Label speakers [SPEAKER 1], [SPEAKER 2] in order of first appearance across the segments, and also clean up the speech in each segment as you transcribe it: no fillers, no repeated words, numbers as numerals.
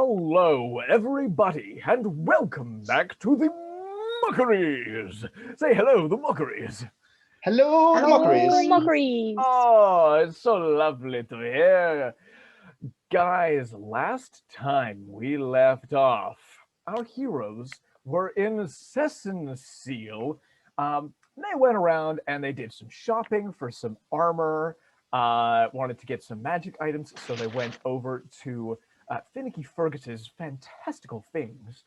[SPEAKER 1] Hello, everybody, and welcome back to the Mockeries. Say hello, the Mockeries.
[SPEAKER 2] Hello, the Mockeries.
[SPEAKER 3] Mockeries.
[SPEAKER 1] Oh, it's so lovely to hear. Guys, last time we left off, our heroes were in Seal. They went around and they did some shopping for some armor, wanted to get some magic items, so they went over to Finicky Fergus's fantastical things.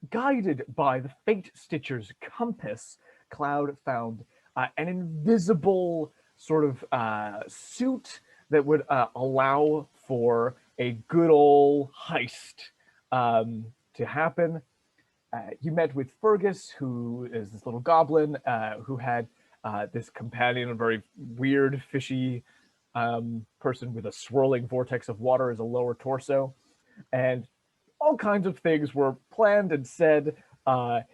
[SPEAKER 1] Guided by the Fate Stitcher's compass, Cloud found an invisible sort of suit that would allow for a good old heist to happen. You met with Fergus, who is this little goblin who had this companion, a very weird, fishy person with a swirling vortex of water as a lower torso. And all kinds of things were planned and said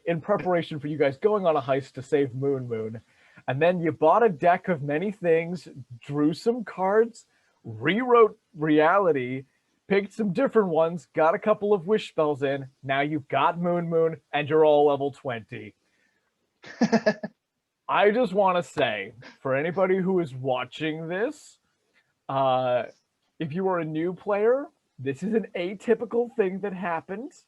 [SPEAKER 1] in preparation for you guys going on a heist to save Moon. And then you bought a deck of many things, drew some cards, rewrote reality, picked some different ones, got a couple of wish spells in. Now you've got Moon, and you're all level 20. I just want to say, for anybody who is watching this, if you are a new player, this is an atypical thing that happens.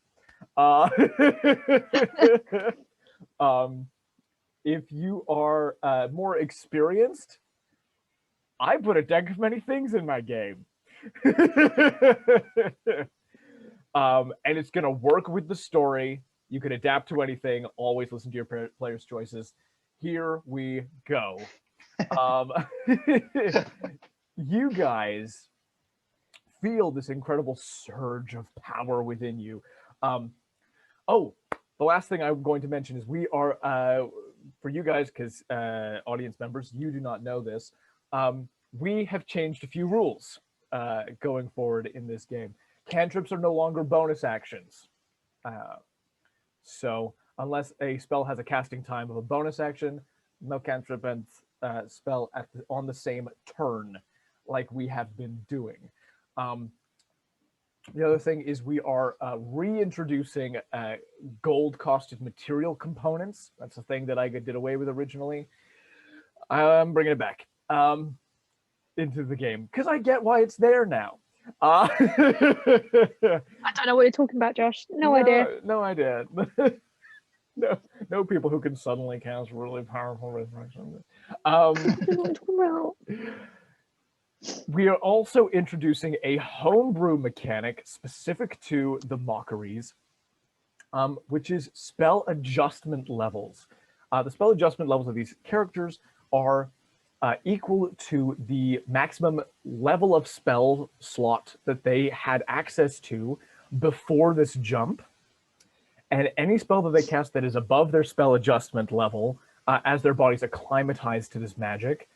[SPEAKER 1] If you are more experienced, I put a deck of many things in my game. And it's going to work with the story. You can adapt to anything. Always listen to your player's choices. Here we go. You guys feel this incredible surge of power within you. Oh, the last thing I'm going to mention is we are, for you guys, because audience members, you do not know this, we have changed a few rules going forward in this game. Cantrips are no longer bonus actions. So unless a spell has a casting time of a bonus action, no cantrip and spell on the same turn like we have been doing. The other thing is we are reintroducing gold-costed material components. That's a thing that I did away with originally. I'm bringing it back into the game because I get why it's there now.
[SPEAKER 3] I don't know what you're talking about, Josh. No idea.
[SPEAKER 1] No idea. No people who can suddenly cast really powerful resurrection. We are also introducing a homebrew mechanic specific to the Mockeries, which is spell adjustment levels. The spell adjustment levels of these characters are equal to the maximum level of spell slot that they had access to before this jump. And any spell that they cast that is above their spell adjustment level, as their bodies acclimatize to this magic,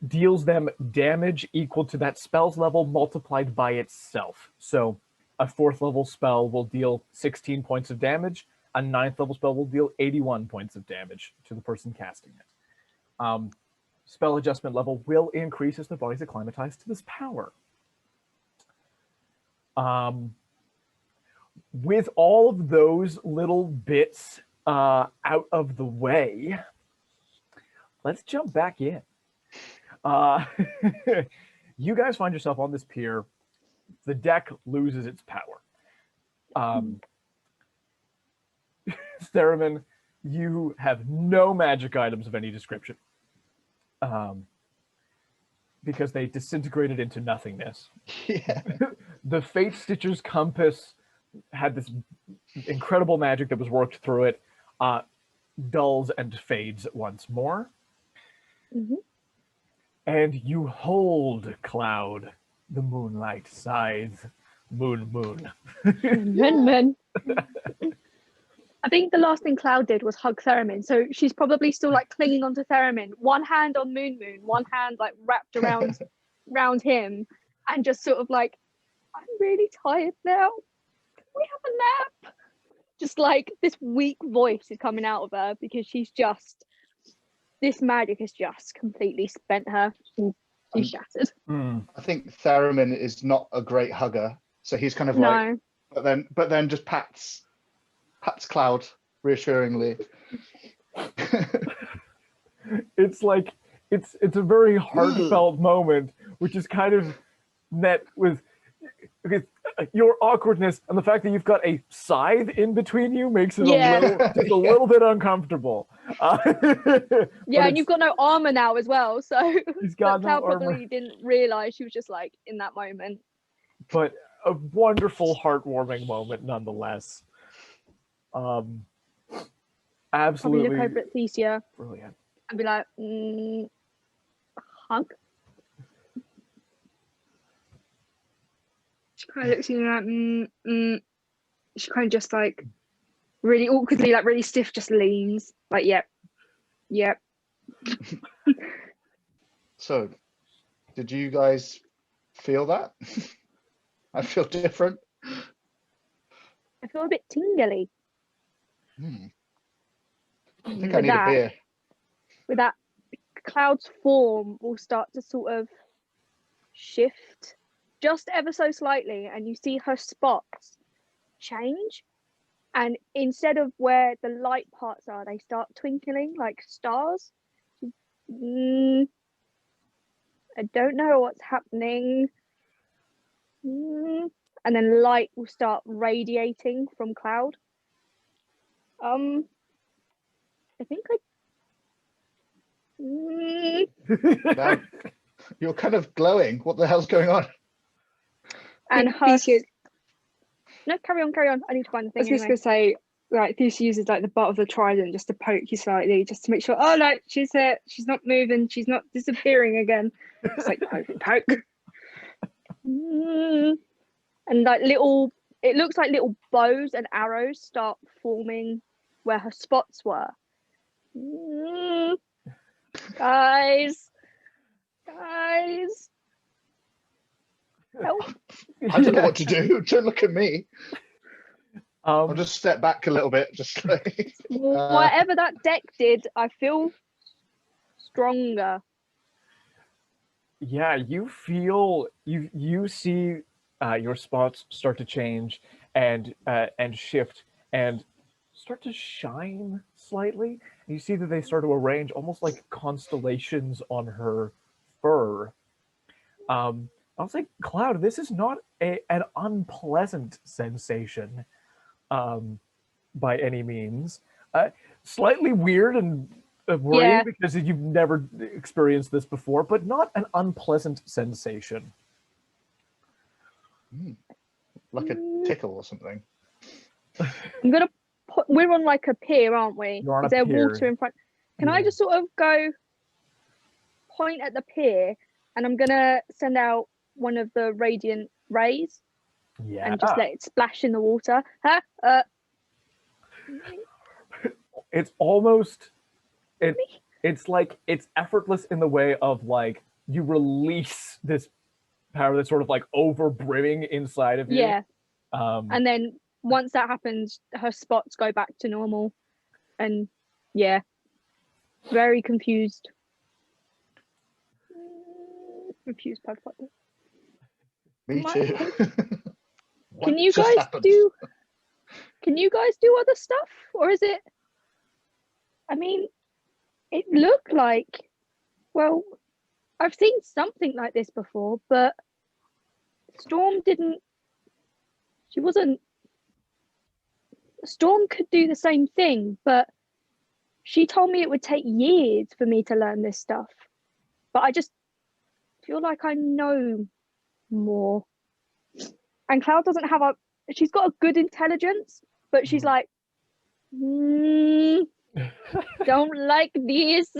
[SPEAKER 1] deals them damage equal to that spell's level multiplied by itself. So a 4th level spell will deal 16 points of damage. A 9th level spell will deal 81 points of damage to the person casting it. Spell adjustment level will increase as their bodies acclimatize to this power. With all of those little bits out of the way, let's jump back in. You guys find yourself on this pier. The deck loses its power. Theramin, you have no magic items of any description. Because they disintegrated into nothingness.
[SPEAKER 2] Yeah.
[SPEAKER 1] The Fate Stitcher's compass had this incredible magic that was worked through it, dulls and fades once more.
[SPEAKER 3] Mm-hmm.
[SPEAKER 1] And you hold Cloud, the moonlight scythe, moon.
[SPEAKER 3] Moon. I think the last thing Cloud did was hug Theramin, so she's probably still like clinging onto Theramin, one hand on Moon, one hand like wrapped around him, and just sort of like, I'm really tired now. Can we have a nap? Just like this weak voice is coming out of her because this magic has just completely spent her. She's shattered.
[SPEAKER 2] I think Theramin is not a great hugger. So he's kind of like,
[SPEAKER 3] No.
[SPEAKER 2] but then just pats Cloud reassuringly.
[SPEAKER 1] It's like it's a very heartfelt moment, which is kind of met with your awkwardness, and the fact that you've got a scythe in between you makes it
[SPEAKER 3] Yeah.
[SPEAKER 1] a little bit uncomfortable.
[SPEAKER 3] Yeah, and you've got no armor now as well, so
[SPEAKER 1] He's got no
[SPEAKER 3] Cloud
[SPEAKER 1] armor.
[SPEAKER 3] probably didn't realize she was just like in that moment.
[SPEAKER 1] But a wonderful, heartwarming moment nonetheless. Absolutely
[SPEAKER 3] Probably look over at Thesia
[SPEAKER 1] brilliant.
[SPEAKER 3] and be like, hug. She kind of looks at you like, She kind of just like really awkwardly, like really stiff, just leans. Like, yep.
[SPEAKER 2] So, did you guys feel that? I feel different.
[SPEAKER 3] I feel a bit tingly.
[SPEAKER 2] I think I need a beer.
[SPEAKER 3] With that, Cloud's form will start to sort of shift just ever so slightly, and you see her spots change. And instead of where the light parts are, they start twinkling like stars. I don't know what's happening. And then light will start radiating from Cloud. I think
[SPEAKER 2] Now, you're kind of glowing. What the hell's going on?
[SPEAKER 3] and her.
[SPEAKER 4] Thesia,
[SPEAKER 3] No, carry on. I need to find the
[SPEAKER 4] I was
[SPEAKER 3] thing
[SPEAKER 4] just
[SPEAKER 3] anyway.
[SPEAKER 4] gonna say, like Thesia uses like the butt of the trident just to poke you slightly, just to make sure. Oh no, she's here. She's not moving. She's not disappearing again. It's like poke.
[SPEAKER 3] And like little, it looks like little bows and arrows start forming where her spots were. Guys, help.
[SPEAKER 2] I don't know what to do. Don't look at me. I'll
[SPEAKER 1] Um,
[SPEAKER 2] just step back a little bit. Just like,
[SPEAKER 3] Whatever that deck did, I feel stronger.
[SPEAKER 1] yeah, you feel you see your spots start to change and shift and start to shine slightly. And you see that they start to arrange almost like constellations on her fur. I'll say, Cloud, this is not an unpleasant sensation by any means. Slightly weird and worrying
[SPEAKER 3] Yeah.
[SPEAKER 1] because you've never experienced this before, but not an unpleasant sensation.
[SPEAKER 2] like a tickle or something.
[SPEAKER 3] I'm gonna put. We're on like a pier, aren't we?
[SPEAKER 1] You're on
[SPEAKER 3] Is
[SPEAKER 1] a
[SPEAKER 3] there
[SPEAKER 1] pier.
[SPEAKER 3] water in front? Can I
[SPEAKER 1] Yeah.
[SPEAKER 3] just sort of go point at the pier, and I'm gonna send out one of the radiant rays
[SPEAKER 1] Yeah.
[SPEAKER 3] and just let it splash in the water? Huh?
[SPEAKER 1] It's almost it's like it's effortless in the way of like you release this power that's sort of like over brimming inside of you.
[SPEAKER 3] Yeah. And then once that happens, her spots go back to normal. And yeah, very confused. Confused Pugfucker.
[SPEAKER 2] Me
[SPEAKER 3] My-
[SPEAKER 2] too. What
[SPEAKER 3] Can you
[SPEAKER 2] just
[SPEAKER 3] guys
[SPEAKER 2] happened?
[SPEAKER 3] do? Can you guys do other stuff, or is it? I mean, it looked like. Well, I've seen something like this before, but Storm didn't. She wasn't. Storm could do the same thing, but she told me it would take years for me to learn this stuff. But I just feel like I know more. And Cloud doesn't have a. She's got a good intelligence, but she's like, don't like this.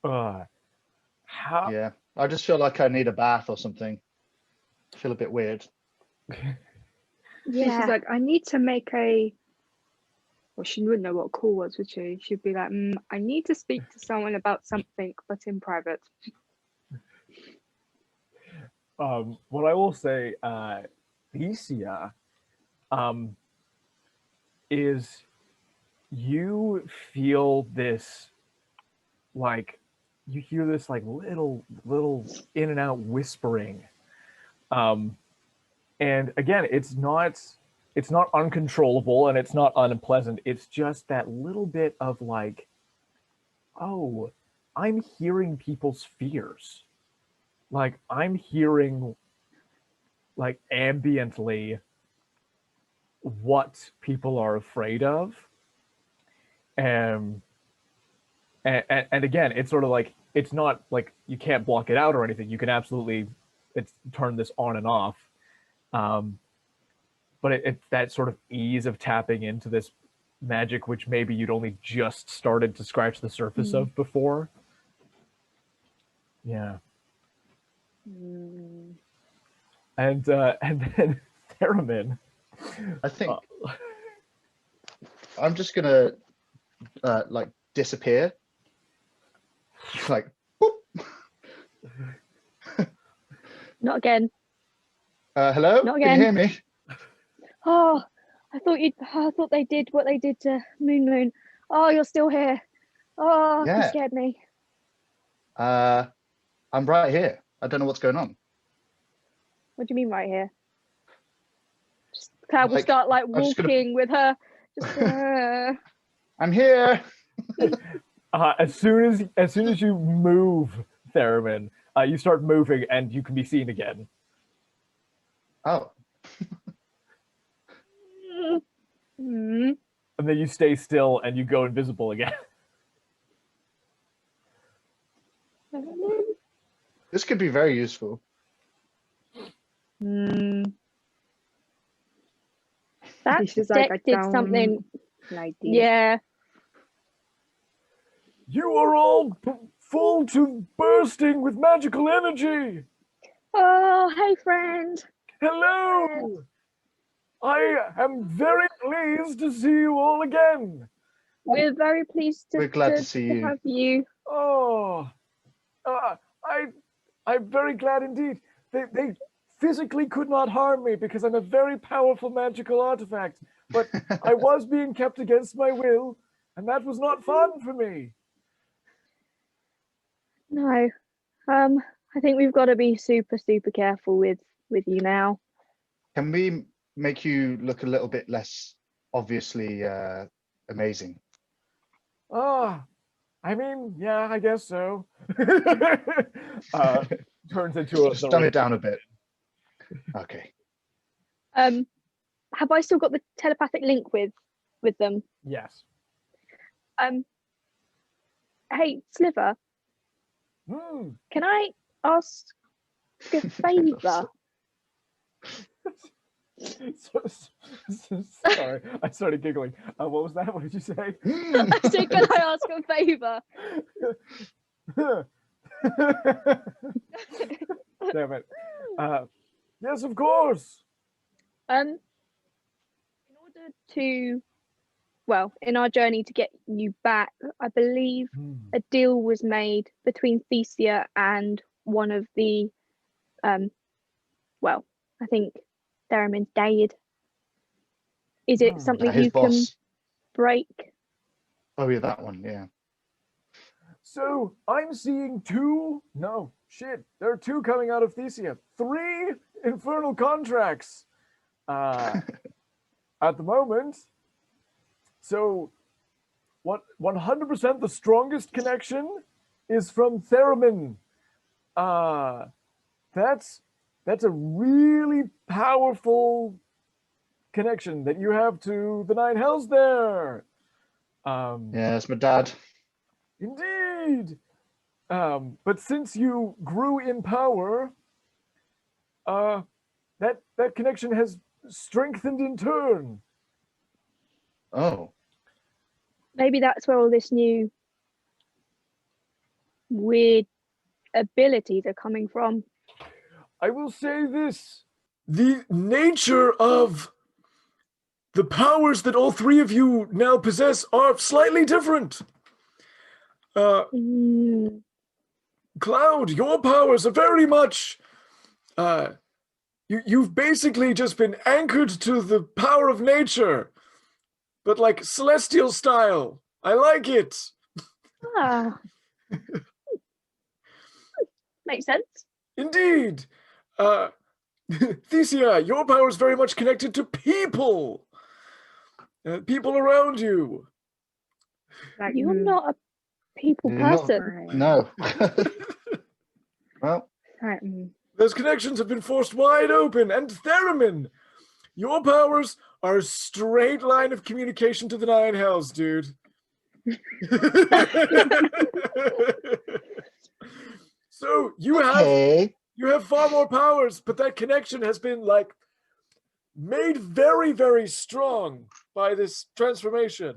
[SPEAKER 1] How?
[SPEAKER 2] Yeah, I just feel like I need a bath or something. I feel a bit weird.
[SPEAKER 4] She's like, I need to make a. Well, she wouldn't know what a call was, would she? She'd be like, I need to speak to someone about something, but in private.
[SPEAKER 1] What I will say, Thesia, is you feel this like you hear this like little in and out whispering. And again, it's not uncontrollable and it's not unpleasant. It's just that little bit of like, oh, I'm hearing people's fears. Like I'm hearing like ambiently what people are afraid of. And again, it's sort of like, it's not like you can't block it out or anything. You can absolutely turn this on and off. But it's that sort of ease of tapping into this magic, which maybe you'd only just started to scratch the surface of before. Yeah. And then Theramin.
[SPEAKER 2] I think I'm just gonna like disappear. Like, boop.
[SPEAKER 3] Not again.
[SPEAKER 2] Hello?
[SPEAKER 3] Not
[SPEAKER 2] Can you
[SPEAKER 3] again.
[SPEAKER 2] hear me?
[SPEAKER 3] Oh, I thought they did what they did to Moon. Oh, you're still here. Oh,
[SPEAKER 2] Yeah.
[SPEAKER 3] you scared me.
[SPEAKER 2] I'm right here. I don't know what's going on.
[SPEAKER 3] What do you mean right here? Cloud will
[SPEAKER 2] Like,
[SPEAKER 3] start like
[SPEAKER 2] I'm just gonna-
[SPEAKER 3] walking with her. Just,
[SPEAKER 2] I'm here.
[SPEAKER 1] As soon as you move, Theramin, you start moving and you can be seen again.
[SPEAKER 2] Oh.
[SPEAKER 3] Mm.
[SPEAKER 1] And then you stay still and you go invisible again.
[SPEAKER 2] This could be very useful.
[SPEAKER 3] Mm. That
[SPEAKER 4] This is like a
[SPEAKER 3] deck did something.
[SPEAKER 4] like this.
[SPEAKER 3] Yeah.
[SPEAKER 1] You are all full to bursting with magical energy.
[SPEAKER 3] Oh, hey, friend.
[SPEAKER 1] Hello. I am very pleased to see you all again.
[SPEAKER 3] We're very pleased
[SPEAKER 2] We're glad to see you.
[SPEAKER 3] have you.
[SPEAKER 1] Oh, I'm very glad indeed. They physically could not harm me because I'm a very powerful magical artifact, but I was being kept against my will, and that was not fun for me.
[SPEAKER 3] No. I think we've got to be super careful with you now.
[SPEAKER 2] Can we make you look a little bit less obviously amazing?
[SPEAKER 1] I mean, yeah, I guess so. Turns into a
[SPEAKER 2] Just dumb it down a bit. Okay.
[SPEAKER 3] Have I still got the telepathic link with them?
[SPEAKER 1] Yes.
[SPEAKER 3] Hey, Sliver, can I ask a favour?
[SPEAKER 1] Sorry, I started giggling. What was that? What did you say?
[SPEAKER 3] I said, can I ask a favour?
[SPEAKER 1] Damn it. Yes, of course.
[SPEAKER 3] In order to, well, in our journey to get you back, I believe a deal was made between Thesia and one of the, well, I think Theramin's dad. Is it something
[SPEAKER 2] His
[SPEAKER 3] you
[SPEAKER 2] boss.
[SPEAKER 3] can break?
[SPEAKER 2] Oh yeah, that one. Yeah.
[SPEAKER 1] So I'm seeing there are 2 coming out of Thesia. 3 infernal contracts at the moment. So what 100% the strongest connection is from Theramin. That's a really powerful connection that you have to the 9 hells there.
[SPEAKER 2] Yeah, it's my dad.
[SPEAKER 1] Indeed. But since you grew in power, that connection has strengthened in turn.
[SPEAKER 2] Oh.
[SPEAKER 3] Maybe that's where all this new weird abilities are coming from.
[SPEAKER 1] I will say this. The nature of the powers that all 3 of you now possess are slightly different. Cloud, your powers are very much you've basically just been anchored to the power of nature, but like celestial style. I like it.
[SPEAKER 3] Makes sense.
[SPEAKER 1] Indeed. Thesia, your power is very much connected to people. People around you.
[SPEAKER 4] Like
[SPEAKER 3] You're not a people
[SPEAKER 2] You're not-
[SPEAKER 3] person.
[SPEAKER 2] No. Well,
[SPEAKER 4] Like,
[SPEAKER 1] Those connections have been forced wide open. And Theramin, your powers are a straight line of communication to the Nine Hells, dude. So you have far more powers, but that connection has been like made very, very strong by this transformation.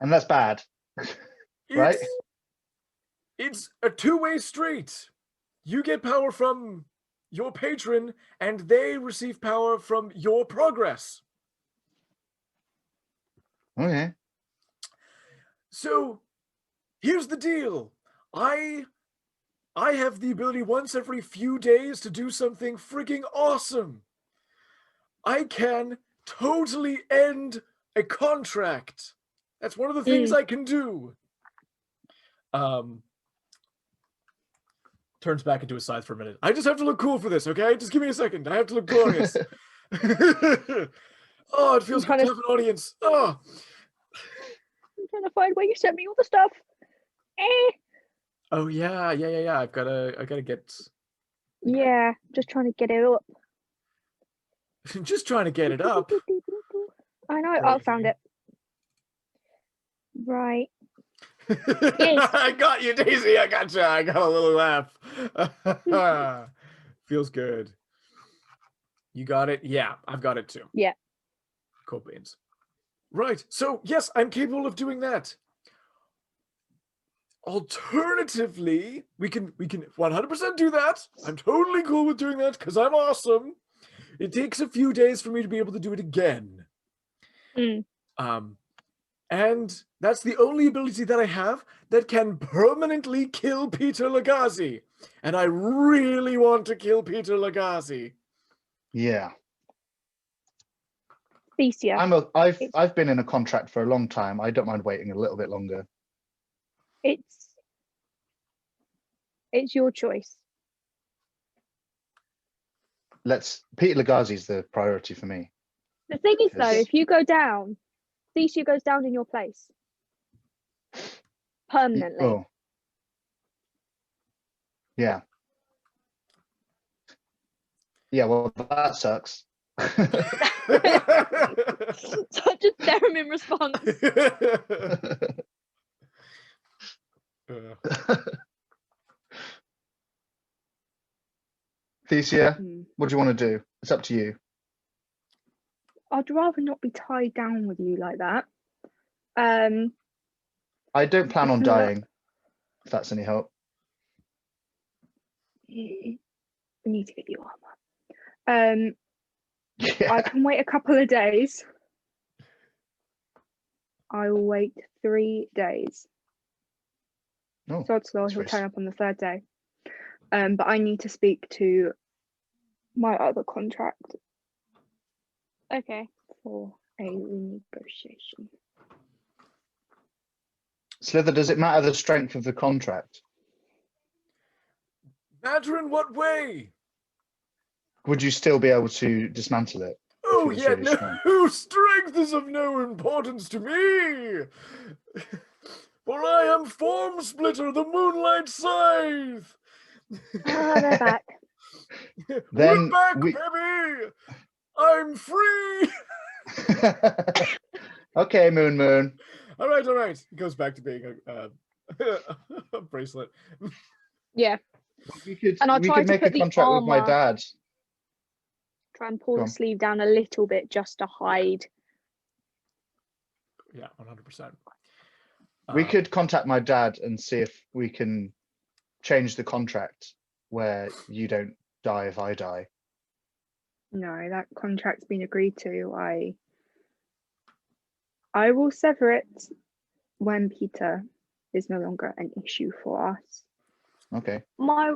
[SPEAKER 2] and that's bad. Right?
[SPEAKER 1] It's a two-way street. You get power from your patron, and they receive power from your progress.
[SPEAKER 2] Okay.
[SPEAKER 1] So here's the deal. I have the ability once every few days to do something freaking awesome. I can totally end a contract. That's one of the things I can do. Turns back into a scythe for a minute. I just have to look cool for this, okay? Just give me a second. I have to look glorious. Oh, it feels good to have an audience. Oh.
[SPEAKER 3] I'm trying to find where you sent me all the stuff.
[SPEAKER 1] Oh yeah. I gotta get.
[SPEAKER 3] Yeah, just trying to get it up.
[SPEAKER 1] Just trying to get it up.
[SPEAKER 3] I know. I found it. Right. Yes.
[SPEAKER 1] I got you, Daisy. I got you. I got a little laugh. Feels good. You got it? Yeah, I've got it too.
[SPEAKER 3] Yeah.
[SPEAKER 1] Cool beans. Right. So yes, I'm capable of doing that. Alternatively, we can 100% do that. I'm totally cool with doing that because I'm awesome. It takes a few days for me to be able to do it again. And that's the only ability that I have that can permanently kill Peter Lagazi. And I really want to kill Peter Lagazi.
[SPEAKER 2] Yeah.
[SPEAKER 3] Thesia.
[SPEAKER 2] I've been in a contract for a long time. I don't mind waiting a little bit longer.
[SPEAKER 3] It's your choice.
[SPEAKER 2] Peter Lagazi's the priority for me.
[SPEAKER 3] The thing is, though,
[SPEAKER 2] Yes.
[SPEAKER 3] if you go down, Thesia goes down in your place permanently.
[SPEAKER 2] Oh. Yeah. Yeah, well, that sucks.
[SPEAKER 3] Such a Theramin response.
[SPEAKER 2] Thesia, what do you want to do? It's up to you.
[SPEAKER 4] I'd rather not be tied down with you like that.
[SPEAKER 2] I don't plan on dying, if that's any help.
[SPEAKER 4] I need to get you armor.
[SPEAKER 2] Yeah.
[SPEAKER 4] I can wait a couple of days. I will wait 3 days.
[SPEAKER 2] Oh,
[SPEAKER 4] Sod's law, he'll turn up on the 3rd day. But I need to speak to my other contract
[SPEAKER 3] Okay.
[SPEAKER 4] for a renegotiation.
[SPEAKER 2] Slither, does it matter the strength of the contract?
[SPEAKER 1] Matter in what way?
[SPEAKER 2] Would you still be able to dismantle it?
[SPEAKER 1] Oh,
[SPEAKER 2] was
[SPEAKER 1] yeah,
[SPEAKER 2] really
[SPEAKER 1] no, strength is of no importance to me. For I am Form Splitter, the Moonlight Scythe.
[SPEAKER 3] They're back.
[SPEAKER 2] Then
[SPEAKER 1] We're back, baby. I'm free.
[SPEAKER 2] Okay, Moon.
[SPEAKER 1] All right. It goes back to being a bracelet.
[SPEAKER 3] Yeah.
[SPEAKER 2] We could
[SPEAKER 3] And I'll try to
[SPEAKER 2] make a
[SPEAKER 3] put the
[SPEAKER 2] contract with my
[SPEAKER 3] armor-
[SPEAKER 2] dad.
[SPEAKER 3] Try and pull
[SPEAKER 2] Go
[SPEAKER 3] the
[SPEAKER 2] on.
[SPEAKER 3] sleeve down a little bit just to hide.
[SPEAKER 1] Yeah, 100%.
[SPEAKER 2] We could contact my dad and see if we can change the contract where you don't die if I die.
[SPEAKER 4] No, that contract's been agreed to. I will sever it when Peter is no longer an issue for us.
[SPEAKER 2] Okay.
[SPEAKER 3] My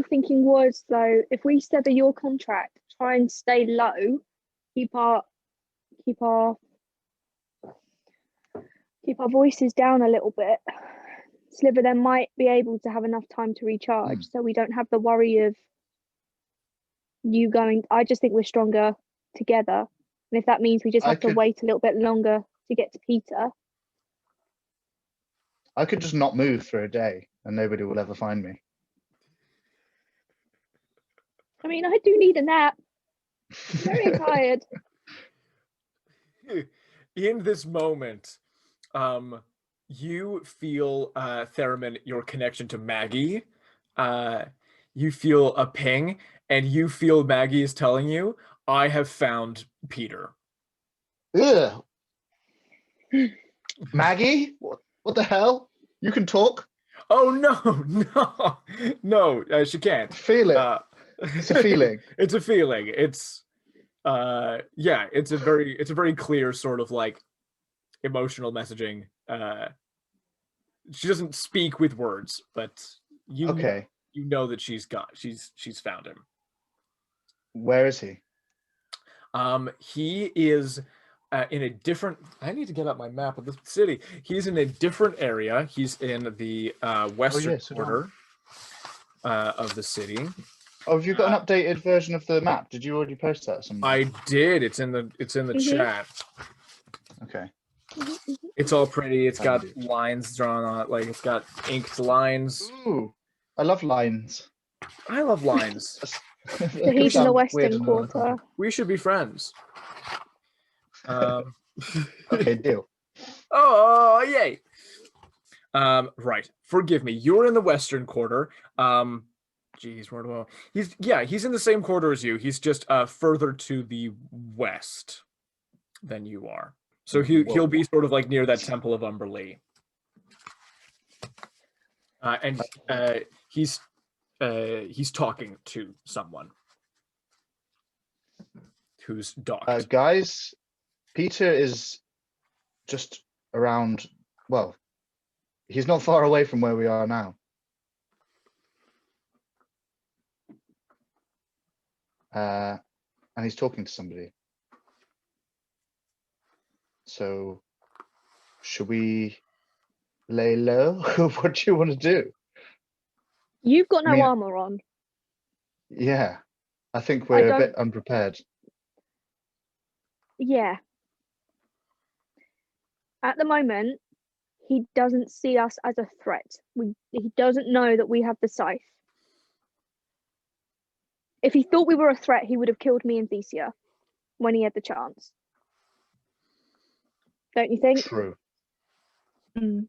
[SPEAKER 3] thinking was, though, if we sever your contract, try and stay low, keep our voices down a little bit, Sliver then might be able to have enough time to recharge, so we don't have the worry of you going. I just think we're stronger together, and if that means we just have to wait a little bit longer to get to Peter.
[SPEAKER 2] I could just not move for a day and nobody will ever find me.
[SPEAKER 3] I mean, I do need a nap. I'm very tired.
[SPEAKER 1] In this moment, you feel, Theramin, your connection to Maggie. You feel a ping, and you feel Maggie is telling you, I have found Peter.
[SPEAKER 2] Ugh. Maggie? What the hell? You can talk?
[SPEAKER 1] Oh, no, she can't.
[SPEAKER 2] Feel it. It's a feeling.
[SPEAKER 1] It's a feeling. It's yeah, it's a very clear sort of like emotional messaging. She doesn't speak with words, but you know that she's found him.
[SPEAKER 2] Where is he?
[SPEAKER 1] He is in a different. I need to get up my map of the city. He's in a different area. He's in the western quarter of the city.
[SPEAKER 2] Oh, have you got an updated version of the map? Did you already post that somewhere?
[SPEAKER 1] I did. It's in the chat.
[SPEAKER 2] Okay.
[SPEAKER 1] It's all pretty. It's got lines drawn on it. Like, it's got inked lines.
[SPEAKER 2] Ooh, I love lines.
[SPEAKER 1] I love lines.
[SPEAKER 3] So he's in the western quarter.
[SPEAKER 1] We should be friends.
[SPEAKER 2] Okay, deal.
[SPEAKER 1] Oh, yay. Right. Forgive me. You're in the western quarter. Geez, where do I? He's in the same quarter as you. He's just further to the west than you are. So he'll be sort of like near that Temple of Umberlee. And he's talking to someone who's docked.
[SPEAKER 2] Guys, Peter is just around. Well, he's not far away from where we are now. And he's talking to somebody. So, should we lay low? What do you want to do?
[SPEAKER 3] You've got no armor on.
[SPEAKER 2] Yeah, I think we're a bit unprepared.
[SPEAKER 3] Yeah. At the moment, he doesn't see us as a threat. He doesn't know that we have the scythe. If he thought we were a threat, he would have killed me and Thesia when he had the chance. Don't you think?
[SPEAKER 2] True.
[SPEAKER 3] Lay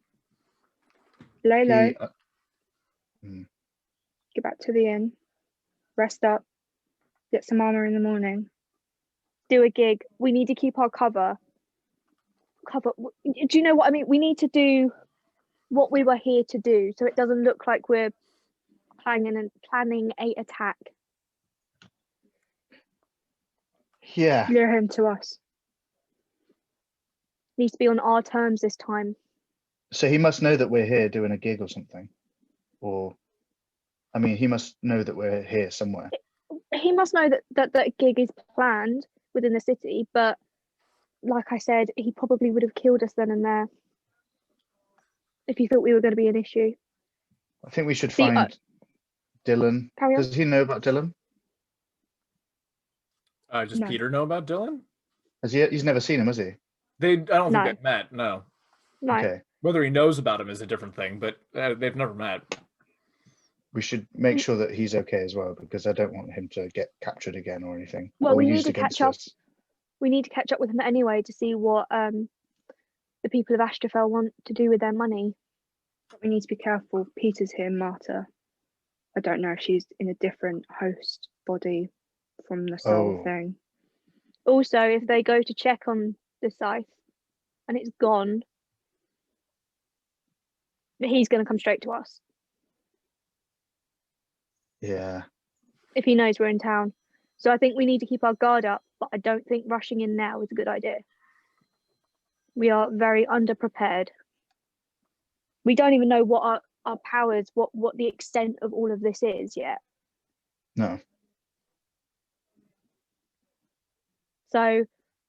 [SPEAKER 3] low. Get back to the inn. Rest up. Get some armor in the morning. Do a gig. We need to keep our cover. Do you know what I mean? We need to do what we were here to do, so it doesn't look like we're planning a attack.
[SPEAKER 2] Yeah.
[SPEAKER 3] Lure him to us. Needs to be on our terms this time.
[SPEAKER 2] So he must know that we're here doing a gig or something. Or, I mean, he must know that we're here somewhere.
[SPEAKER 3] He must know that gig is planned within the city, but like I said, he probably would have killed us then and there if he thought we were going to be an issue.
[SPEAKER 2] I think we should find Dylan. Does he know about Dylan?
[SPEAKER 1] Does Peter know about Dylan?
[SPEAKER 2] He's never seen him, has he?
[SPEAKER 1] I don't think they've met, no.
[SPEAKER 2] Okay.
[SPEAKER 1] Whether he knows about him is a different thing, but they've never met.
[SPEAKER 2] We should make sure that he's okay as well, because I don't want him to get captured again or anything.
[SPEAKER 3] Well, we need to catch up. We need to catch up with him anyway to see what the people of Astrophel want to do with their money.
[SPEAKER 4] We need to be careful. Peter's here, Marta. I don't know if she's in a different host body from the soul thing.
[SPEAKER 3] Also, if they go to check on the scythe and it's gone, he's going to come straight to us.
[SPEAKER 2] Yeah.
[SPEAKER 3] If he knows we're in town. So I think we need to keep our guard up, but I don't think rushing in now is a good idea. We are very underprepared. We don't even know what our powers, what the extent of all of this is yet.
[SPEAKER 2] No.
[SPEAKER 3] So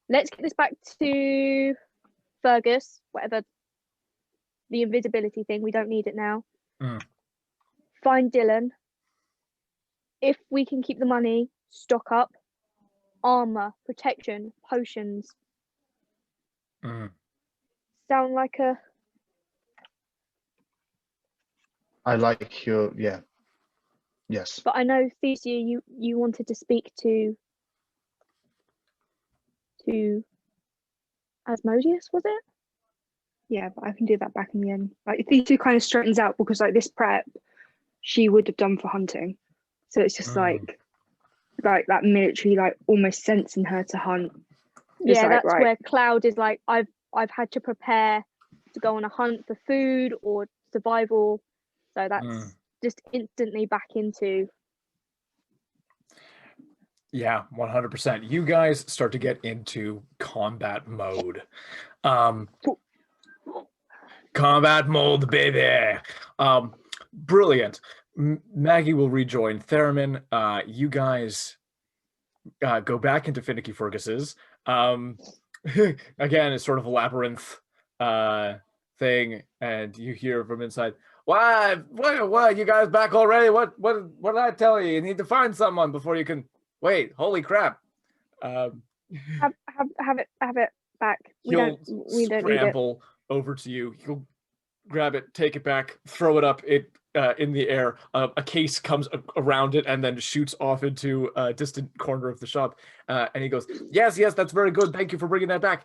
[SPEAKER 3] let's get this back to Fergus, whatever the invisibility thing. We don't need it now.
[SPEAKER 1] Mm.
[SPEAKER 3] Find Dylan. If we can keep the money, stock up. Armor, protection, potions.
[SPEAKER 1] Mm.
[SPEAKER 3] Sound like a...
[SPEAKER 2] I like your, yeah. Yes.
[SPEAKER 3] But I know, Thesia, you wanted to speak to Asmodeus, was it?
[SPEAKER 4] Yeah, but I can do that back in the end. Like Thesia kind of straightens out because like this prep she would have done for hunting. So it's just like that military, like almost sense in her to hunt.
[SPEAKER 3] Yeah,
[SPEAKER 4] like,
[SPEAKER 3] that's
[SPEAKER 4] right.
[SPEAKER 3] where Cloud is like, I've had to prepare to go on a hunt for food or survival. So that's just instantly back into...
[SPEAKER 1] Yeah, 100%. You guys start to get into combat mode. Combat mode, baby. Brilliant. Maggie will rejoin Theramin. You guys go back into Finicky Fergus's. Again, it's sort of a labyrinth thing, and you hear from inside, What? You guys back already? What did I tell you? You need to find someone before you can... Wait, holy crap.
[SPEAKER 3] Have it back. We don't need it.
[SPEAKER 1] Scramble over to you. He'll grab it, take it back, throw it up in the air. A case comes around it and then shoots off into a distant corner of the shop. And he goes, yes, that's very good. Thank you for bringing that back.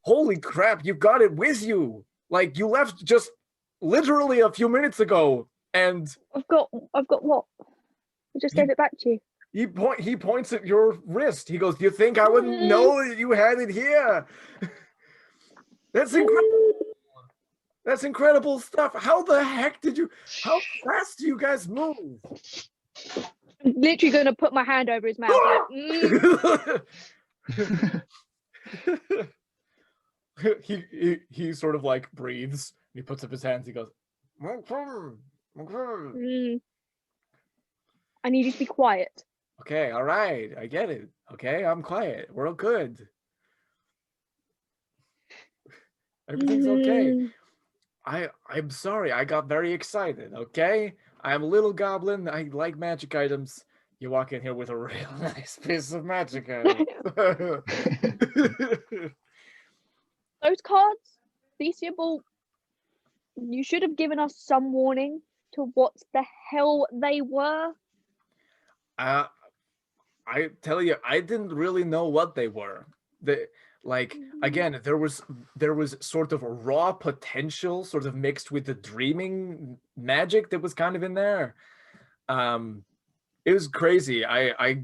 [SPEAKER 1] Holy crap, you've got it with you. Like, you left just literally a few minutes ago. And
[SPEAKER 3] I've got what? I just gave it back to you.
[SPEAKER 1] He points at your wrist. He goes, "Do you think I wouldn't know that you had it here?" That's incredible. That's incredible stuff. How the heck how fast do you guys move?
[SPEAKER 3] I'm literally gonna put my hand over his mouth.
[SPEAKER 1] He sort of like breathes. He puts up his hands. He goes,
[SPEAKER 3] I need you to be quiet.
[SPEAKER 1] Okay, all right, I get it. Okay, I'm quiet. We're all good. Everything's okay. I'm sorry, I got very excited, okay? I'm a little goblin. I like magic items. You walk in here with a real nice piece of magic item.
[SPEAKER 3] Those cards, Baalzebul, you should have given us some warning to what the hell they were.
[SPEAKER 1] I tell you, I didn't really know what they were. Again, there was sort of a raw potential, sort of mixed with the dreaming magic that was kind of in there. It was crazy. I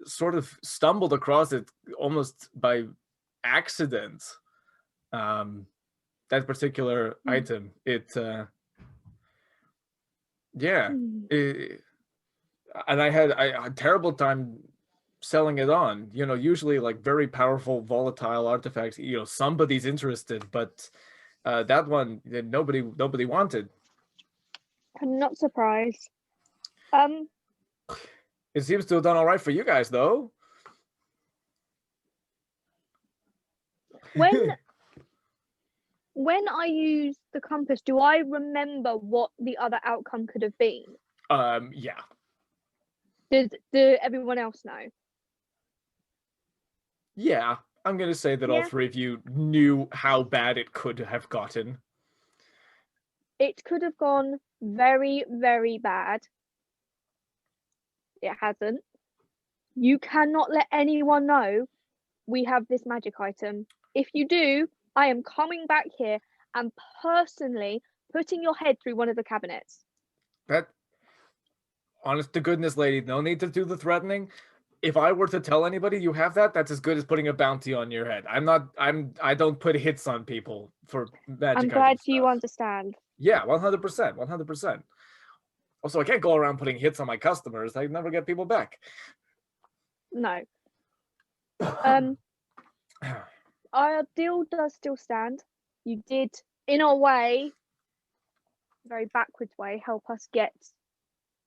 [SPEAKER 1] sort of stumbled across it almost by accident. That particular item. And I had a terrible time selling it on. Usually like very powerful volatile artifacts, somebody's interested, but that one nobody wanted.
[SPEAKER 3] I'm not surprised.
[SPEAKER 1] It seems to have done all right for you guys though.
[SPEAKER 3] When I use the compass, do I remember what the other outcome could have been?
[SPEAKER 1] Yeah.
[SPEAKER 3] Do everyone else know?
[SPEAKER 1] Yeah, I'm gonna say that all three of you knew how bad it could have gotten.
[SPEAKER 3] It could have gone very, very bad. It hasn't. You cannot let anyone know we have this magic item. If you do, I am coming back here and personally putting your head through one of the cabinets.
[SPEAKER 1] That, honest to goodness, lady, no need to do the threatening. If I were to tell anybody you have that, that's as good as putting a bounty on your head. I don't put hits on people for magic.
[SPEAKER 3] I'm glad you understand.
[SPEAKER 1] Yeah, 100%, 100%. Also, I can't go around putting hits on my customers. I never get people back.
[SPEAKER 3] No. Our deal does still stand. You did, in a way, very backwards way, help us get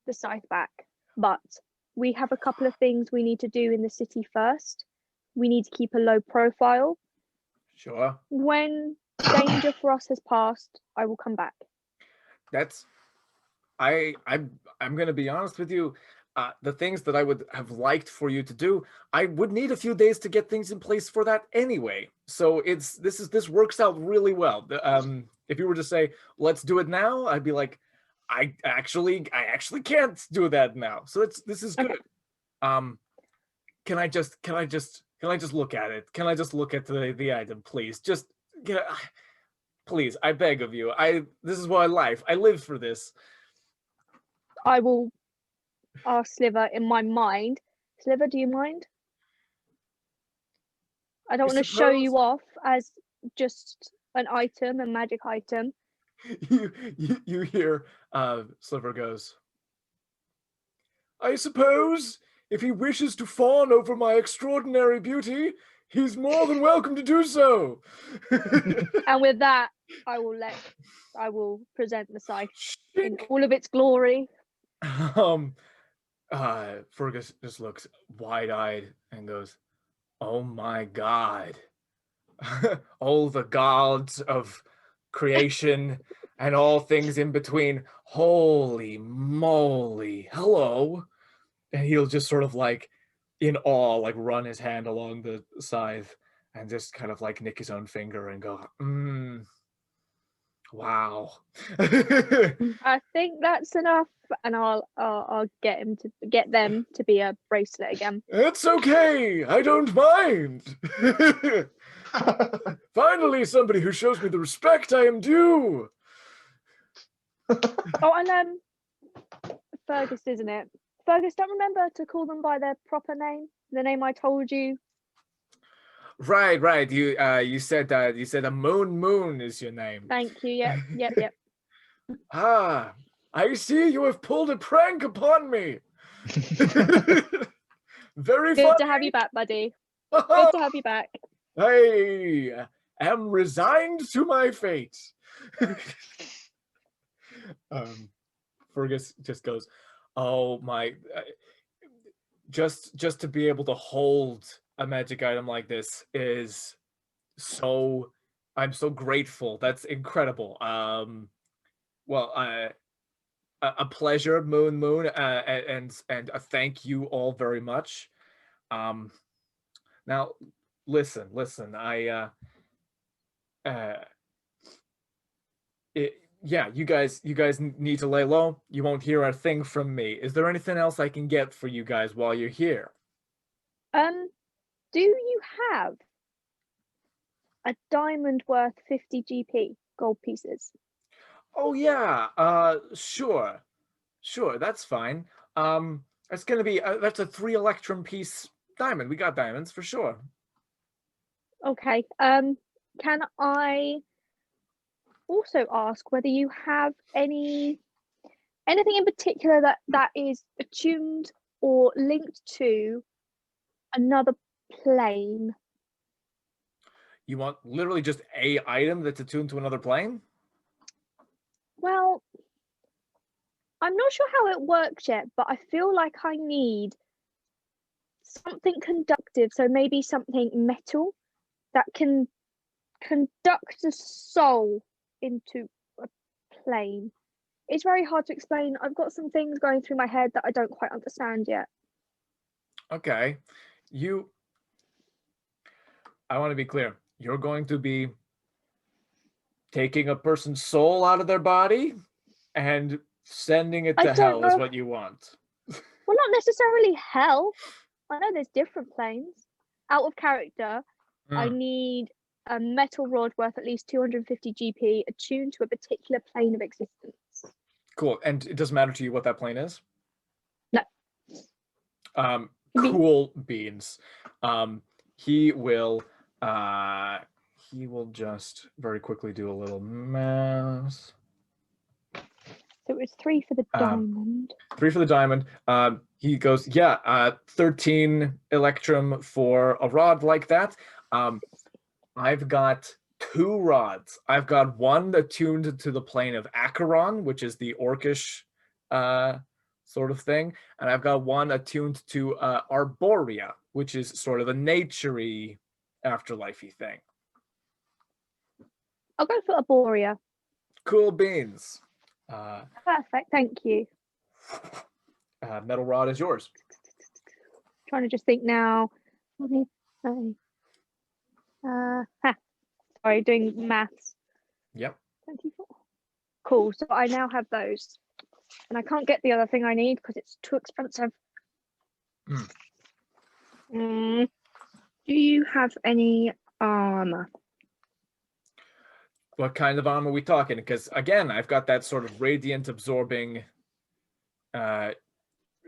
[SPEAKER 3] the scythe back. But we have a couple of things we need to do in the city first. We need to keep a low profile.
[SPEAKER 1] Sure.
[SPEAKER 3] When danger for us has passed, I will come back.
[SPEAKER 1] That's I'm gonna be honest with you. The things that I would have liked for you to do, I would need a few days to get things in place for that anyway. So this works out really well. If you were to say, let's do it now, I'd be like, I actually can't do that now. So this is good.
[SPEAKER 3] Okay.
[SPEAKER 1] Can I just look at it? Can I just look at the item, please? Just please, I beg of you. This is my life. I live for this.
[SPEAKER 3] I will ask Sliver in my mind. Sliver, do you mind? I don't want to show you off as just an item, a magic item.
[SPEAKER 1] You hear Sliver goes, I suppose if he wishes to fawn over my extraordinary beauty, he's more than welcome to do so.
[SPEAKER 3] And with that, I will present the scythe in all of its glory.
[SPEAKER 1] Fergus just looks wide-eyed and goes, oh my god. All the gods of creation and all things in between. Holy moly. Hello. And he'll just sort of like in awe, like run his hand along the scythe and just kind of like nick his own finger and go, wow.
[SPEAKER 3] I think that's enough, and I'll get them to be a bracelet again.
[SPEAKER 1] It's okay. I don't mind. Finally, somebody who shows me the respect I am due.
[SPEAKER 3] Oh, and Fergus, isn't it? Fergus, don't remember to call them by their proper name, the name I told you.
[SPEAKER 1] Right. You said a moon is your name.
[SPEAKER 3] Thank you. Yep.
[SPEAKER 1] Ah, I see you have pulled a prank upon me. Very
[SPEAKER 3] Good
[SPEAKER 1] funny.
[SPEAKER 3] to have you back, buddy. Good to have you back.
[SPEAKER 1] I am resigned to my fate. Fergus just goes, oh my, just to be able to hold a magic item like this is so, I'm so grateful. That's incredible. Well, a pleasure, Moon, and a thank you all very much. Now, listen. Yeah, you guys need to lay low. You won't hear a thing from me. Is there anything else I can get for you guys while you're here?
[SPEAKER 3] Do you have a diamond worth 50 GP gold pieces?
[SPEAKER 1] Oh yeah, sure, that's fine. That's gonna be that's a 3 electrum piece diamond. We got diamonds for sure.
[SPEAKER 3] Okay. Can I also ask whether you have anything in particular that is attuned or linked to another plane?
[SPEAKER 1] You want literally just a item that's attuned to another plane?
[SPEAKER 3] Well, I'm not sure how it works yet, but I feel like I need something conductive, so maybe something metal that can conduct the soul into a plane. It's very hard to explain. I've got some things going through my head that I don't quite understand yet.
[SPEAKER 1] Okay. I want to be clear. You're going to be taking a person's soul out of their body and sending it to hell is what you want.
[SPEAKER 3] Well, not necessarily hell. I know there's different planes. Out of character, I need a metal rod worth at least 250 GP attuned to a particular plane of existence.
[SPEAKER 1] Cool. And it doesn't matter to you what that plane is?
[SPEAKER 3] No.
[SPEAKER 1] Cool beans. He will just very quickly do a little math.
[SPEAKER 3] So it was 3 for the diamond.
[SPEAKER 1] 3 for the diamond. He goes, 13 electrum for a rod like that. I've got 2 rods. I've got one attuned to the plane of Acheron, which is the orcish sort of thing, and I've got one attuned to Arborea, which is sort of a nature-y, afterlife-y thing.
[SPEAKER 3] I'll go for Arborea.
[SPEAKER 1] Cool beans.
[SPEAKER 3] Perfect, thank you.
[SPEAKER 1] Metal rod is yours.
[SPEAKER 3] Trying to just think now. Sorry, doing maths.
[SPEAKER 1] Yep.
[SPEAKER 3] 24. Cool. So I now have those, and I can't get the other thing I need because it's too expensive.
[SPEAKER 4] Do you have any armor?
[SPEAKER 1] What kind of armor are we talking? Because again, I've got that sort of radiant absorbing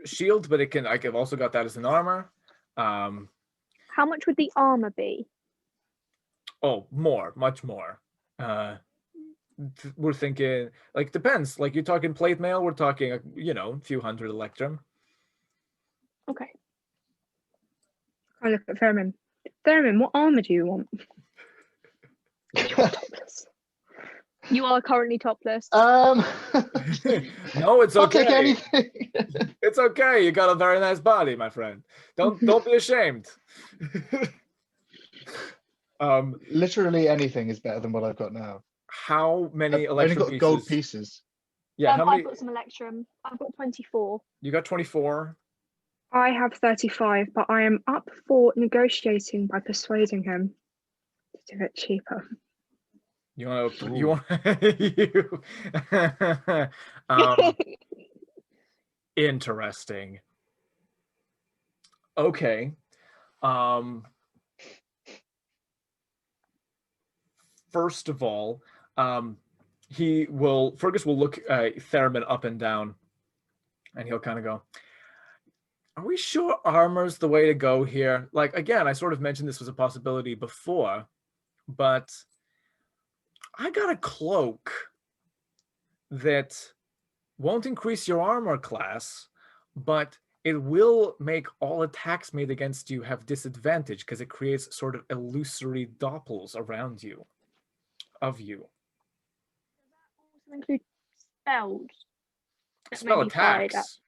[SPEAKER 1] shield, but I've also got that as an armor.
[SPEAKER 3] How much would the armor be?
[SPEAKER 1] Oh, much more. We're thinking, like, depends. Like, you're talking plate mail, we're talking, a few hundred electrum.
[SPEAKER 3] Okay.
[SPEAKER 4] I look at Theramin. Theramin, what armor do you want?
[SPEAKER 3] Topless. You are currently topless.
[SPEAKER 1] No, it's
[SPEAKER 2] I'll take
[SPEAKER 1] okay.
[SPEAKER 2] anything.
[SPEAKER 1] It's okay. You got a very nice body, my friend. Don't be ashamed.
[SPEAKER 2] Literally anything is better than what I've got now.
[SPEAKER 1] How many
[SPEAKER 2] I've only
[SPEAKER 1] electrum
[SPEAKER 2] got
[SPEAKER 1] pieces?
[SPEAKER 2] gold pieces.
[SPEAKER 1] Yeah, how many?
[SPEAKER 3] I've got some electrum. I've got 24.
[SPEAKER 1] You got 24.
[SPEAKER 4] I have 35, but I am up for negotiating by persuading him to do it cheaper.
[SPEAKER 1] You want to?
[SPEAKER 2] Ooh.
[SPEAKER 1] You want interesting. Okay. First of all, Fergus will look Theramin up and down, and he'll kind of go, are we sure armor's the way to go here? Like, again, I sort of mentioned this was a possibility before, but I got a cloak that won't increase your armor class, but it will make all attacks made against you have disadvantage because it creates sort of illusory doppels around you, of you.
[SPEAKER 3] Does that also include spells? that
[SPEAKER 1] Spell
[SPEAKER 3] may be fired at?
[SPEAKER 1] attacks.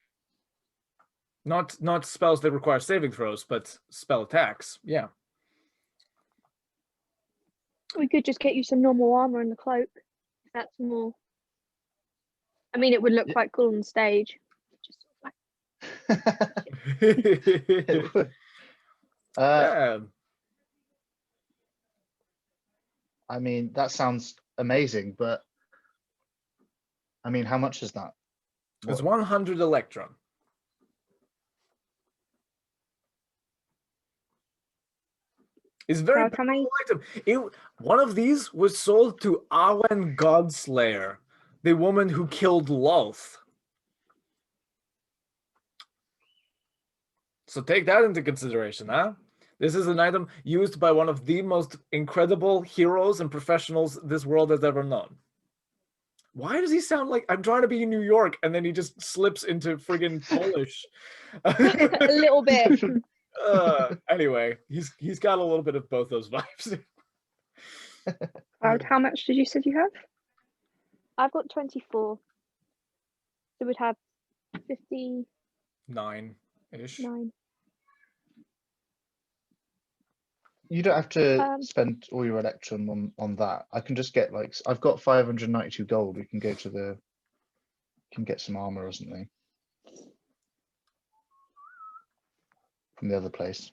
[SPEAKER 1] Not spells that require saving throws, but spell attacks. Yeah.
[SPEAKER 3] We could just get you some normal armor in the cloak. If that's more. I mean, it would look quite cool on stage. Just sort of like,
[SPEAKER 1] Yeah.
[SPEAKER 2] I mean, that sounds amazing, but I mean, how much is that?
[SPEAKER 1] It's 100 electrum. It's very powerful item. One of these was sold to Awen Godslayer, the woman who killed Lolth. So take that into consideration, huh? This is an item used by one of the most incredible heroes and professionals this world has ever known. Why does he sound like I'm trying to be in New York and then he just slips into friggin' Polish?
[SPEAKER 3] a little bit.
[SPEAKER 1] Anyway, he's got a little bit of both those vibes.
[SPEAKER 4] Cloud, how much did you say you have?
[SPEAKER 3] I've got 24. So we'd have 59.
[SPEAKER 1] 9-ish.
[SPEAKER 2] You don't have to spend all your electrum on that. I can just get like, I've got 592 gold. We can go to can get some armor or something from the other place.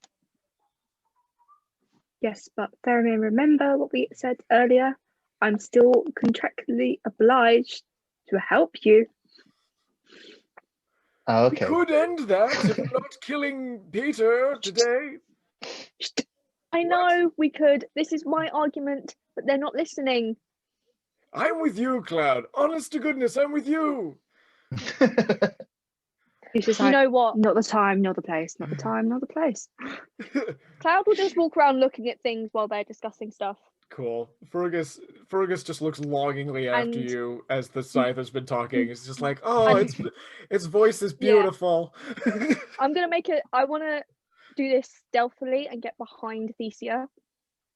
[SPEAKER 4] Yes, but Theramin, remember what we said earlier? I'm still contractually obliged to help you.
[SPEAKER 2] Oh, okay.
[SPEAKER 1] We could end that if we're not killing Peter today.
[SPEAKER 3] I know we could. This is my argument, but they're not listening.
[SPEAKER 1] I'm with you, Cloud. Honest to goodness, I'm with you.
[SPEAKER 4] He's just
[SPEAKER 3] You
[SPEAKER 4] like,
[SPEAKER 3] know what?
[SPEAKER 4] not the time, not the place, not the time, not the place.
[SPEAKER 3] Cloud will just walk around looking at things while they're discussing stuff.
[SPEAKER 1] Cool. Fergus just looks longingly after
[SPEAKER 3] And-
[SPEAKER 1] you as the scythe has been talking. It's just like, oh, its voice is beautiful.
[SPEAKER 3] I'm gonna make it. I want to do this stealthily and get behind Thesia.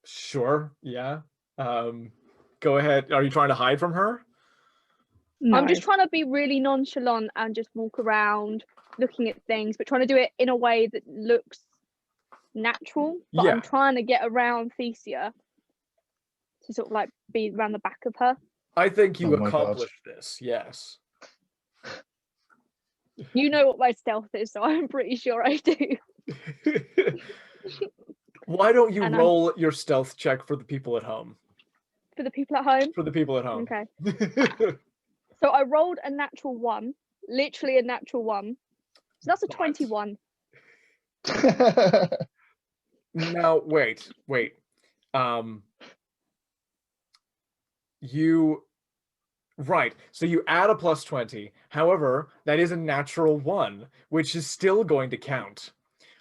[SPEAKER 1] Sure. Yeah. Go ahead. Are you trying to hide from her?
[SPEAKER 4] No.
[SPEAKER 3] I'm just trying to be really nonchalant and just walk around looking at things, but trying to do it in a way that looks natural. But
[SPEAKER 1] Yeah.
[SPEAKER 3] I'm trying to get around Thesia. to sort of like be around the back of her.
[SPEAKER 1] I think you
[SPEAKER 2] Oh my God.
[SPEAKER 1] accomplished this, yes.
[SPEAKER 3] You know what my stealth is, so I'm pretty sure I do.
[SPEAKER 1] Why don't you
[SPEAKER 3] And
[SPEAKER 1] roll your stealth check for the people at home?
[SPEAKER 3] For the people at home?
[SPEAKER 1] For the people at home.
[SPEAKER 3] Okay. So I rolled a natural 1, literally a natural 1. So that's a 21.
[SPEAKER 1] Now, wait. Right, so you add a plus 20. However, that is a natural 1, which is still going to count,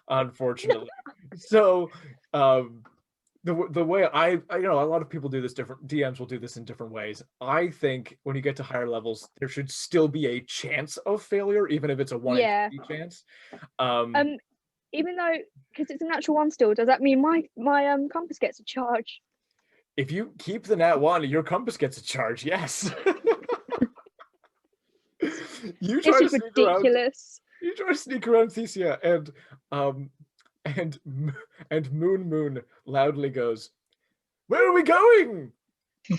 [SPEAKER 1] unfortunately. So, the way I you know, a lot of people do this different, DMs will do this in different ways. I think when you get to higher levels, there should still be a chance of failure, even if it's a 1 in 50 chance.
[SPEAKER 3] Even though, because it's a natural 1 still, does that mean my compass gets a charge?
[SPEAKER 1] If you keep the nat 1, your compass gets a charge, yes. You try
[SPEAKER 3] This is ridiculous.
[SPEAKER 1] You try to sneak around Thesia, and Moon loudly goes, "Where are we going?" You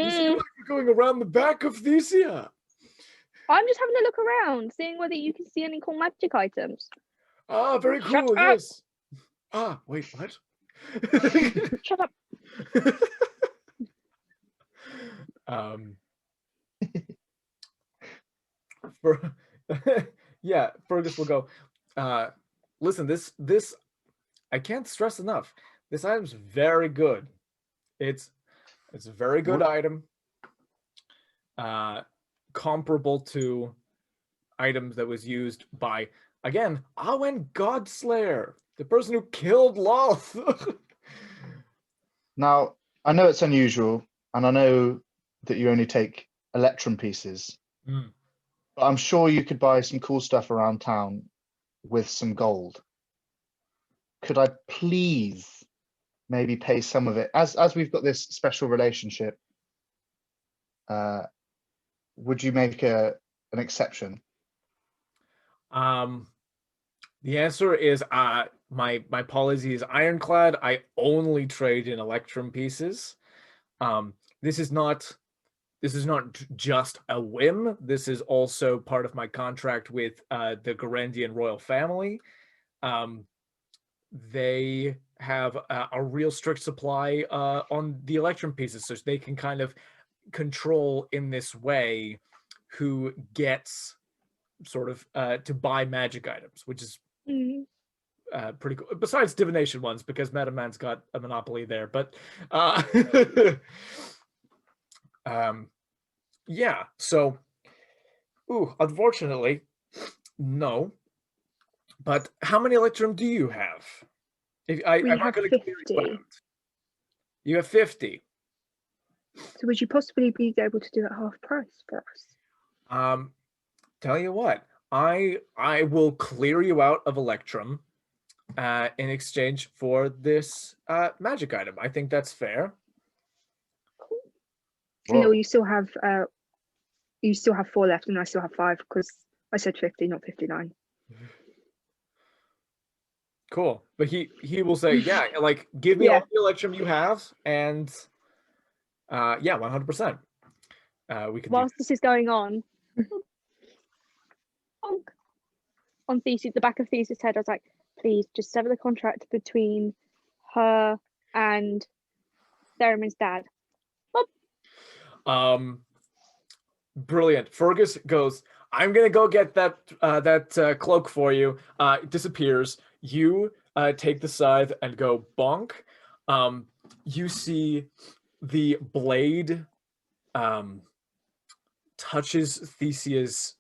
[SPEAKER 1] seem like you're going around the back of Thesia.
[SPEAKER 3] I'm just having a look around, seeing whether you can see any cool magic items.
[SPEAKER 1] Ah, very
[SPEAKER 3] Shut
[SPEAKER 1] cool,
[SPEAKER 3] up.
[SPEAKER 1] yes. Ah, wait, what?
[SPEAKER 3] Shut up.
[SPEAKER 1] Yeah, Fergus will go, listen, this I can't stress enough. This item's very good. It's a very good item. Comparable to items that was used by, again, Awen Godslayer, the person who killed Loth.
[SPEAKER 2] Now, I know it's unusual, and I know that you only take electrum pieces, but I'm sure you could buy some cool stuff around town with some gold. Could I please maybe pay some of it, as we've got this special relationship? Would you make an exception?
[SPEAKER 1] The answer is my policy is ironclad. I only trade in electrum pieces. This is not just a whim. This is also part of my contract with the Garandian royal family. They have a real strict supply on the electrum pieces, so they can kind of control in this way who gets sort of to buy magic items, which is pretty cool. Besides divination ones, because Madam Man's got a monopoly there. But yeah. So, unfortunately, no. But how many electrum do you have?
[SPEAKER 3] We have 50.
[SPEAKER 1] You have 50.
[SPEAKER 3] So would you possibly be able to do it half price for us?
[SPEAKER 1] Tell you what, I will clear you out of electrum in exchange for this magic item. I think that's fair.
[SPEAKER 3] Cool. No, you still have 4 left, and I still have 5 because I said 50, not 59.
[SPEAKER 1] Cool, but he will say, yeah, like give me all the electrum you have, and yeah, 100%. We can.
[SPEAKER 3] Whilst this is going on, on Thesia, the back of Thesia's head, I was like, please just sever the contract between her and Theramin's dad.
[SPEAKER 1] Brilliant. Fergus goes, I'm gonna go get that cloak for you. Disappears. You take the scythe and go bonk. You see the blade touches Thesia's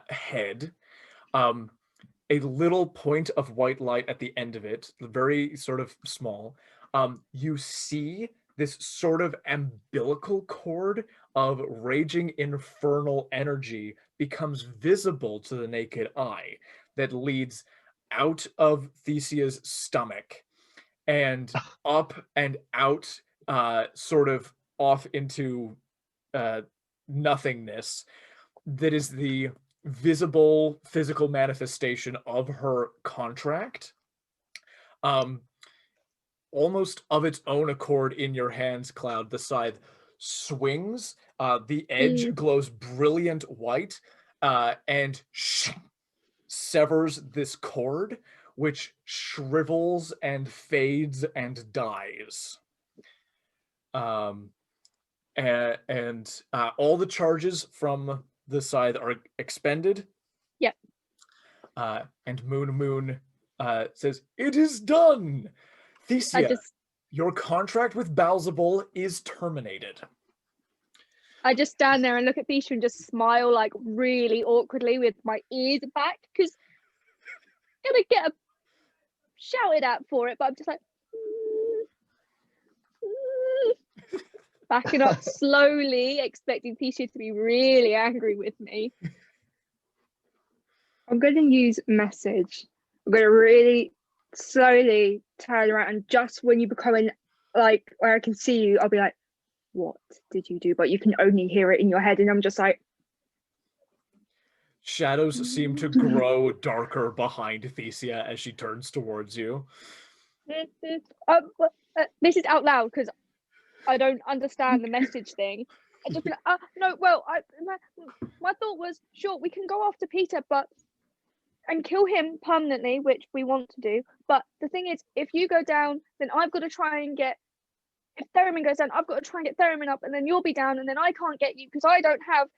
[SPEAKER 1] head. A little point of white light at the end of it, very sort of small. You see this sort of umbilical cord of raging infernal energy becomes visible to the naked eye that leads out of Thesia's stomach and up and out, sort of off into nothingness. That is the visible physical manifestation of her contract. almost of its own accord in your hands, Cloud, the scythe swings. The edge glows brilliant white and severs this cord, which shrivels and fades and dies. And all the charges from the scythe are expended.
[SPEAKER 3] Yep.
[SPEAKER 1] And Moon says, "It is done! Thesia, your contract with Baalzebul is terminated."
[SPEAKER 3] I just stand there and look at Thesia and just smile like really awkwardly with my ears back because I'm gonna get shouted at for it, but I'm just like backing up slowly, expecting Thesia to be really angry with me.
[SPEAKER 4] I'm going to use message. I'm going to really slowly turn around, and just when you become like where I can see you, I'll be like, "What did you do?" But you can only hear it in your head, and I'm just like.
[SPEAKER 1] Shadows seem to grow darker behind Thesia as she turns towards you.
[SPEAKER 3] This is out loud because I don't understand the message thing. I just be like, no, well, my thought was, sure, we can go after Peter, and kill him permanently, which we want to do. But the thing is, if you go down, then I've got to try and get. If Theramin goes down, I've got to try and get Theramin up, and then you'll be down, and then I can't get you because I don't have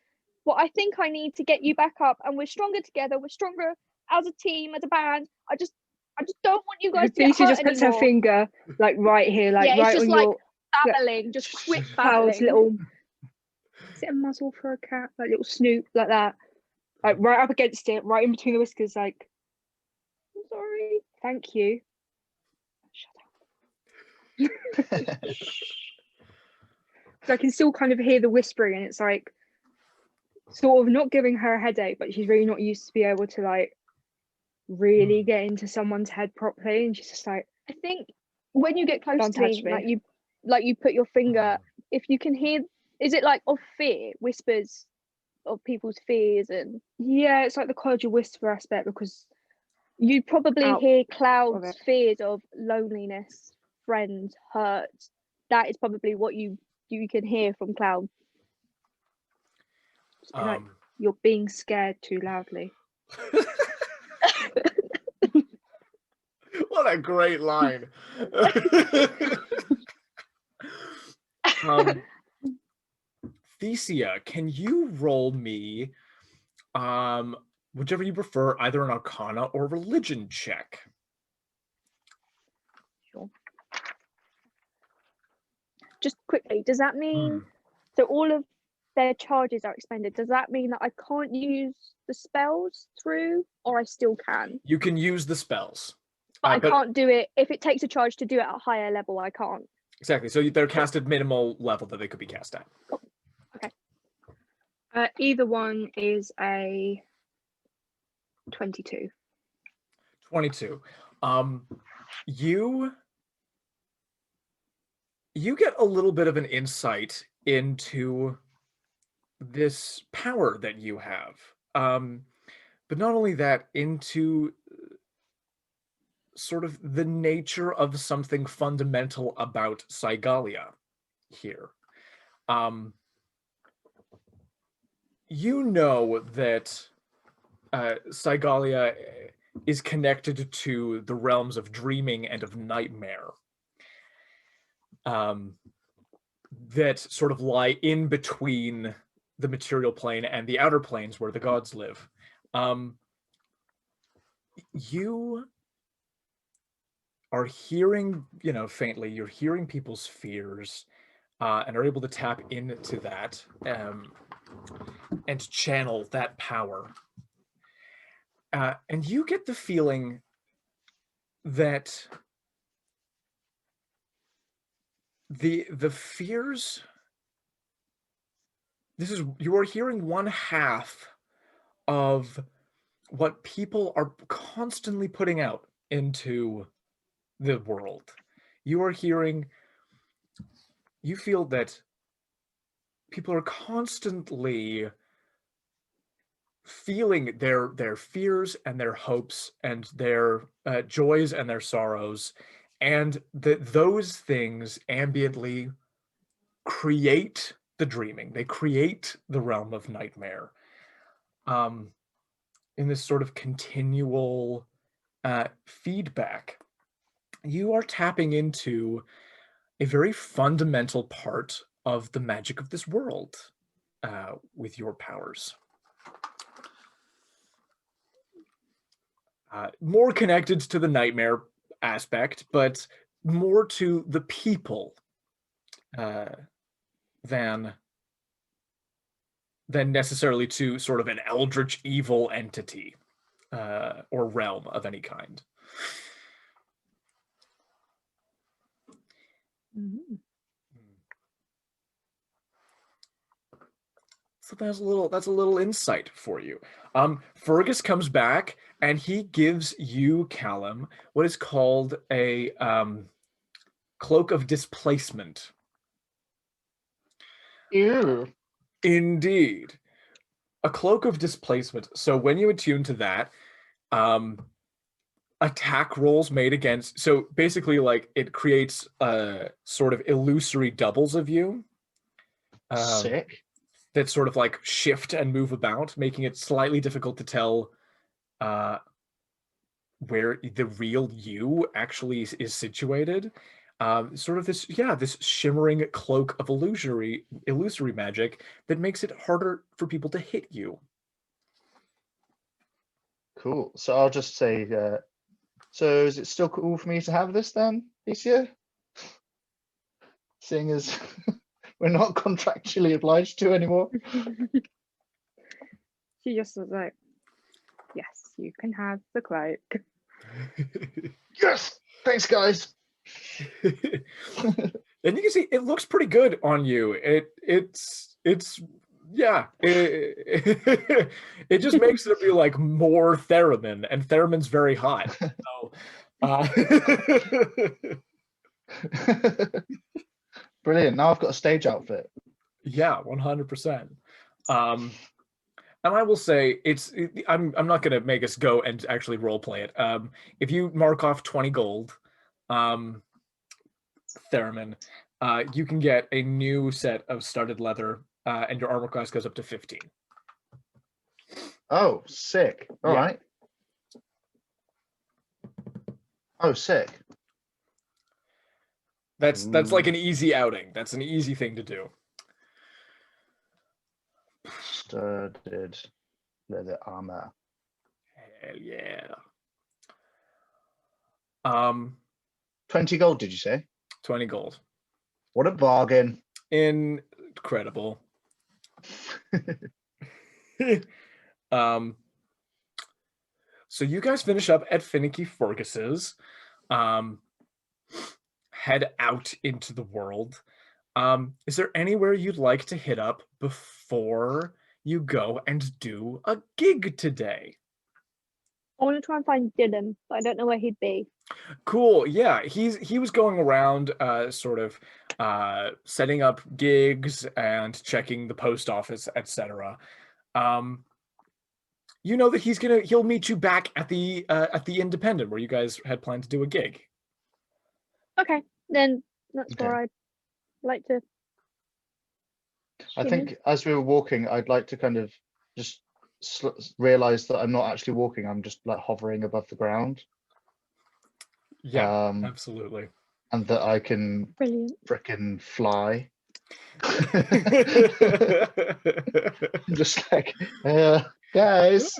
[SPEAKER 3] what I think I need to get you back up. And we're stronger together. We're stronger as a team, as a band. I just don't want you guys to get hurt
[SPEAKER 4] just puts
[SPEAKER 3] anymore.
[SPEAKER 4] her finger like right here, like
[SPEAKER 3] yeah,
[SPEAKER 4] right
[SPEAKER 3] it's just
[SPEAKER 4] on
[SPEAKER 3] like
[SPEAKER 4] your
[SPEAKER 3] babbling, just quick
[SPEAKER 4] Cloud's
[SPEAKER 3] babbling.
[SPEAKER 4] little. Is it a muzzle for a cat? Like little snoop, like that. Like right up against it, right in between the whiskers. Like, I'm sorry. Thank you. Shut up. So I can still kind of hear the whispering, and it's like sort of not giving her a headache, but she's really not used to be able to like really get into someone's head properly, and she's just like,
[SPEAKER 3] I think when you get close
[SPEAKER 4] Don't
[SPEAKER 3] to me,
[SPEAKER 4] touch me.
[SPEAKER 3] like you put your finger, if you can hear, is it like of fear, whispers of people's fears? And
[SPEAKER 4] yeah, it's like the College of Whisper aspect, because
[SPEAKER 3] you probably hear Cloud's
[SPEAKER 4] it.
[SPEAKER 3] fears of loneliness, friends, hurt. That is probably what you can hear from Cloud.
[SPEAKER 4] Like, you're being scared too loudly.
[SPEAKER 1] What a great line. Thesia, can you roll me whichever you prefer, either an Arcana or Religion check?
[SPEAKER 3] Sure. Just quickly, does that mean so all of their charges are expended? Does that mean that I can't use the spells through, or I still can?
[SPEAKER 1] You can use the spells.
[SPEAKER 3] But I can't do it if it takes a charge to do it at a higher level. I can't.
[SPEAKER 1] Exactly. So they're cast at minimal level that they could be cast at.
[SPEAKER 3] Cool. Okay.
[SPEAKER 4] Either one is a 22.
[SPEAKER 1] 22. You get a little bit of an insight into this power that you have. But not only that, into sort of the nature of something fundamental about Saigalia here. You know that Saigalia is connected to the realms of dreaming and of nightmare that sort of lie in between the material plane and the outer planes where the gods live. You are hearing, faintly, you're hearing people's fears and are able to tap into that and channel that power. And you get the feeling that the fears, you are hearing one half of what people are constantly putting out into the world. You feel that people are constantly feeling their fears and their hopes and their joys and their sorrows, and those things ambiently create the dreaming. They create the realm of nightmare. In this sort of continual feedback, you are tapping into a very fundamental part of the magic of this world with your powers. More connected to the nightmare aspect, but more to the people than necessarily to sort of an eldritch evil entity or realm of any kind.
[SPEAKER 3] Mm-hmm.
[SPEAKER 1] So that's a little insight for you. Fergus comes back and he gives you, Callum, what is called a cloak of displacement.
[SPEAKER 2] Ew.
[SPEAKER 1] Indeed. A cloak of displacement. So when you attune to that, attack rolls made against, so basically like it creates sort of illusory doubles of you.
[SPEAKER 2] Sick.
[SPEAKER 1] That sort of like shift and move about, making it slightly difficult to tell where the real you actually is situated. Sort of this shimmering cloak of illusory magic that makes it harder for people to hit you.
[SPEAKER 2] Cool. So I'll just say, so is it still cool for me to have this then, Thesia? Seeing as we're not contractually obliged to anymore.
[SPEAKER 3] She just was like, yes, you can have the cloak.
[SPEAKER 2] Yes! Thanks, guys.
[SPEAKER 1] And you can see it looks pretty good on you. It's yeah. It just makes it be like more Theramin, and Theramin's very hot. So,
[SPEAKER 2] Brilliant. Now I've got a stage outfit.
[SPEAKER 1] Yeah, 100%. And I will say I'm not going to make us go and actually role play it. If you mark off 20 gold, Theramin, you can get a new set of studded leather, and your armor class goes up to 15.
[SPEAKER 2] Oh, sick. All right. Oh, sick.
[SPEAKER 1] That's like an easy outing. That's an easy thing to do.
[SPEAKER 2] Studded leather armor.
[SPEAKER 1] Hell yeah.
[SPEAKER 2] 20 gold, did you say?
[SPEAKER 1] 20 gold.
[SPEAKER 2] What a bargain.
[SPEAKER 1] Incredible. So you guys finish up at Finicky Fergus's, head out into the world. Is there anywhere you'd like to hit up before you go and do a gig today?
[SPEAKER 3] I want to try and find Dylan, but I don't know where he'd be.
[SPEAKER 1] Cool. Yeah, he was going around sort of setting up gigs and checking the post office, etc. You know that he'll meet you back at the Independent where you guys had planned to do a gig.
[SPEAKER 3] Okay, then that's
[SPEAKER 2] Okay.
[SPEAKER 3] where I'd like to.
[SPEAKER 2] I think as we were walking, I'd like to kind of just realize that I'm not actually walking. I'm just like hovering above the ground.
[SPEAKER 1] Yeah, absolutely.
[SPEAKER 2] And that I can frickin' fly. Just like, guys.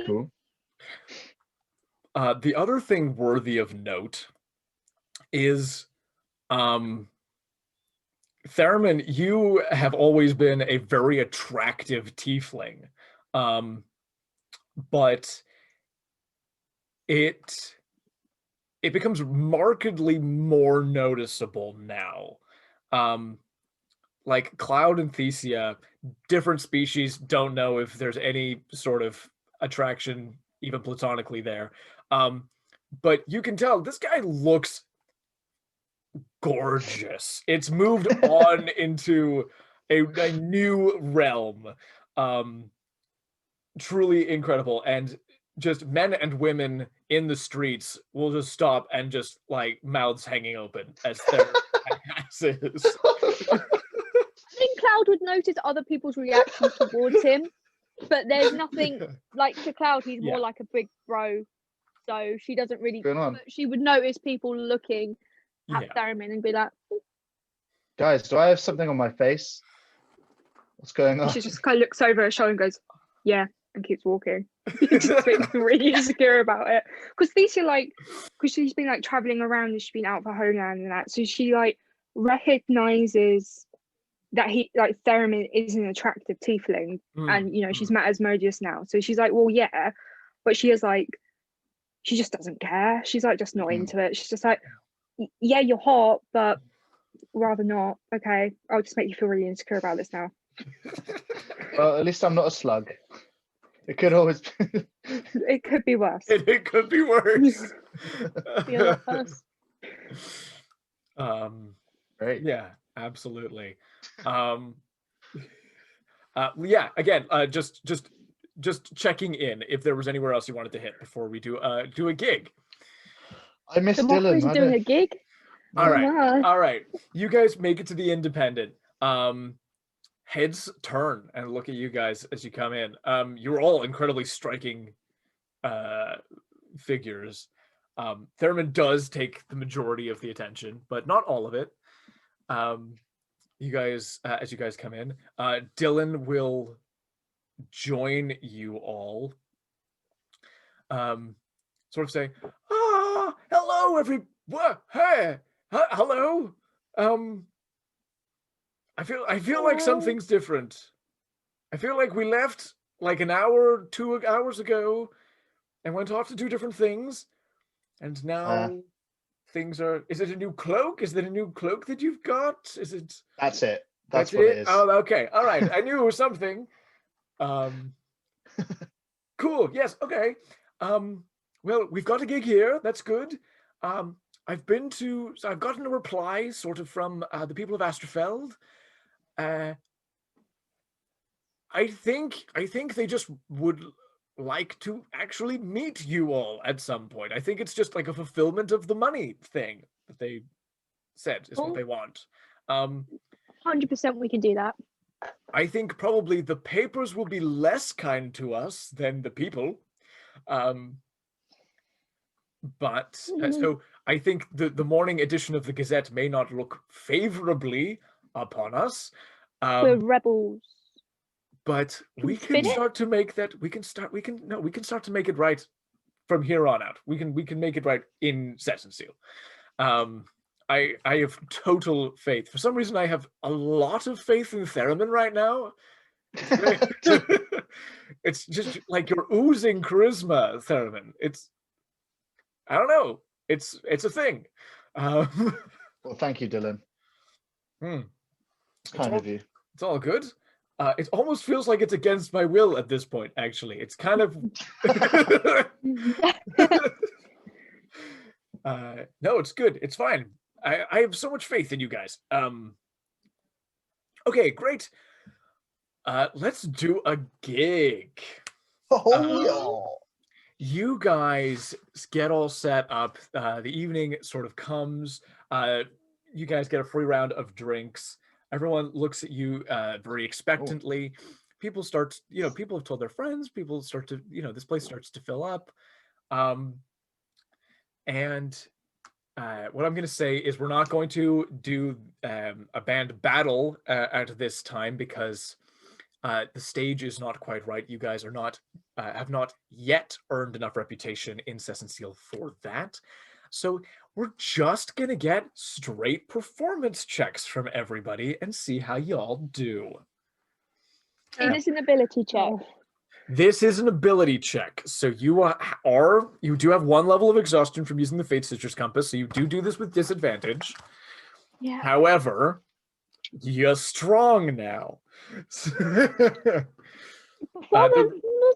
[SPEAKER 2] Cool.
[SPEAKER 1] The other thing worthy of note is, Theramin, you have always been a very attractive tiefling, but it becomes markedly more noticeable now. Like Cloud and Thesia, different species, don't know if there's any sort of attraction, even platonically there. But you can tell this guy looks gorgeous. It's moved on into a new realm. Truly incredible. And just men and women in the streets will just stop and just like mouths hanging open as their passes.
[SPEAKER 3] I think Cloud would notice other people's reactions towards him, but there's nothing like to Cloud. He's more like a big bro, so she doesn't really. But she would notice people looking at Theramin and be like,
[SPEAKER 2] guys, do I have something on my face? What's going on?
[SPEAKER 4] She just kind of looks over her shoulder and goes, yeah, and keeps walking. It just makes me really insecure about it. Because Thesia, like, because she's been like traveling around and she's been out for Homeland and that, so she like recognizes that he like Theramin is an attractive tiefling, and you know she's met Asmodeus now, so she's like, well, yeah, but she is like, she just doesn't care. She's like just not into it. She's just like, yeah, you're hot, but rather not. Okay, I'll just make you feel really insecure about this now.
[SPEAKER 2] Well, at least I'm not a slug. It could always be.
[SPEAKER 4] It could be worse.
[SPEAKER 1] It could be worse.
[SPEAKER 3] be a lot worse.
[SPEAKER 2] Great.
[SPEAKER 1] Yeah, absolutely. Yeah, again, just checking in if there was anywhere else you wanted to hit before we do a gig.
[SPEAKER 2] I missed
[SPEAKER 3] The
[SPEAKER 2] Dylan.
[SPEAKER 3] Mockeries doing a gig.
[SPEAKER 1] All right,
[SPEAKER 3] No.
[SPEAKER 1] all right. You guys make it to the Independent. Heads turn and look at you guys as you come in. You're all incredibly striking figures. Theramin does take the majority of the attention, but not all of it. You guys, as you guys come in, Dylan will join you all. Sort of say, hello, hey, hello. I feel like something's different. I feel like we left like an hour, 2 hours ago, and went off to do different things, and now things are. Is it a new cloak? Is it a new cloak that you've got? Is it?
[SPEAKER 2] That's it. That's what it is.
[SPEAKER 1] Oh, okay. All right. I knew it was something. Cool. Yes. Okay. Well, we've got a gig here. That's good. I've gotten a reply sort of from the people of Astrofeld. I think they just would like to actually meet you all at some point. I think it's just like a fulfillment of the money thing that they said is what they want.
[SPEAKER 3] 100% we can do that.
[SPEAKER 1] I think probably the papers will be less kind to us than the people. But so I think the morning edition of the Gazette may not look favorably upon us.
[SPEAKER 3] We're rebels.
[SPEAKER 1] But we can start to make that. We can start to make it right from here on out. We can make it right in Set and Seal. I have total faith. For some reason, I have a lot of faith in Theramin right now. It's just like you're oozing charisma, Theramin. I don't know. It's a thing.
[SPEAKER 2] Well, thank you, Dylan. It's kind of you.
[SPEAKER 1] It's all good. It almost feels like it's against my will at this point, actually. It's kind of... No, it's good. It's fine. I have so much faith in you guys. Okay, great. Let's do a gig. You guys get all set up. The evening sort of comes. You guys get a free round of drinks. Everyone looks at you very expectantly. People start, people have told their friends. People start to, this place starts to fill up. And what I'm going to say is we're not going to do a band battle at this time because the stage is not quite right. You guys are not have not yet earned enough reputation in Cess and Seal for that. So we're just going to get straight performance checks from everybody and see how y'all do.
[SPEAKER 3] It is an ability check.
[SPEAKER 1] This is an ability check. So you do have 1 level of exhaustion from using the Fate Citrus Compass. So you do this with disadvantage.
[SPEAKER 3] Yeah.
[SPEAKER 1] However, you're strong now.
[SPEAKER 3] Not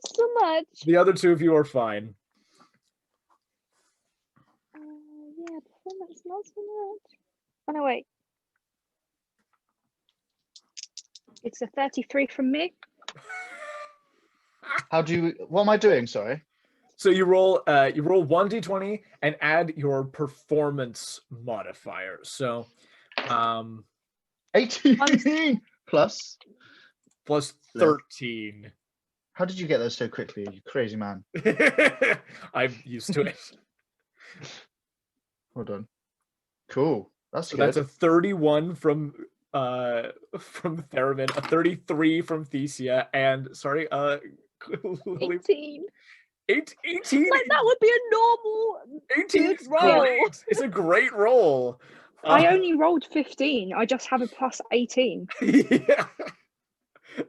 [SPEAKER 3] so much.
[SPEAKER 1] The other 2 of you are fine.
[SPEAKER 3] Yeah, performance not so much. Oh no, wait. It's a 33 from me.
[SPEAKER 2] What am I doing? Sorry.
[SPEAKER 1] So you roll 1d20 and add your performance modifier. So
[SPEAKER 2] 18 plus.
[SPEAKER 1] plus 13.
[SPEAKER 2] How did you get those so quickly, you crazy man?
[SPEAKER 1] I'm used to it.
[SPEAKER 2] Well done. Cool. That's
[SPEAKER 1] So
[SPEAKER 2] good.
[SPEAKER 1] that's a 31 from Theramin, a 33 from Thesia, and sorry, Lily,
[SPEAKER 3] 18.
[SPEAKER 1] 18.
[SPEAKER 3] Like that would be a normal
[SPEAKER 1] 18
[SPEAKER 3] good
[SPEAKER 1] is
[SPEAKER 3] roll.
[SPEAKER 1] great. It's a great roll.
[SPEAKER 4] I only rolled 15. I just have a plus 18.
[SPEAKER 1] Yeah.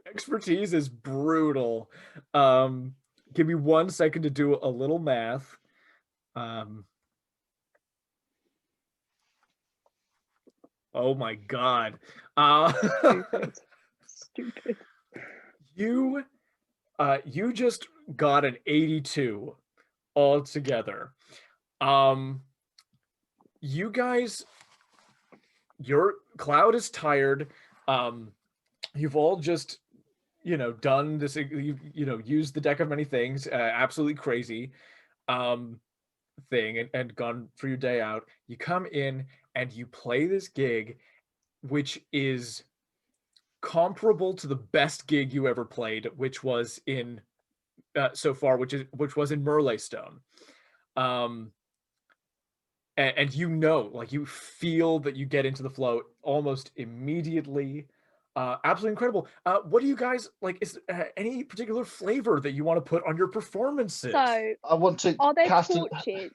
[SPEAKER 1] Expertise is brutal. Give me 1 second to do a little math. Oh my god.
[SPEAKER 4] Stupid.
[SPEAKER 1] You just got an 82 altogether. You guys, your Cloud is tired. You've all just, done this, used the deck of many things, absolutely crazy thing, and gone for your day out. You come in and you play this gig, which is comparable to the best gig you ever played, which was in so far, which was in Merleystone. And like you feel that you get into the flow almost immediately. Absolutely incredible. What do you guys like? Is any particular flavor that you want to put on your performances?
[SPEAKER 3] So
[SPEAKER 2] I want to
[SPEAKER 3] are there
[SPEAKER 2] cast
[SPEAKER 3] torches?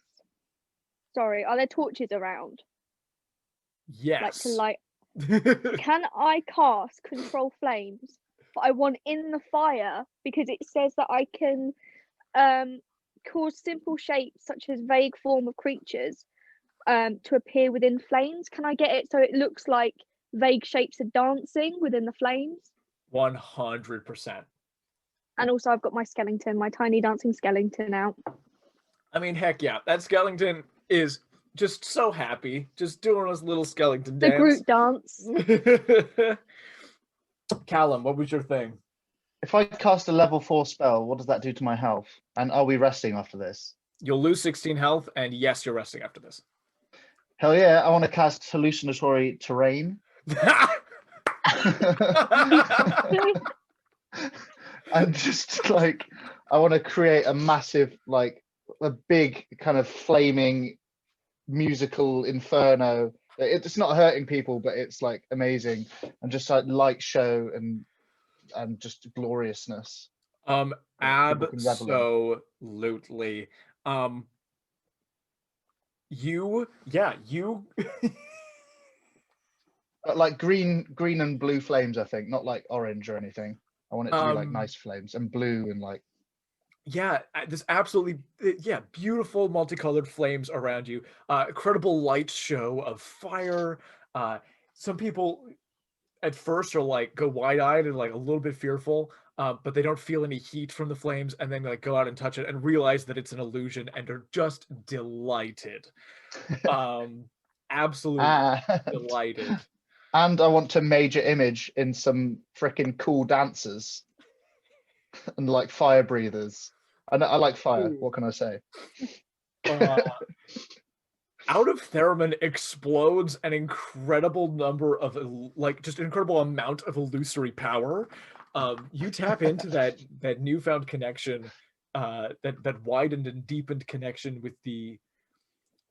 [SPEAKER 3] Sorry, are there torches around?
[SPEAKER 1] Yes.
[SPEAKER 3] Like to light. Can I cast control flames? But I want in the fire because it says that I can cause simple shapes such as vague form of creatures to appear within flames. Can I get it so it looks like vague shapes are dancing within the flames?
[SPEAKER 1] 100%.
[SPEAKER 3] And also I've got my skeleton, my tiny dancing skeleton out.
[SPEAKER 1] I mean, heck yeah, that skeleton is just so happy, just doing his little skeleton dance.
[SPEAKER 3] The Groot dance.
[SPEAKER 1] Callum, what was your thing?
[SPEAKER 2] If I cast a level 4 spell, what does that do to my health? And are we resting after this?
[SPEAKER 1] You'll lose 16 health, and yes, you're resting after this.
[SPEAKER 2] Hell yeah, I want to cast hallucinatory terrain. And just like, I want to create a massive, like a big kind of flaming musical inferno. It's not hurting people, but it's like amazing, and just like light show and just gloriousness.
[SPEAKER 1] Absolutely. You
[SPEAKER 2] But like green and blue flames, I think, not like orange or anything. I want it to be like nice flames and blue and like.
[SPEAKER 1] Yeah, this absolutely, beautiful multicolored flames around you. Incredible light show of fire. Some people at first are like go wide-eyed and like a little bit fearful, but they don't feel any heat from the flames, and then like go out and touch it and realize that it's an illusion and are just delighted. Absolutely delighted.
[SPEAKER 2] And I want to major image in some freaking cool dancers and like fire breathers. I like fire.
[SPEAKER 1] Ooh.
[SPEAKER 2] What can I say?
[SPEAKER 1] Out of Theramin explodes an incredible number of just an incredible amount of illusory power. You tap into that newfound connection, that widened and deepened connection with the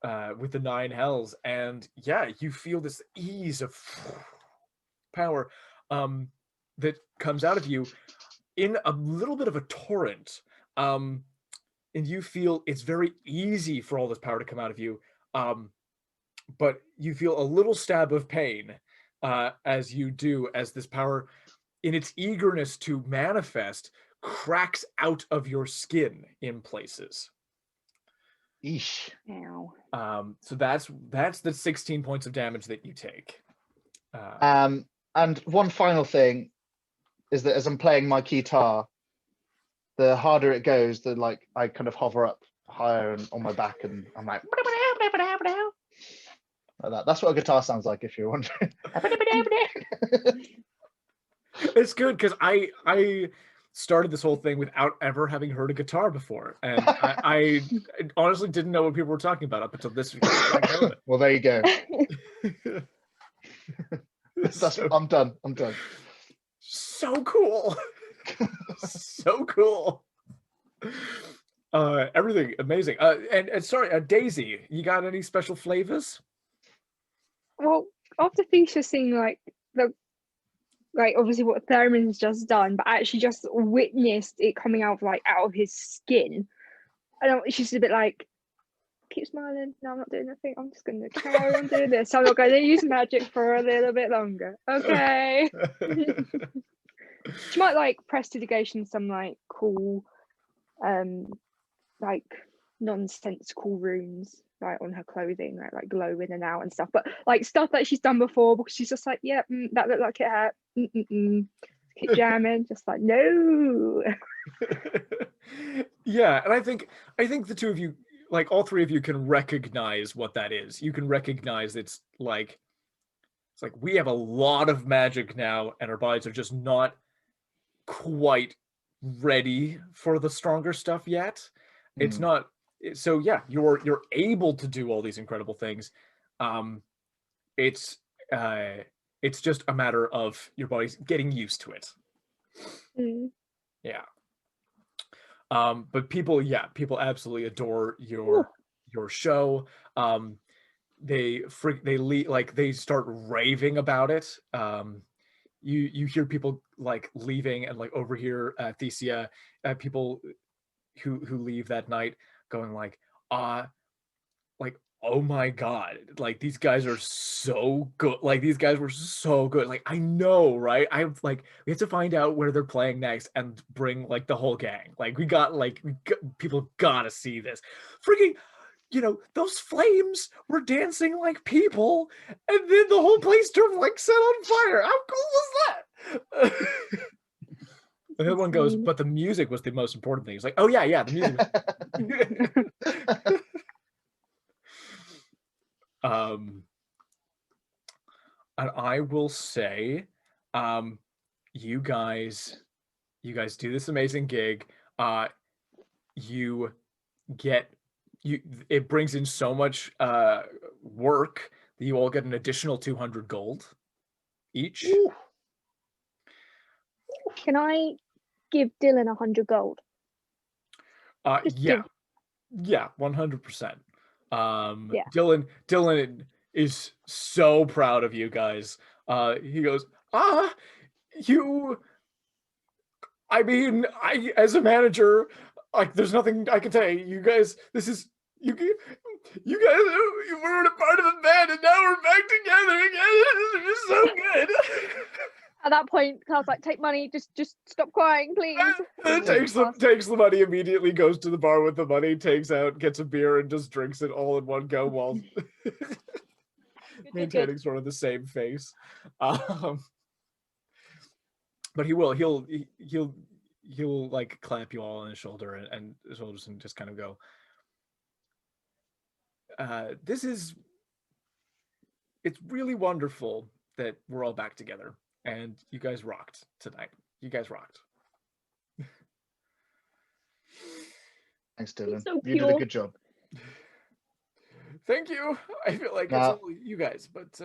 [SPEAKER 1] 9 hells, and yeah, you feel this ease of power that comes out of you in a little bit of a torrent, and you feel it's very easy for all this power to come out of you, but you feel a little stab of pain as this power, in its eagerness to manifest, cracks out of your skin in places.
[SPEAKER 2] Eesh.
[SPEAKER 3] Ow.
[SPEAKER 1] So that's the 16 points of damage that you take.
[SPEAKER 2] And one final thing is that as I'm playing my guitar, the harder it goes, the like I kind of hover up higher and on my back, and I'm like that. That's what a guitar sounds like, if you're wondering.
[SPEAKER 1] It's good because I started this whole thing without ever having heard a guitar before, and I honestly didn't know what people were talking about up until this moment.
[SPEAKER 2] Well, there you go.
[SPEAKER 1] So,
[SPEAKER 2] I'm done.
[SPEAKER 1] so cool. So cool. Everything amazing. And sorry, Daisy, you got any special flavors?
[SPEAKER 4] Well, after Thesia seeing like obviously what Theramin's just done, but actually just witnessed it coming out of his skin, I don't. She's a bit like, keep smiling. No, I'm not doing nothing. I'm just gonna carry on doing this. I'm not going to use magic for a little bit longer. Okay. She might like prestidigitation some like cool, like nonsensical runes like on her clothing, like glow in and out and stuff, but like stuff that she's done before, because she's just like, yeah, that looked like it hurt. Keep jamming, just like, no.
[SPEAKER 1] Yeah, and I think the two of you, like all three of you, can recognize what that is. You can recognize it's like we have a lot of magic now, and our bodies are just not quite ready for the stronger stuff yet. It's not. So yeah, you're able to do all these incredible things. It's just a matter of your body's getting used to it. Yeah. But people absolutely adore your show. They start raving about it. You hear people like leaving and like over here at Thesia, people who leave that night going like, oh my god, like these guys are so good. Like these guys were so good. Like I know, right? We have to find out where they're playing next and bring like the whole gang. Like people gotta see this. Freaking, those flames were dancing like people, and then the whole place turned like set on fire. How cool was that? The other one goes, but the music was the most important thing. It's like, oh yeah, the music. And I will say, you guys do this amazing gig. It brings in so much work that you all get an additional 200 gold each.
[SPEAKER 3] Ooh. Can I give Dylan 100 gold?
[SPEAKER 1] Yeah, 100%.
[SPEAKER 3] Yeah.
[SPEAKER 1] Dylan is so proud of you guys. He goes, I as a manager, like there's nothing I can say. You guys, you guys were a part of the band, and now we're back together again. This is so good.
[SPEAKER 3] At that point, Cloud's like, take money, just stop crying, please.
[SPEAKER 1] takes the money immediately, goes to the bar with the money, gets a beer, and just drinks it all in one go while maintaining sort of the same face. But he'll like clap you all on his shoulder and shoulders and just kind of go, it's really wonderful that we're all back together, and you guys rocked tonight. You guys rocked.
[SPEAKER 2] Thanks, Dylan.
[SPEAKER 3] So
[SPEAKER 2] you did a good job.
[SPEAKER 1] Thank you. I feel like it's all you guys, but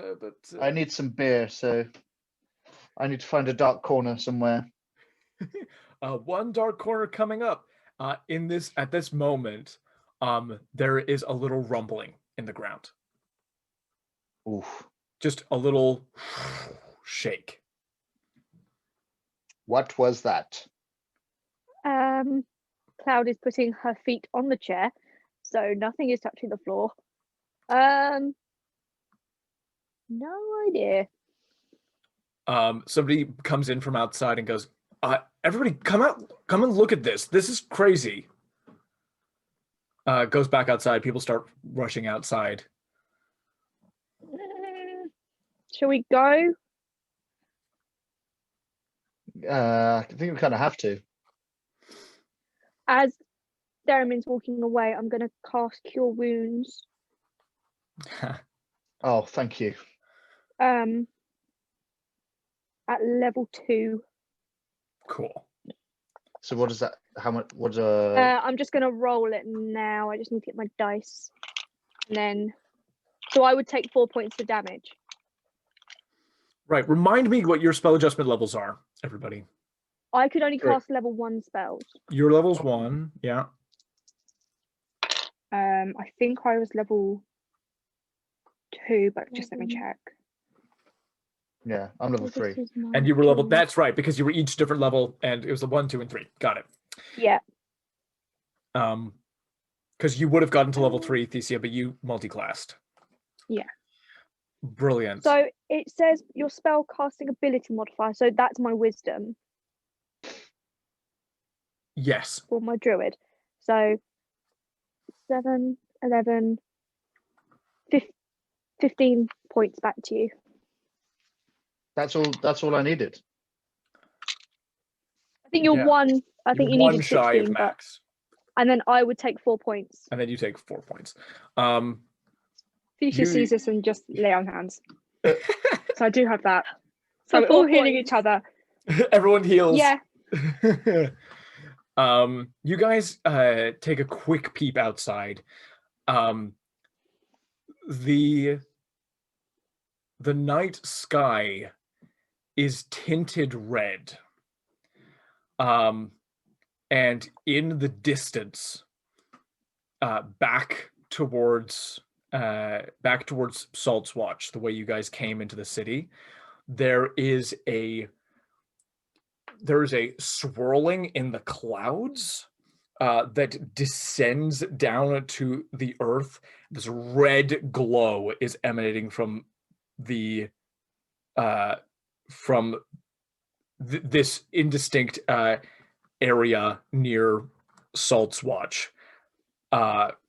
[SPEAKER 2] I need some beer, so I need to find a dark corner somewhere.
[SPEAKER 1] One dark corner coming up. At this moment, there is a little rumbling in the ground.
[SPEAKER 2] Oof.
[SPEAKER 1] Just a little shake.
[SPEAKER 2] What was that?
[SPEAKER 3] Cloud is putting her feet on the chair, so nothing is touching the floor. No idea.
[SPEAKER 1] Somebody comes in from outside and goes, everybody come and look at this. This is crazy. Goes back outside. People start rushing outside.
[SPEAKER 3] Shall we go?
[SPEAKER 2] I think we kind of have to.
[SPEAKER 3] As Theramin's walking away, I'm going to cast Cure Wounds.
[SPEAKER 2] Oh, thank you.
[SPEAKER 3] At level 2.
[SPEAKER 1] Cool.
[SPEAKER 2] So what is that? How much? What's
[SPEAKER 3] I'm just gonna roll it now. I just need to get my dice, and then so I would take 4 points of damage.
[SPEAKER 1] Right. Remind me what your spell adjustment levels are, everybody.
[SPEAKER 3] I could only
[SPEAKER 2] Sure.
[SPEAKER 3] cast level 1 spells.
[SPEAKER 1] Your level's 1, yeah.
[SPEAKER 4] I think I was level 2, but just let me check.
[SPEAKER 2] Yeah, I'm level 3.
[SPEAKER 1] And you were level, that's right, because you were each different level, and it was the 1, 2, and 3. Got it.
[SPEAKER 3] Yeah.
[SPEAKER 1] Because you would have gotten to level 3, Thesia, but you multi-classed.
[SPEAKER 3] Yeah.
[SPEAKER 1] Brilliant.
[SPEAKER 3] So it says your spell casting ability modifier, so that's my wisdom
[SPEAKER 1] Yes.
[SPEAKER 3] for my druid. So 7, 11, 15 points back to you.
[SPEAKER 2] That's all I needed.
[SPEAKER 3] I think you're
[SPEAKER 1] Yeah.
[SPEAKER 3] one. I think you
[SPEAKER 1] one
[SPEAKER 3] needed
[SPEAKER 1] shy
[SPEAKER 3] 16,
[SPEAKER 1] of
[SPEAKER 3] but
[SPEAKER 1] max.
[SPEAKER 3] and then I would take 4 points.
[SPEAKER 1] And then you take 4 points.
[SPEAKER 4] Thesia sees this and just lay on hands. So I do have that.
[SPEAKER 3] So
[SPEAKER 4] So we're all
[SPEAKER 3] 4
[SPEAKER 4] healing
[SPEAKER 3] points.
[SPEAKER 4] each other.
[SPEAKER 1] Everyone heals.
[SPEAKER 3] Yeah.
[SPEAKER 1] You guys take a quick peep outside. The night sky is tinted red. And in the distance, back towards Salt's Watch, the way you guys came into the city, there is a swirling in the clouds that descends down to the earth. This red glow is emanating from this indistinct area near Salt's Watch.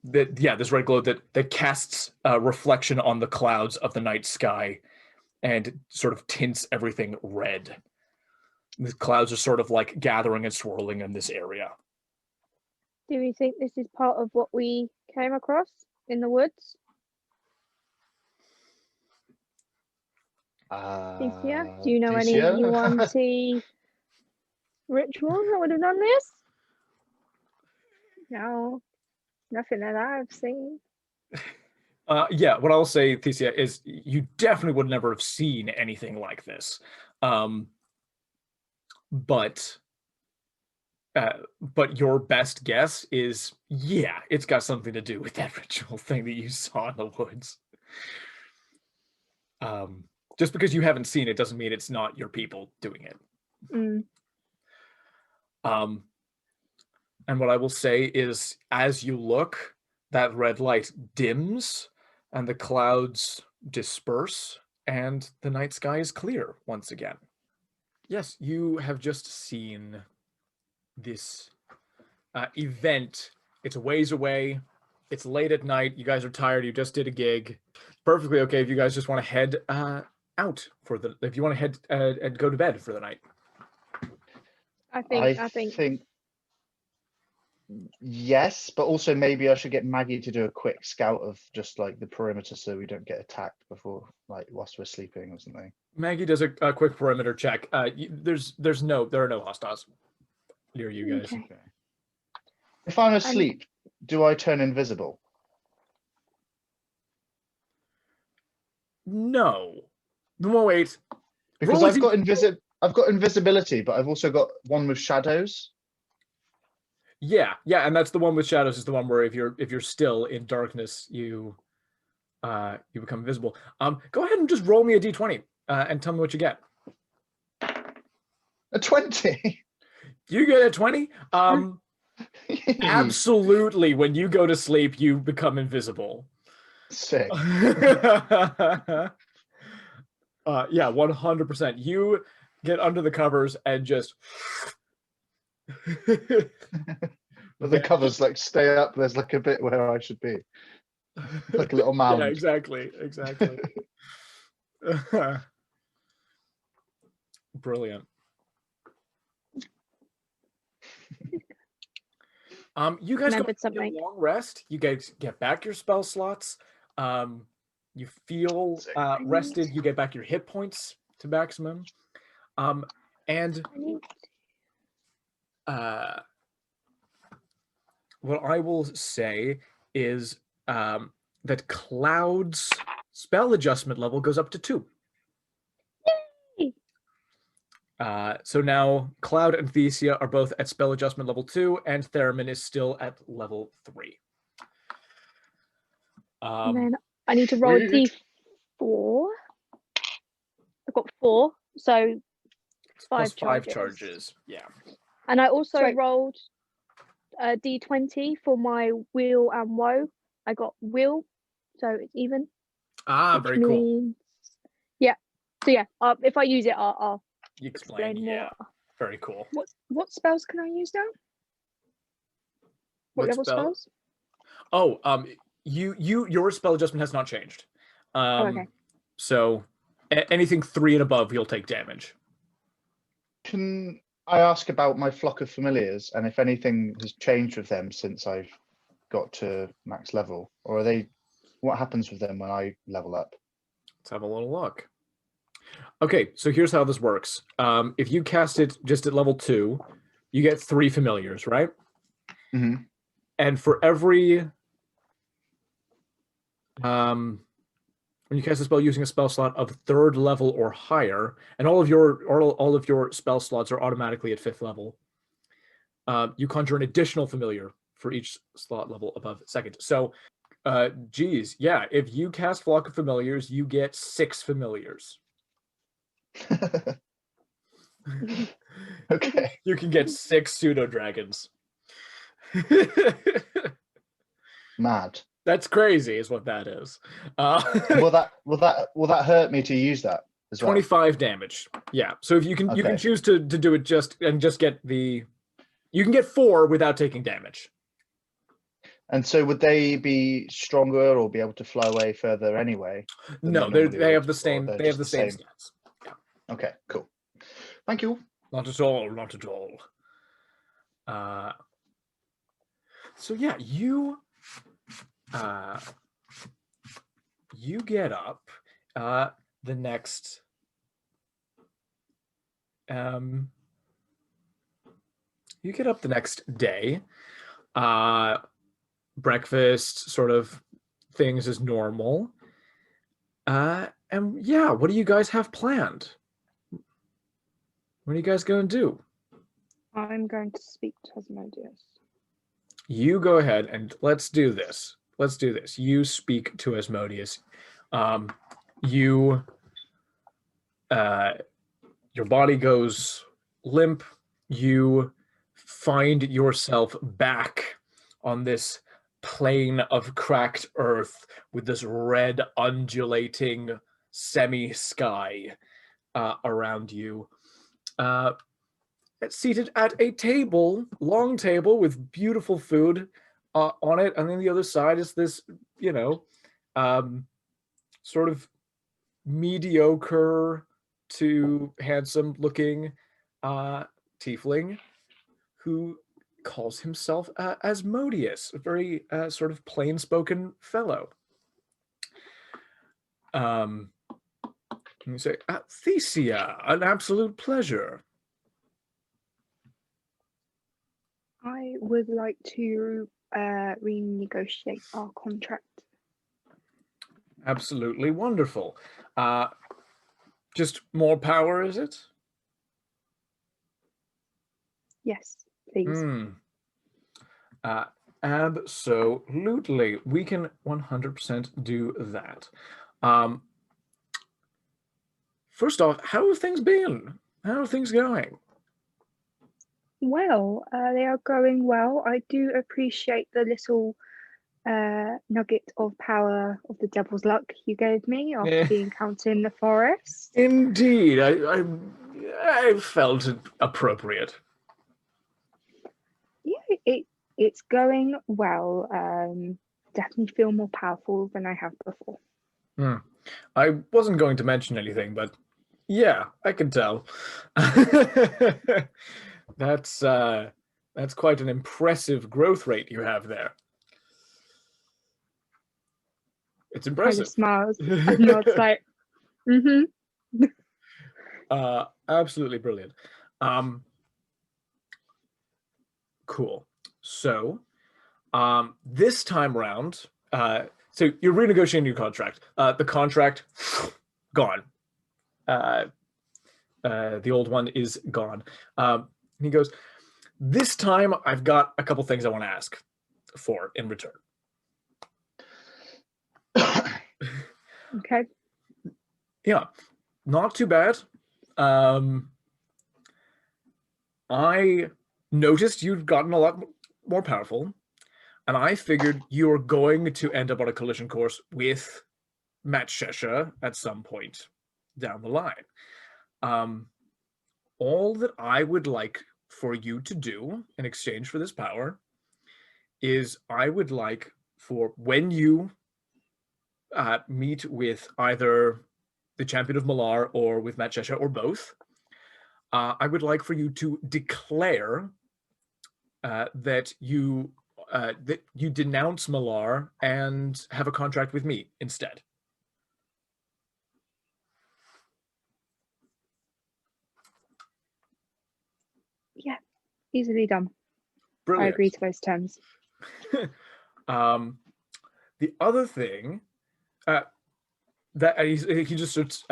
[SPEAKER 1] This red glow that casts a reflection on the clouds of the night sky and sort of tints everything red. The clouds are sort of like gathering and swirling in this area.
[SPEAKER 3] Do we think this is part of what we came across in the woods? Thesia? Do you know any
[SPEAKER 2] Thesia?
[SPEAKER 3] UNT rituals that would have done this?
[SPEAKER 4] No, nothing that I've seen.
[SPEAKER 1] Yeah, what I'll say, Thesia, is you definitely would never have seen anything like this. But your best guess is, yeah, it's got something to do with that ritual thing that you saw in the woods. Just because you haven't seen it doesn't mean it's not your people doing it.
[SPEAKER 3] Mm.
[SPEAKER 1] And what I will say is, as you look, that red light dims and the clouds disperse and the night sky is clear once again. Yes, you have just seen this event. It's a ways away. It's late at night. You guys are tired. You just did a gig. Perfectly okay if you guys just want to head out if you want to head and go to bed for the night.
[SPEAKER 3] I think
[SPEAKER 2] yes, but also maybe I should get Maggie to do a quick scout of just like the perimeter so we don't get attacked before, like, whilst we're sleeping or something.
[SPEAKER 1] Maggie does a quick perimeter check. There are no hostiles near you guys.
[SPEAKER 3] Okay.
[SPEAKER 2] If I'm asleep, do I turn invisible?
[SPEAKER 1] No. Wait.
[SPEAKER 2] Because I've got invisibility, but I've also got one with shadows.
[SPEAKER 1] Yeah, and that's the one with shadows, is the one where if you're still in darkness, you become invisible. Go ahead and just roll me a d20 and tell me what you get.
[SPEAKER 2] A 20.
[SPEAKER 1] You get a 20? Absolutely, when you go to sleep, you become invisible.
[SPEAKER 2] Sick.
[SPEAKER 1] Yeah, 100%. You get under the covers and just
[SPEAKER 2] But the covers like stay up. There's like a bit where I should be, like a little mound.
[SPEAKER 1] Yeah, exactly. Brilliant. You guys got a long rest. You guys get back your spell slots. You feel rested. You get back your hit points to maximum. And what I will say is that Cloud's spell adjustment level goes up to 2.
[SPEAKER 3] Yay!
[SPEAKER 1] So now Cloud and Thesia are both at spell adjustment level 2, and Theramin is still at level 3.
[SPEAKER 3] And then I need to roll D4. I've got 4, so
[SPEAKER 1] plus
[SPEAKER 3] 5
[SPEAKER 1] 5 charges. Yeah.
[SPEAKER 3] And I also
[SPEAKER 4] Sorry.
[SPEAKER 3] rolled a D20 for my will and woe. I got will, so it's even.
[SPEAKER 1] Ah, very cool.
[SPEAKER 3] Means... Yeah. So yeah, if I use it, I'll
[SPEAKER 1] You explain. Yeah.
[SPEAKER 3] more.
[SPEAKER 1] Very cool.
[SPEAKER 4] What spells can I use now? What level
[SPEAKER 1] spell?
[SPEAKER 4] spells?
[SPEAKER 1] Oh, your spell adjustment has not changed.
[SPEAKER 4] Okay.
[SPEAKER 1] So anything 3 and above, you'll take damage.
[SPEAKER 2] Can I ask about my flock of familiars and if anything has changed with them since I've got to max level, or are they? What happens with them when I level up?
[SPEAKER 1] Let's have a little look. Okay, so here's how this works. If you cast it just at level 2, you get 3 familiars, right?
[SPEAKER 2] Mm-hmm.
[SPEAKER 1] And for every when you cast a spell using a spell slot of 3rd level or higher, and all of your spell slots are automatically at 5th level, you conjure an additional familiar for each slot level above 2nd. So, geez, yeah, if you cast Flock of Familiars, you get 6 familiars.
[SPEAKER 2] Okay.
[SPEAKER 1] You can get 6 pseudo dragons.
[SPEAKER 2] Mad.
[SPEAKER 1] That's crazy, is what that is.
[SPEAKER 2] Will that hurt me to use that as well?
[SPEAKER 1] 25 damage. Yeah. So if you can
[SPEAKER 2] Okay.
[SPEAKER 1] choose to do it just get the. You can get 4 without taking damage.
[SPEAKER 2] And so would they be stronger or be able to fly away further anyway?
[SPEAKER 1] No, they have the same. They have the same stats. Yeah.
[SPEAKER 2] Okay. Cool. Thank you.
[SPEAKER 1] Not at all. Not at all. So yeah, you get up the next you get up the next day. Breakfast sort of things as normal. And yeah, what do you guys have planned? What are you guys going to do?
[SPEAKER 4] I'm going to speak to Asmodeus.
[SPEAKER 1] You go ahead and let's do this. Let's do this. You speak to Asmodeus. Your body goes limp. You find yourself back on this plane of cracked earth with this red undulating semi-sky around you. Seated at a table, long table with beautiful food on it, and then the other side is this, sort of mediocre to handsome looking tiefling who calls himself Asmodeus, a very sort of plain-spoken fellow. And you say, Thesia, an absolute pleasure.
[SPEAKER 4] I would like to renegotiate our contract.
[SPEAKER 1] Absolutely wonderful. Just more power, is it?
[SPEAKER 4] Yes, please.
[SPEAKER 1] Absolutely. We can 100% do that. First off, how have things been? How are things going?
[SPEAKER 4] Well, they are going well. I do appreciate the little nugget of power of the devil's luck you gave me after the encounter in the forest.
[SPEAKER 1] Indeed, I felt it appropriate.
[SPEAKER 4] Yeah, it's going well. Definitely feel more powerful than I have before.
[SPEAKER 1] I wasn't going to mention anything, but yeah, I can tell. That's quite an impressive growth rate you have there. It's impressive.
[SPEAKER 4] Kind of smiles and nods like,
[SPEAKER 1] Absolutely brilliant. Cool. So, this time around, so you're renegotiating your contract. The contract, gone. The old one is gone. He goes, this time I've got a couple things I want to ask for in return.
[SPEAKER 4] Okay.
[SPEAKER 1] Yeah, not too bad. I noticed you'd gotten a lot more powerful, and I figured you were going to end up on a collision course with Matt Shesha at some point down the line. All that I would like for you to do in exchange for this power is I would like for when you meet with either the champion of Malar or with Matt Shesha or both, I would like for you to declare that you denounce Malar and have a contract with me instead.
[SPEAKER 4] Yeah, easily done.
[SPEAKER 1] Brilliant.
[SPEAKER 4] I agree to those terms.
[SPEAKER 1] The other thing that he just starts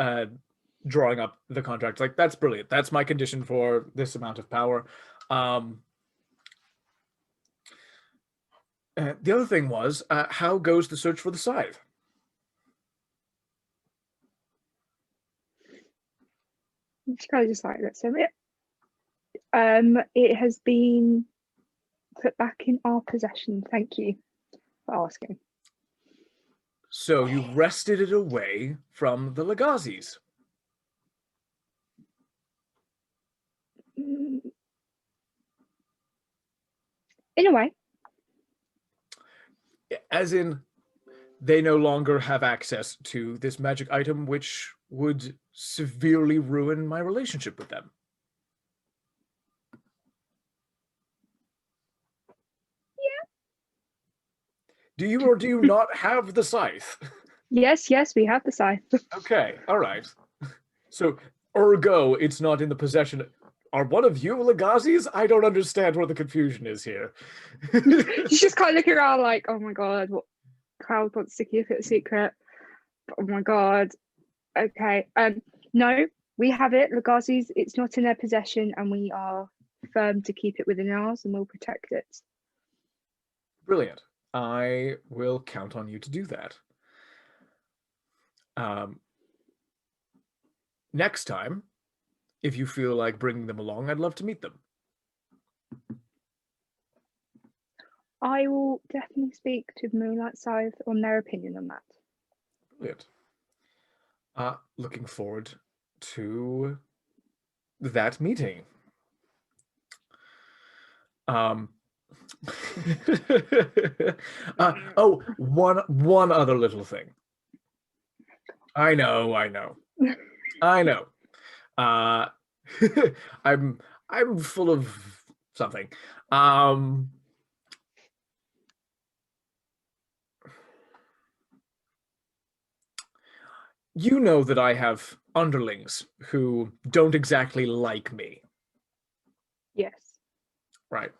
[SPEAKER 1] drawing up the contract. Like, that's brilliant. That's my condition for this amount of power. The other thing was, how goes the search for the scythe?
[SPEAKER 4] She kind of just like looks at it. It has been put back in our possession. Thank you for asking.
[SPEAKER 1] So you wrested it away from the Legazis.
[SPEAKER 4] In a way.
[SPEAKER 1] As in, they no longer have access to this magic item, which would severely ruin my relationship with them.
[SPEAKER 4] Yeah.
[SPEAKER 1] Do you or do you not have the scythe?
[SPEAKER 4] Yes, we have the scythe.
[SPEAKER 1] Okay, all right. So, ergo, it's not in the possession. Are one of you Legazis? I don't understand where the confusion is here.
[SPEAKER 4] She's just kind of looking around like, oh my god, what Cloud wants to keep it a secret. Oh my god. Okay. No, we have it. Legazis, it's not in their possession, and we are firm to keep it within ours, and we'll protect it.
[SPEAKER 1] Brilliant. I will count on you to do that. Next time, if you feel like bringing them along, I'd love to meet them.
[SPEAKER 4] I will definitely speak to Moonlight Scythe on their opinion on that.
[SPEAKER 1] Brilliant. Looking forward to that meeting. Oh, one other little thing. I know. I'm full of something. You know that I have underlings who don't exactly like me.
[SPEAKER 4] Yes.
[SPEAKER 1] Right.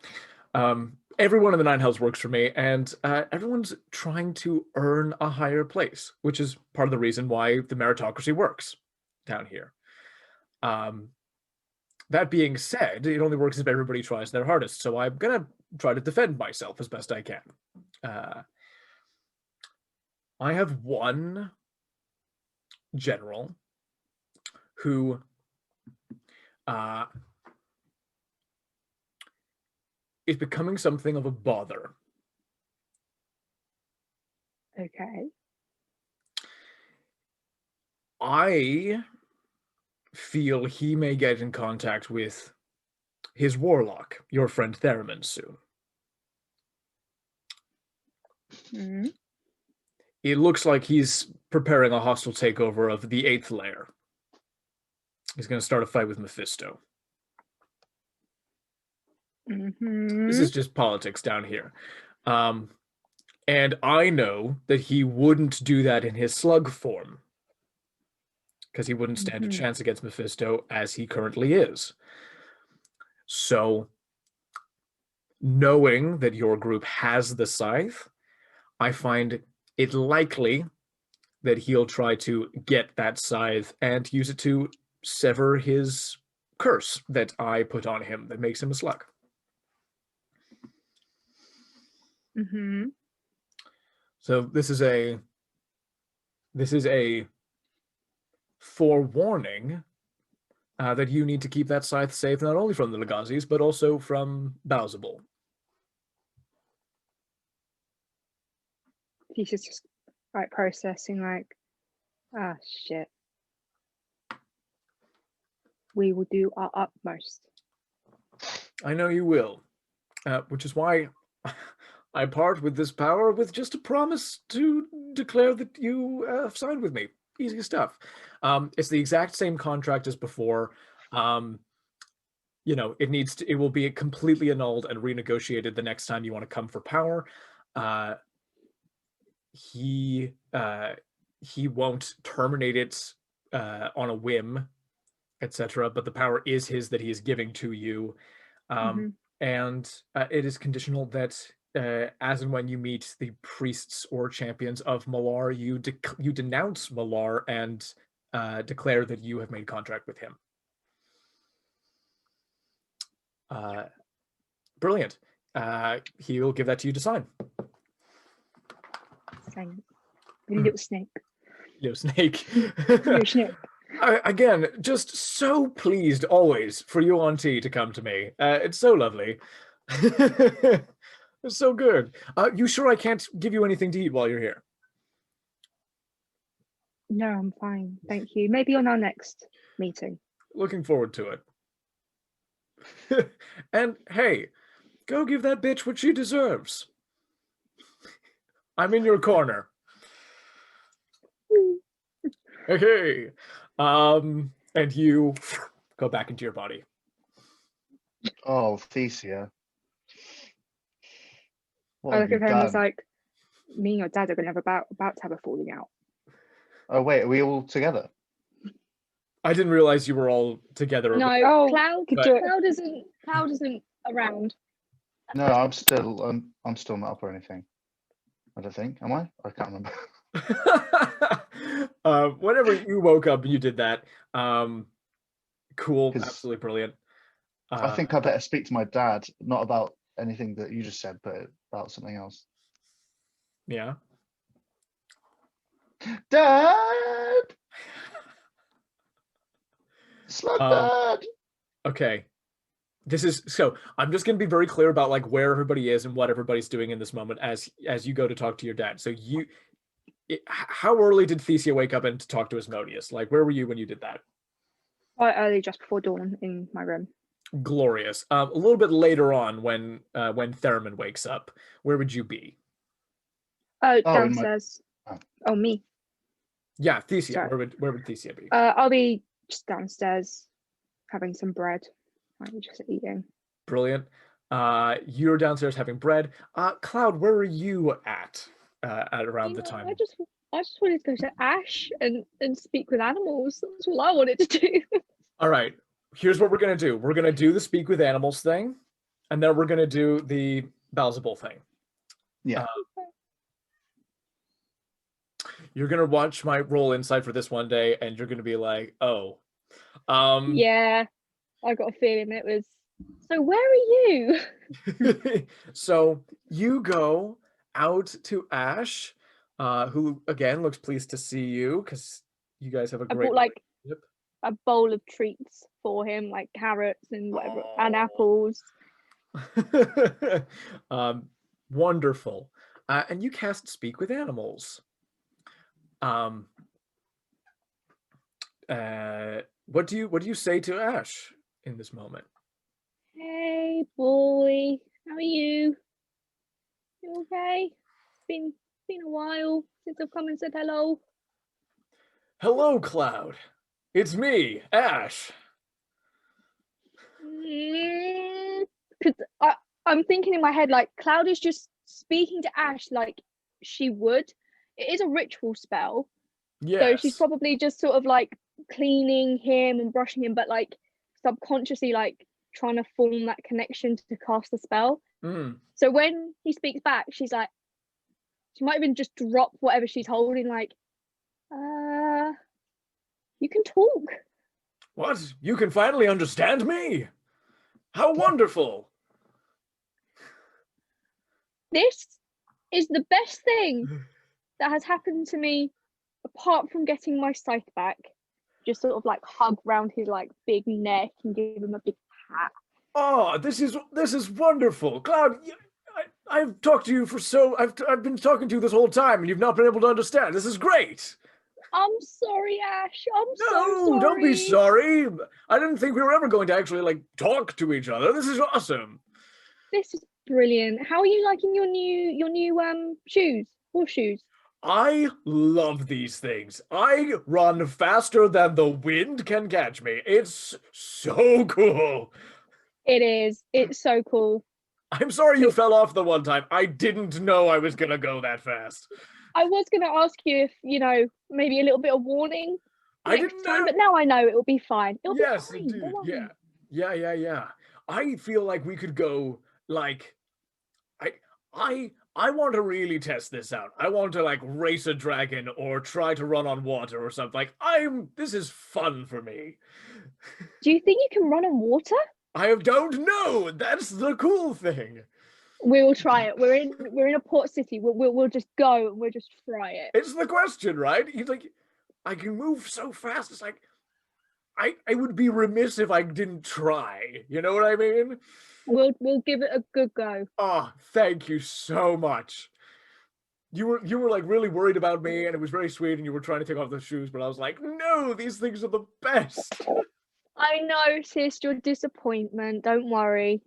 [SPEAKER 1] Everyone in the Nine Hells works for me, and everyone's trying to earn a higher place, which is part of the reason why the meritocracy works down here. That being said, it only works if everybody tries their hardest, so I'm gonna try to defend myself as best I can. I have one general who is becoming something of a bother.
[SPEAKER 4] Okay.
[SPEAKER 1] I feel he may get in contact with his warlock, your friend Theramin, soon.
[SPEAKER 4] Mm-hmm.
[SPEAKER 1] It looks like he's preparing a hostile takeover of the 8th layer. He's going to start a fight with Mephisto.
[SPEAKER 4] Mm-hmm.
[SPEAKER 1] This is just politics down here. And I know that he wouldn't do that in his slug form, because he wouldn't stand a chance against Mephisto as he currently is. So knowing that your group has the scythe, I find it likely that he'll try to get that scythe and use it to sever his curse that I put on him that makes him a slug.
[SPEAKER 4] Mm-hmm.
[SPEAKER 1] So this is a forewarning that you need to keep that scythe safe not only from the Legazis but also from Baalzebul.
[SPEAKER 4] He's just like processing, like, ah, shit. We will do our utmost.
[SPEAKER 1] I know you will, which is why I part with this power with just a promise to declare that you have signed with me. Easy stuff. It's the exact same contract as before. It will be completely annulled and renegotiated the next time you want to come for power. He won't terminate it on a whim, etc. But the power is his that he is giving to you, and it is conditional that as and when you meet the priests or champions of Malar, you denounce Malar and declare that you have made contract with him. Brilliant. He'll give that to you to sign.
[SPEAKER 4] Thanks. Little snake.
[SPEAKER 1] Little snake.
[SPEAKER 4] Little snake.
[SPEAKER 1] Again, just so pleased always for you auntie to come to me. It's so lovely. It's so good. You sure I can't give you anything to eat while you're here?
[SPEAKER 4] No, I'm fine. Thank you. Maybe on our next meeting.
[SPEAKER 1] Looking forward to it. And hey, go give that bitch what she deserves. I'm in your corner. Okay. And you go back into your body.
[SPEAKER 2] Oh, Thesia.
[SPEAKER 4] I look at him and it's like, me and your dad are going to have about to have a falling out.
[SPEAKER 2] Oh, wait, are we all together?
[SPEAKER 1] I didn't realize you were all together.
[SPEAKER 3] No,
[SPEAKER 4] Oh,
[SPEAKER 3] Cloud isn't around.
[SPEAKER 2] No, I'm still not up or anything. I don't think. Am I? I can't remember.
[SPEAKER 1] Whenever you woke up and you did that, cool,
[SPEAKER 2] 'Cause
[SPEAKER 1] absolutely brilliant.
[SPEAKER 2] I think I better speak to my dad, not about anything that you just said, but about something else.
[SPEAKER 1] Yeah.
[SPEAKER 2] Dad! Slug Dad!
[SPEAKER 1] Okay. So I'm just going to be very clear about like where everybody is and what everybody's doing in this moment as you go to talk to your dad. So how early did Thesia wake up and talk to Asmodeus? Like, where were you when you did that?
[SPEAKER 4] Quite early, just before dawn, in my room.
[SPEAKER 1] Glorious. A little bit later on, when Theramin wakes up, where would you be?
[SPEAKER 4] Oh, downstairs. Oh, me.
[SPEAKER 1] Yeah, Thesia.
[SPEAKER 4] Sorry.
[SPEAKER 1] Where would Thesia be?
[SPEAKER 4] I'll be just downstairs, having some bread. I'm just eating.
[SPEAKER 1] Brilliant. You're downstairs having bread. Cloud, where are you at around the time?
[SPEAKER 3] I just wanted to go to Ash and speak with animals. That's all I wanted to do.
[SPEAKER 1] All right. Here's what we're gonna do. We're gonna do the speak with animals thing, and then we're gonna do the Baalzebul thing.
[SPEAKER 2] Yeah.
[SPEAKER 1] You're gonna watch my roll insight for this one day, and you're gonna be like, "Oh."
[SPEAKER 3] Yeah, I got a feeling it was. So where are you?
[SPEAKER 1] So you go out to Ash, who again looks pleased to see you because you guys have a great.
[SPEAKER 3] I bought like a bowl of treats for him, like carrots and whatever, and apples.
[SPEAKER 1] Wonderful. And you cast Speak with Animals. What do you say to Ash in this moment?
[SPEAKER 3] Hey boy, how are you? You okay? It's been a while since I've come and said hello.
[SPEAKER 1] Hello, Cloud. It's me, Ash.
[SPEAKER 3] Because I'm thinking in my head, like, Cloud is just speaking to Ash like she would. It is a ritual spell.
[SPEAKER 1] Yes.
[SPEAKER 3] So she's probably just sort of like cleaning him and brushing him, but like subconsciously like trying to form that connection to cast the spell. So when he speaks back, she's like, she might even just drop whatever she's holding, like, you can talk.
[SPEAKER 1] What? You can finally understand me? How wonderful!
[SPEAKER 3] This is the best thing that has happened to me, apart from getting my sight back. Just sort of like hug round his like big neck and give him a big pat.
[SPEAKER 1] Oh, this is wonderful, Cloud. I've talked to you for I've been talking to you this whole time, and you've not been able to understand. This is great.
[SPEAKER 3] I'm sorry, Ash. I'm so
[SPEAKER 1] No, don't be sorry. I didn't think we were ever going to actually like talk to each other. This is awesome.
[SPEAKER 3] This is brilliant. How are you liking your new shoes? Horseshoes.
[SPEAKER 1] I love these things. I run faster than the wind can catch me. It's so cool.
[SPEAKER 3] It is. It's so cool.
[SPEAKER 1] I'm sorry you fell off the one time. I didn't know I was gonna go that fast.
[SPEAKER 3] I was going to ask you if, you know, maybe a little bit of warning
[SPEAKER 1] next
[SPEAKER 3] time, but now I know it will be fine. It'll
[SPEAKER 1] yes,
[SPEAKER 3] be fine.
[SPEAKER 1] indeed. Yeah. I feel like we could go like I want to really test this out. I want to like race a dragon or try to run on water or something. Like this is fun for me.
[SPEAKER 3] Do you think you can run on water?
[SPEAKER 1] I don't know. That's the cool thing.
[SPEAKER 3] We will try it. We're in a port city. We'll just go and we'll just try it.
[SPEAKER 1] It's the question, right? He's like, I can move so fast. It's like, I would be remiss if I didn't try. You know what I mean?
[SPEAKER 3] We'll give it a good go.
[SPEAKER 1] Oh, thank you so much. You were like really worried about me, and it was very sweet, and you were trying to take off the shoes, but I was like, no, these things are the best.
[SPEAKER 3] I noticed your disappointment. Don't worry.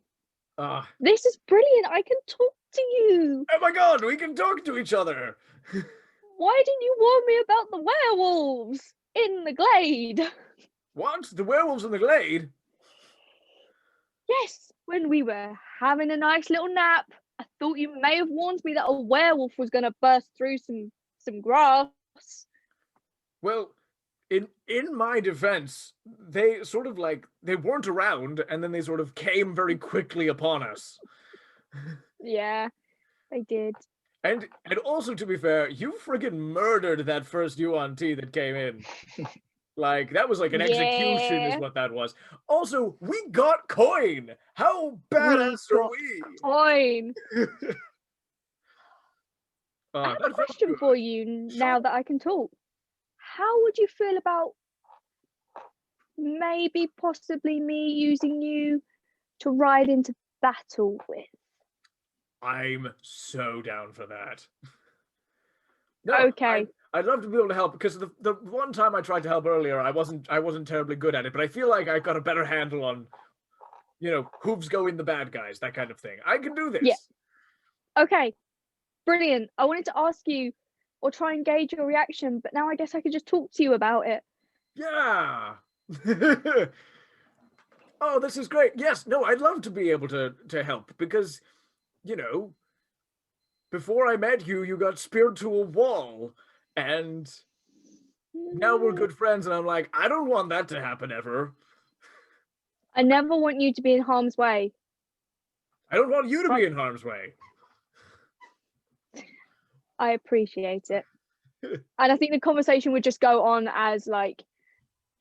[SPEAKER 1] This
[SPEAKER 3] is brilliant. I can talk to you.
[SPEAKER 1] Oh my god, we can talk to each other.
[SPEAKER 3] Why didn't you warn me about the werewolves in the glade?
[SPEAKER 1] What? The werewolves in the glade?
[SPEAKER 3] Yes, when we were having a nice little nap, I thought you may have warned me that a werewolf was going to burst through some grass.
[SPEAKER 1] Well, in my defense, they sort of like, they weren't around, and then they sort of came very quickly upon us.
[SPEAKER 3] Yeah, they did.
[SPEAKER 1] And also, to be fair, you friggin' murdered that first UNT that came in. Like, that was like an execution is what that was. Also, we got coin! How badass are we?
[SPEAKER 3] Coin! I have a
[SPEAKER 1] that felt
[SPEAKER 3] question
[SPEAKER 1] good.
[SPEAKER 3] for you now that I can talk. How would you feel about maybe possibly me using you to ride into battle with?
[SPEAKER 1] I'm so down for that. No,
[SPEAKER 3] Okay.
[SPEAKER 1] I'd love to be able to help, because the one time I tried to help earlier, I wasn't terribly good at it, but I feel like I got a better handle on, you know, hooves go in the bad guys, that kind of thing. I can do this.
[SPEAKER 3] Yeah. Okay. Brilliant. I wanted to ask you or try and gauge your reaction, but now I guess I could just talk to you about it.
[SPEAKER 1] Yeah. Oh, this is great. Yes, no, I'd love to be able to help, because, you know, before I met you, you got speared to a wall, and now we're good friends, and I'm like, I don't want that to happen ever.
[SPEAKER 3] I never want you to be in harm's way.
[SPEAKER 1] I don't want you to be in harm's way.
[SPEAKER 3] I appreciate it. And I think the conversation would just go on as like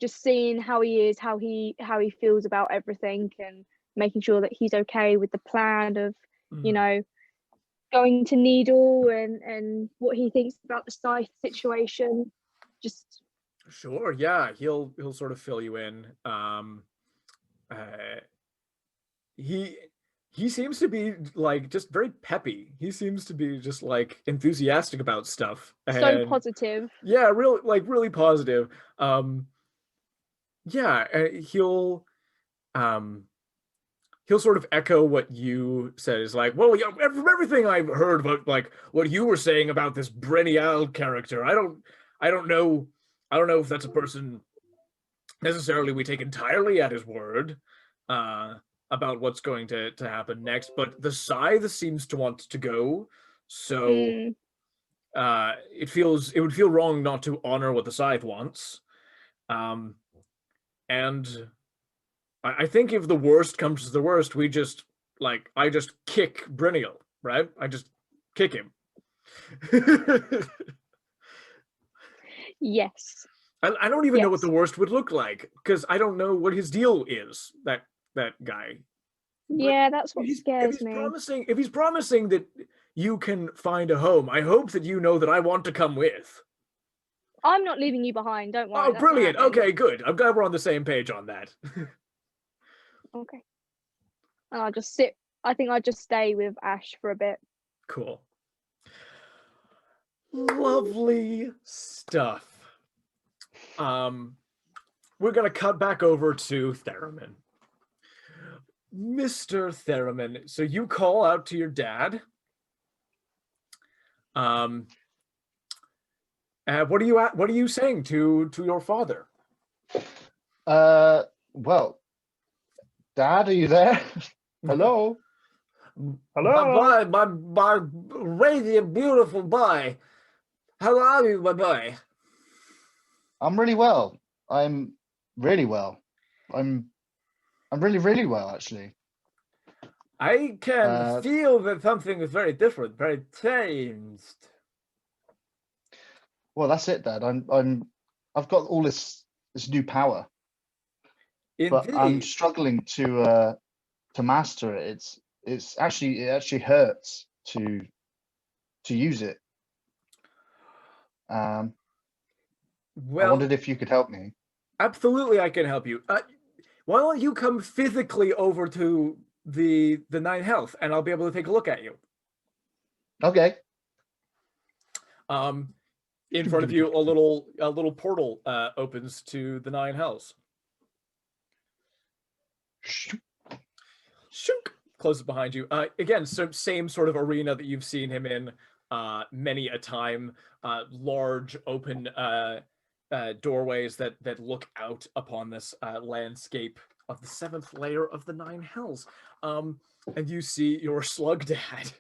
[SPEAKER 3] just seeing how he is, how he feels about everything, and making sure that he's okay with the plan of, you know, going to Needle, and what he thinks about the scythe situation. Just
[SPEAKER 1] sure, yeah, he'll sort of fill you in. He seems to be like just very peppy. He seems to be just like enthusiastic about stuff.
[SPEAKER 3] So positive.
[SPEAKER 1] Yeah, really positive. Yeah, he'll sort of echo what you said. Is like, well, yeah, from everything I've heard about like what you were saying about this Brenial character, I don't know if that's a person necessarily we take entirely at his word about what's going to happen next, but the scythe seems to want to go, so it would feel wrong not to honor what the scythe wants. And I think if the worst comes to the worst, we just like I just kick Briniel, right? I just kick him.
[SPEAKER 3] Yes.
[SPEAKER 1] I don't even know what
[SPEAKER 3] Yes.
[SPEAKER 1] the worst would look like because I don't know what his deal is. That guy.
[SPEAKER 3] Yeah, that's what
[SPEAKER 1] if
[SPEAKER 3] scares
[SPEAKER 1] he's
[SPEAKER 3] me.
[SPEAKER 1] promising that you can find a home, I hope that you know that I want to come with.
[SPEAKER 3] I'm not leaving you behind. Don't worry.
[SPEAKER 1] Oh,
[SPEAKER 3] that's not
[SPEAKER 1] brilliant.
[SPEAKER 3] happening.
[SPEAKER 1] Okay, good. I'm glad we're on the same page on that.
[SPEAKER 3] Okay. And I'll just sit. I think I'll just stay with Ash for a bit.
[SPEAKER 1] Cool. Lovely stuff. We're gonna cut back over to Theramin. Mr. Theramin, so you call out to your dad. What are you saying to your father?
[SPEAKER 2] Well, Dad, are you there? Hello?
[SPEAKER 1] Hello? My radiant, beautiful boy. How are you, my boy?
[SPEAKER 2] I'm really well. I'm really well. I'm really, really well, actually.
[SPEAKER 1] I can feel that something is very different, very changed.
[SPEAKER 2] Well, that's it, Dad. I've got all this new power,
[SPEAKER 1] Indeed.
[SPEAKER 2] but I'm struggling to master it. It actually hurts to use it. I wondered if you could help me.
[SPEAKER 1] Absolutely, I can help you. Why don't you come physically over to the 9 Health, and I'll be able to take a look at you.
[SPEAKER 2] Okay.
[SPEAKER 1] In front of you, a little portal opens to the 9 Hells. Shook. Closes behind you. Again, so same sort of arena that you've seen him in many a time. Large open doorways that look out upon this landscape of the 7th layer of the 9 Hells. And you see your slug dad.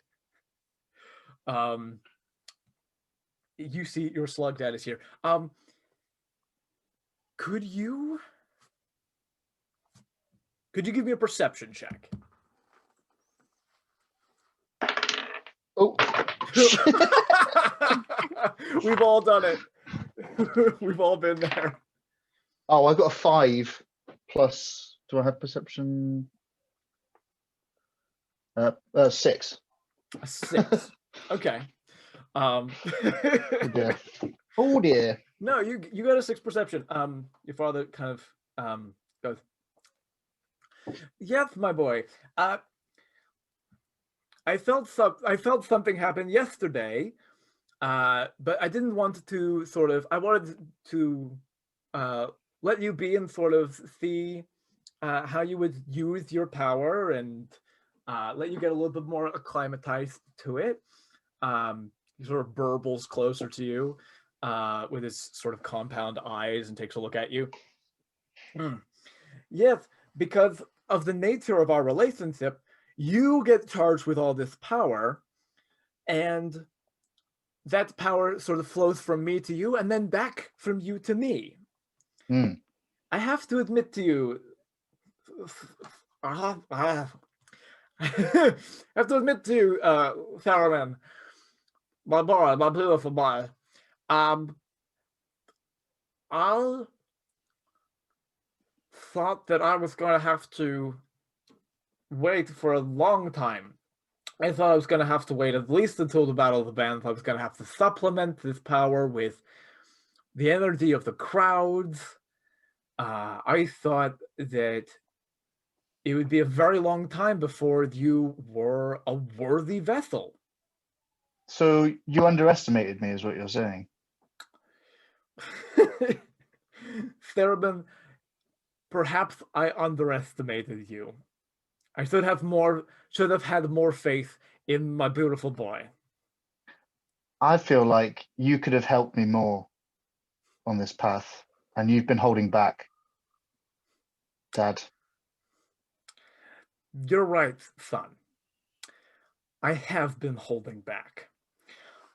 [SPEAKER 1] You see your slug dad is here. Could you give me a perception check?
[SPEAKER 2] Oh.
[SPEAKER 1] We've all done it. We've all been there.
[SPEAKER 2] Oh, I got a 5 plus. Do I have perception? 6.
[SPEAKER 1] A 6. Okay.
[SPEAKER 2] Oh dear. Oh dear.
[SPEAKER 1] No, you got a 6 perception. Your father kind of goes, "Yes, my boy. I felt something happen yesterday, but I didn't want to sort of. I wanted to let you be and sort of see how you would use your power and let you get a little bit more acclimatized to it." He sort of burbles closer to you with his sort of compound eyes and takes a look at you. Yes, because of the nature of our relationship, you get charged with all this power, and that power sort of flows from me to you and then back from you to me. I have to admit to you, Theramin, my boy, my beautiful boy, I thought that I was going to have to wait for a long time. I thought I was going to have to wait at least until the Battle of the Bands. I was going to have to supplement this power with the energy of the crowds. I thought that it would be a very long time before you were a worthy vessel.
[SPEAKER 2] So you underestimated me, is what you're saying?
[SPEAKER 1] Theramin, perhaps I underestimated you. I should have had more faith in my beautiful boy.
[SPEAKER 2] I feel like you could have helped me more on this path, and you've been holding back, Dad.
[SPEAKER 1] You're right, son. I have been holding back.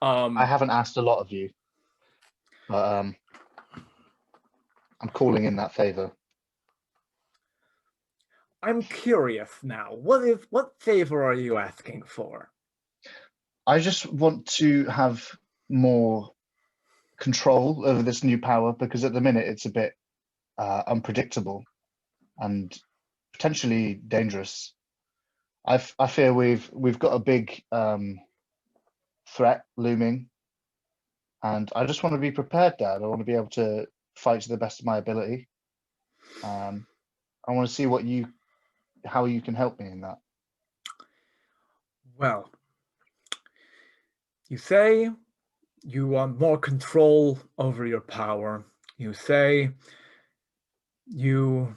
[SPEAKER 2] I haven't asked a lot of you, but I'm calling in that favor.
[SPEAKER 1] I'm curious now. What favor are you asking for?
[SPEAKER 2] I just want to have more control over this new power, because at the minute it's a bit unpredictable and potentially dangerous. I fear we've got a big threat looming, and I just want to be prepared, Dad. I want to be able to fight to the best of my ability. I want to see how you can help me in that.
[SPEAKER 1] Well, you say you want more control over your power. You say you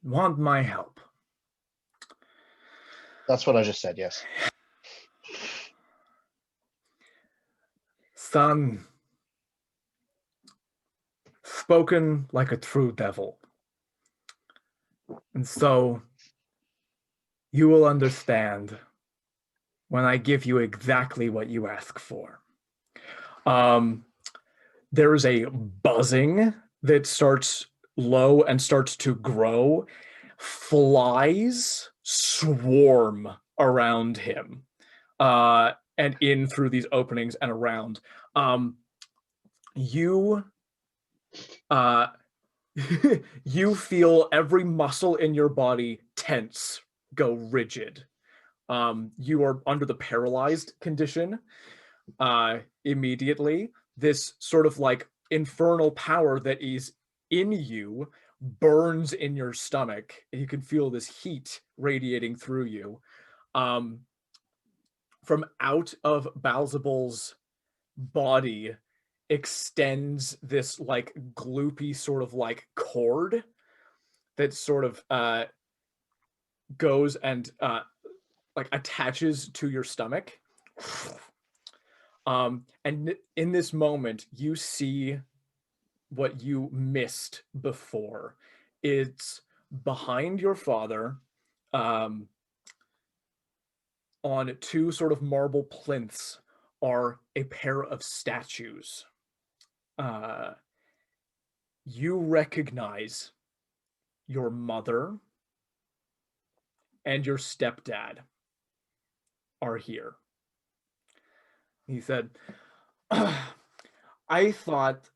[SPEAKER 1] want my help.
[SPEAKER 2] That's what I just said, yes.
[SPEAKER 1] Son, spoken like a true devil. And so you will understand when I give you exactly what you ask for. There is a buzzing that starts low and starts to grow. Flies swarm around him and in through these openings and around. You you feel every muscle in your body tense, go rigid. You are under the paralyzed condition immediately. This sort of like infernal power that is in you burns in your stomach. You can feel this heat radiating through you. From out of Baalzebul's body extends this like gloopy sort of like cord that sort of goes and like attaches to your stomach. And in this moment, you see what you missed before. It's behind your father, on two sort of marble plinths are a pair of statues. You recognize your mother and your stepdad are here. He said, I thought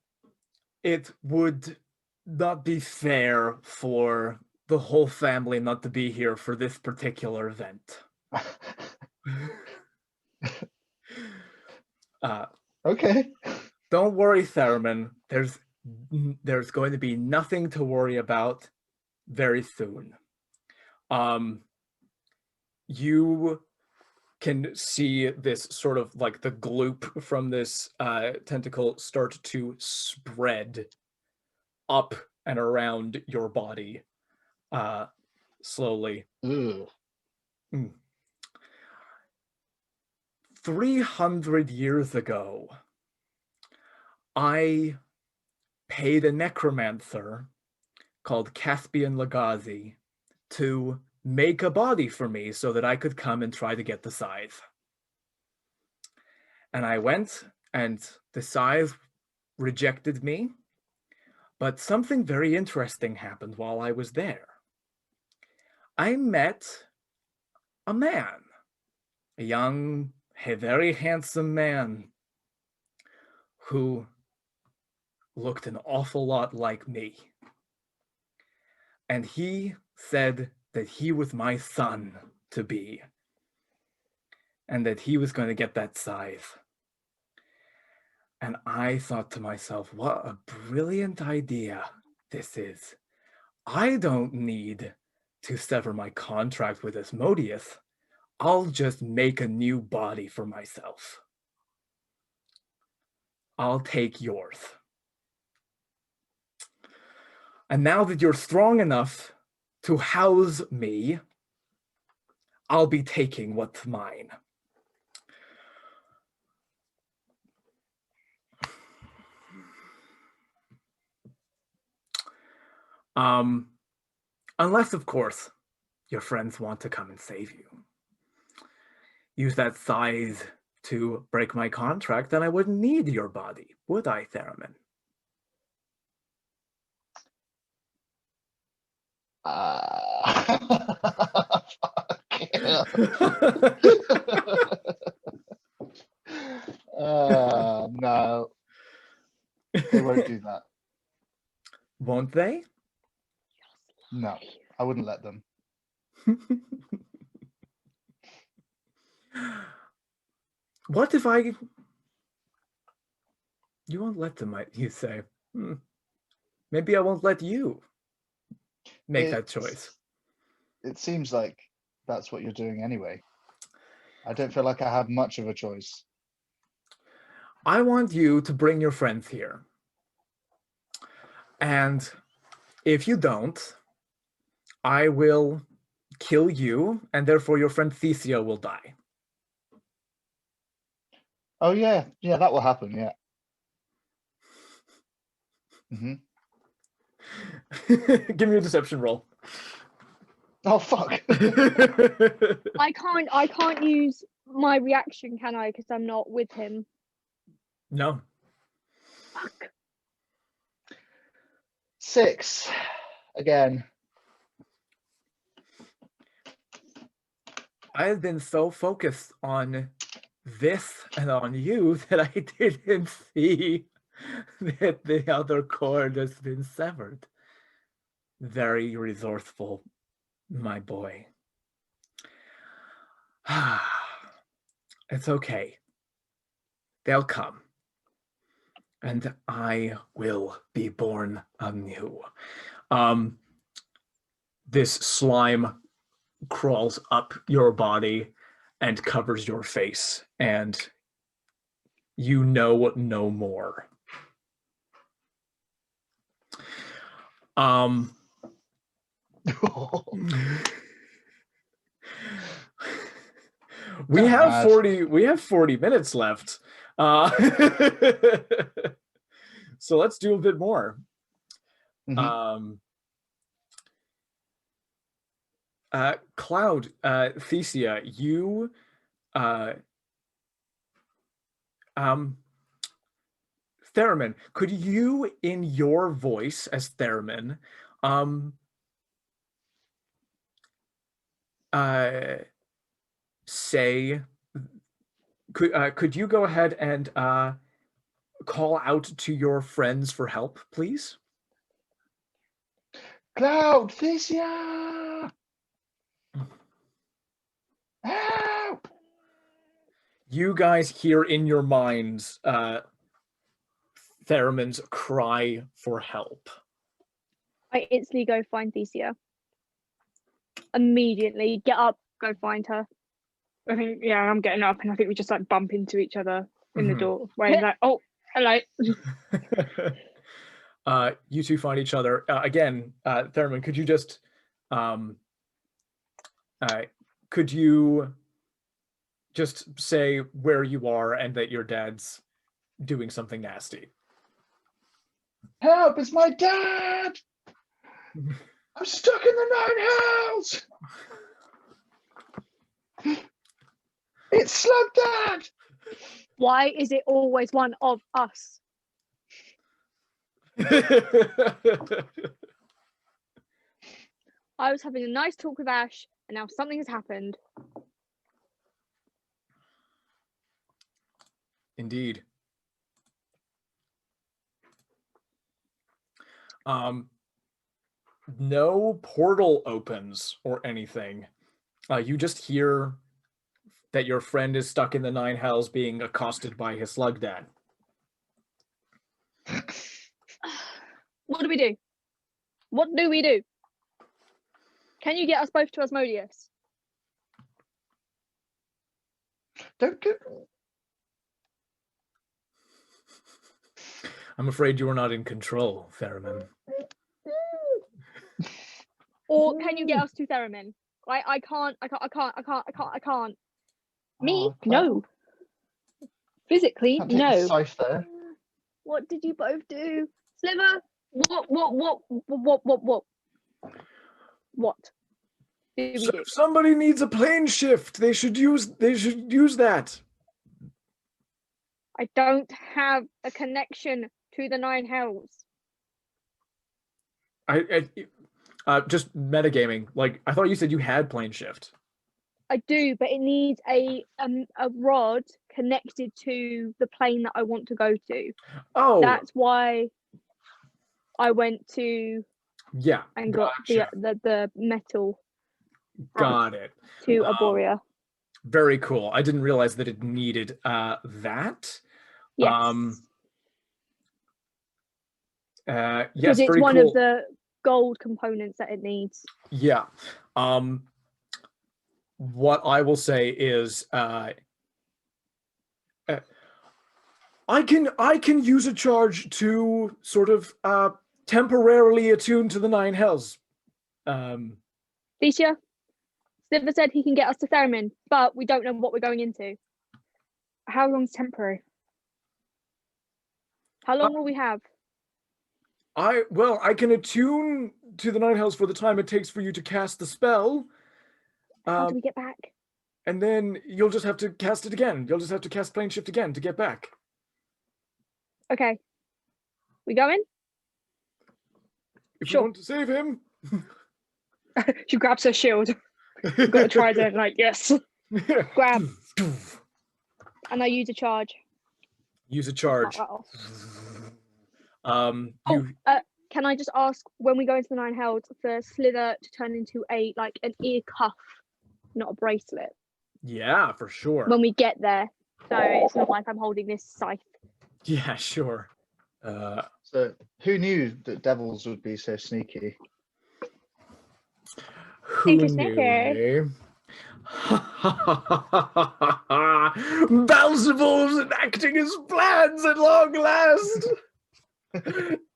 [SPEAKER 1] it would not be fair for the whole family not to be here for this particular event.
[SPEAKER 2] Okay.
[SPEAKER 1] Don't worry, Theramin. There's going to be nothing to worry about very soon. You can see this sort of like the gloop from this tentacle start to spread up and around your body slowly.
[SPEAKER 2] Ugh.
[SPEAKER 1] 300 years ago, I paid a necromancer called Caspian Lagazi to make a body for me so that I could come and try to get the scythe. And I went, and the scythe rejected me, but something very interesting happened while I was there. I met a man, a young, a very handsome man who looked an awful lot like me. And he said that he was my son to be, and that he was going to get that scythe. And I thought to myself, what a brilliant idea this is. I don't need to sever my contract with Asmodeus. I'll just make a new body for myself. I'll take yours. And now that you're strong enough to house me, I'll be taking what's mine. Unless, of course, your friends want to come and save you. Use that scythe to break my contract, then I wouldn't need your body, would I, Theramin?
[SPEAKER 2] No, they won't do that.
[SPEAKER 1] Won't they?
[SPEAKER 2] No, I wouldn't let them.
[SPEAKER 1] What if I... You won't let them, you say. Maybe I won't let you make that choice.
[SPEAKER 2] It seems like that's what you're doing anyway. I don't feel like I have much of a choice.
[SPEAKER 1] I want you to bring your friends here. And if you don't, I will kill you, and therefore your friend Thesia will die.
[SPEAKER 2] Oh, yeah. Yeah, that will happen, yeah.
[SPEAKER 1] Give me a deception roll.
[SPEAKER 2] Oh, fuck.
[SPEAKER 3] I can't use my reaction, can I? Because I'm not with him.
[SPEAKER 1] No.
[SPEAKER 3] Fuck.
[SPEAKER 2] 6. Again.
[SPEAKER 1] I have been so focused on this and on you that I didn't see that the other cord has been severed. Very resourceful, my boy. It's okay. They'll come. And I will be born anew. This slime crawls up your body and covers your face, and you know no more. We have 40 minutes left. So let's do a bit more. Cloud, Thesia, you Theramin, could you, in your voice as Theramin, say, could you go ahead and call out to your friends for help, please?
[SPEAKER 2] Cloud, Thesia! Help!
[SPEAKER 1] You guys hear in your minds Theramin's cry for help.
[SPEAKER 3] I instantly go find Thesia. Immediately, get up, go find her.
[SPEAKER 4] I think, yeah, I'm getting up, and I think we just like bump into each other in the door, where he's like, "Oh, hello."
[SPEAKER 1] You two find each other again. Theramin, could you just could you just say where you are and that your dad's doing something nasty?
[SPEAKER 2] Help! It's my dad! I'm stuck in the 9 hells! It's Slug Dad!
[SPEAKER 3] Why is it always one of us? I was having a nice talk with Ash, and now something has happened.
[SPEAKER 1] Indeed. No portal opens or anything. You just hear that your friend is stuck in the 9 hells being accosted by his slug dad.
[SPEAKER 3] What do we do? What do we do? Can you get us both to Asmodeus?
[SPEAKER 2] Don't go.
[SPEAKER 1] I'm afraid you are not in control, Theramin.
[SPEAKER 3] Or can you get us to Theramin? I can't. Me?
[SPEAKER 2] Oh,
[SPEAKER 3] No. Physically,
[SPEAKER 2] can't take the
[SPEAKER 3] no.
[SPEAKER 2] scythe there.
[SPEAKER 3] What did you both do? Sliver? What? What did we do?
[SPEAKER 1] If somebody needs a plane shift, they should use that.
[SPEAKER 3] I don't have a connection to the 9 hells.
[SPEAKER 1] Just metagaming. Like, I thought you said you had plane shift.
[SPEAKER 3] I do, but it needs a rod connected to the plane that I want to go to.
[SPEAKER 1] Oh,
[SPEAKER 3] That's why I went to
[SPEAKER 1] yeah,
[SPEAKER 3] and got
[SPEAKER 1] gotcha.
[SPEAKER 3] the metal
[SPEAKER 1] Got it.
[SPEAKER 3] to Arborea.
[SPEAKER 1] Very cool. I didn't realize that it needed that.
[SPEAKER 3] Yes.
[SPEAKER 1] Yes,
[SPEAKER 3] Because it's
[SPEAKER 1] very
[SPEAKER 3] one
[SPEAKER 1] cool.
[SPEAKER 3] of the gold components that it needs.
[SPEAKER 1] Yeah. What I will say is I can use a charge to sort of temporarily attune to the nine hells.
[SPEAKER 3] Thesia, Sliver said he can get us to Theramin, but we don't know what we're going into.
[SPEAKER 4] How long's temporary?
[SPEAKER 3] How long will we have?
[SPEAKER 1] I can attune to the nine hells for the time it takes for you to cast the spell.
[SPEAKER 3] How do we get back?
[SPEAKER 1] And then you'll just have to cast it again. You'll just have to cast plane shift again to get back.
[SPEAKER 3] Okay. We going?
[SPEAKER 1] If
[SPEAKER 3] Sure.
[SPEAKER 1] you want to save him.
[SPEAKER 4] She grabs her shield. You've got to try it, like, yes.
[SPEAKER 3] Grab. And I use a charge.
[SPEAKER 1] Use a charge.
[SPEAKER 3] Can I just ask, when we go into the nine hells, for Slither to turn into an ear cuff, not a bracelet?
[SPEAKER 1] Yeah, for sure.
[SPEAKER 3] When we get there, so it's not like I'm holding this scythe.
[SPEAKER 1] Yeah, sure.
[SPEAKER 2] So who knew that devils would be so sneaky?
[SPEAKER 1] Who knew,
[SPEAKER 3] sneaky.
[SPEAKER 1] eh? Baalzebul's enacting his plans at long last.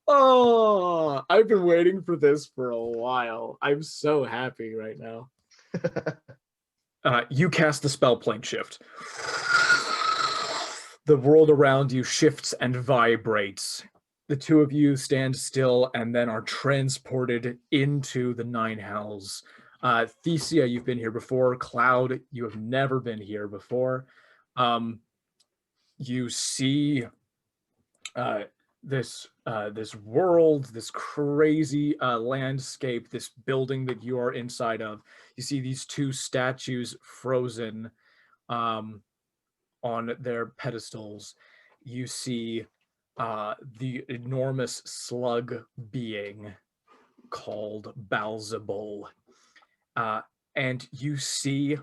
[SPEAKER 1] Oh, I've been waiting for this for a while. I'm so happy right now. You cast the spell plane shift. The world around you shifts and vibrates. The two of you stand still and then are transported into the nine hells. Thesia, you've been here before. Cloud, you have never been here before. You see this world, this crazy landscape, this building that you are inside of. You see these two statues frozen on their pedestals. You see the enormous slug being called Baalzebul. And you see,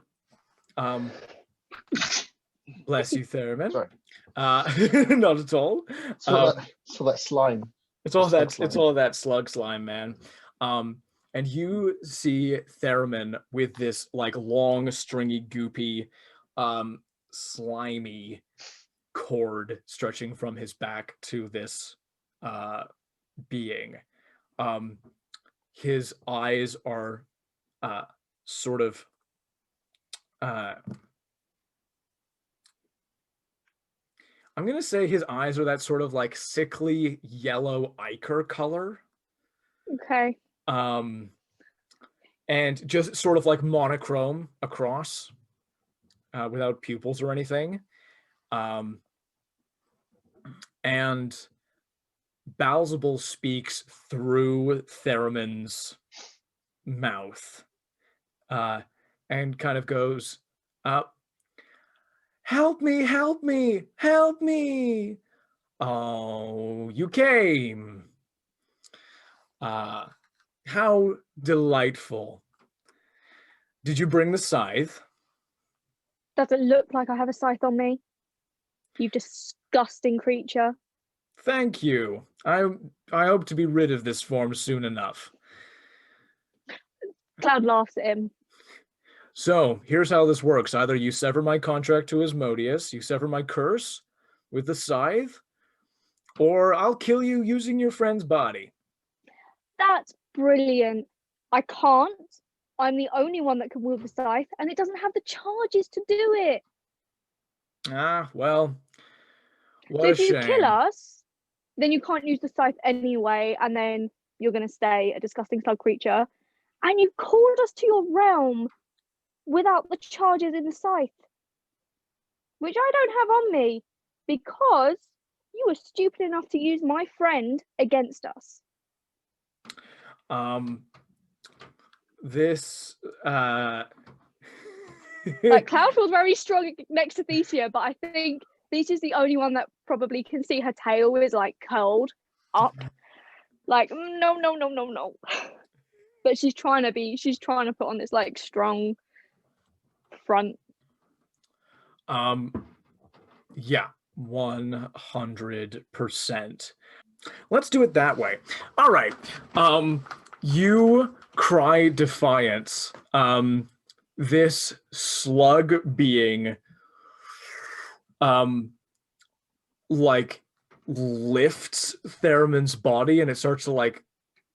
[SPEAKER 1] bless you, Theramin.
[SPEAKER 2] Sorry.
[SPEAKER 1] Not at all.
[SPEAKER 2] It's all that slime.
[SPEAKER 1] It's all that slug slime, man. And you see Theramin with this like long, stringy, goopy, slimy cord stretching from his back to this being. His eyes are sort of I'm gonna say his eyes are that sort of like sickly yellow ichor color.
[SPEAKER 3] Okay.
[SPEAKER 1] And just sort of like monochrome across, without pupils or anything. And Baalzebul speaks through Theramin's mouth, and kind of goes, help me, help me, help me. Oh, you came. How delightful. Did you bring the scythe?
[SPEAKER 3] Does it look like I have a scythe on me? You disgusting creature.
[SPEAKER 1] Thank you. I hope to be rid of this form soon enough.
[SPEAKER 3] Cloud laughs at him.
[SPEAKER 1] So here's how this works. Either you sever my contract to Asmodeus, you sever my curse with the scythe, or I'll kill you using your friend's body.
[SPEAKER 3] That's brilliant. I can't. I'm the only one that can wield the scythe, and it doesn't have the charges to do it.
[SPEAKER 1] Ah, well, what
[SPEAKER 3] so
[SPEAKER 1] a
[SPEAKER 3] if you
[SPEAKER 1] shame.
[SPEAKER 3] kill us, then you can't use the scythe anyway, and then you're going to stay a disgusting slug creature. And you called us to your realm without the charges in the scythe, which I don't have on me, because you were stupid enough to use my friend against us.
[SPEAKER 1] this
[SPEAKER 3] Like Cloud feels very strong next to Thesia, but I think Thesia's the only one that probably can see her tail is like curled up. Like no. But she's trying to put on this like strong front.
[SPEAKER 1] Yeah, 100%. Let's do it that way. All right. You cry defiance. This slug being like lifts Theramin's body, and it starts to like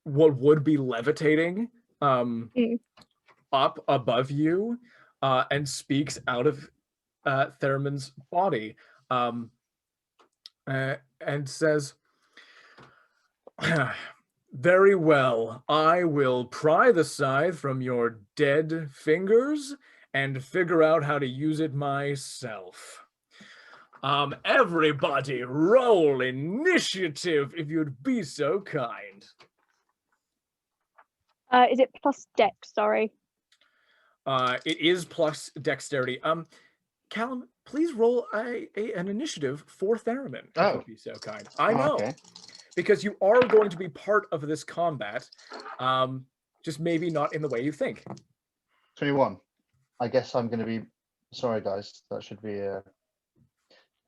[SPEAKER 1] what would be levitating up above you, and speaks out of Theramin's body, and says, very well, I will pry the scythe from your dead fingers and figure out how to use it myself. Everybody roll initiative if you'd be so kind.
[SPEAKER 3] Is it plus dex? Sorry.
[SPEAKER 1] It is plus dexterity. Callum, please roll an initiative for Theramin. If you'd be so kind. I know.
[SPEAKER 2] Okay.
[SPEAKER 1] Because you are going to be part of this combat, just maybe not in the way you think.
[SPEAKER 2] 21. I guess I'm going to be. Sorry, guys. That should be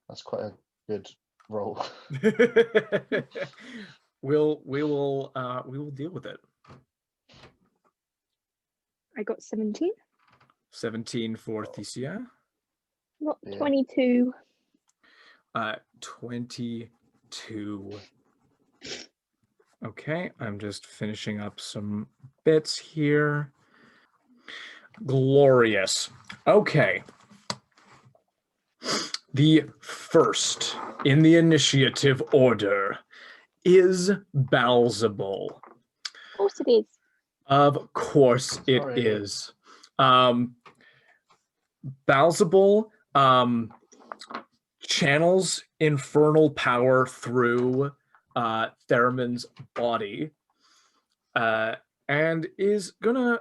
[SPEAKER 2] that's quite a good roll.
[SPEAKER 1] we will deal with it.
[SPEAKER 3] I got 17.
[SPEAKER 1] 17 for Thesia.
[SPEAKER 3] Not 22.
[SPEAKER 1] 22. Okay, I'm just finishing up some bits here. Glorious. Okay. The first in the initiative order is Baalzebul.
[SPEAKER 3] Of course it is.
[SPEAKER 1] Of course it is. Baalzebul channels infernal power through Theramin's body, and is gonna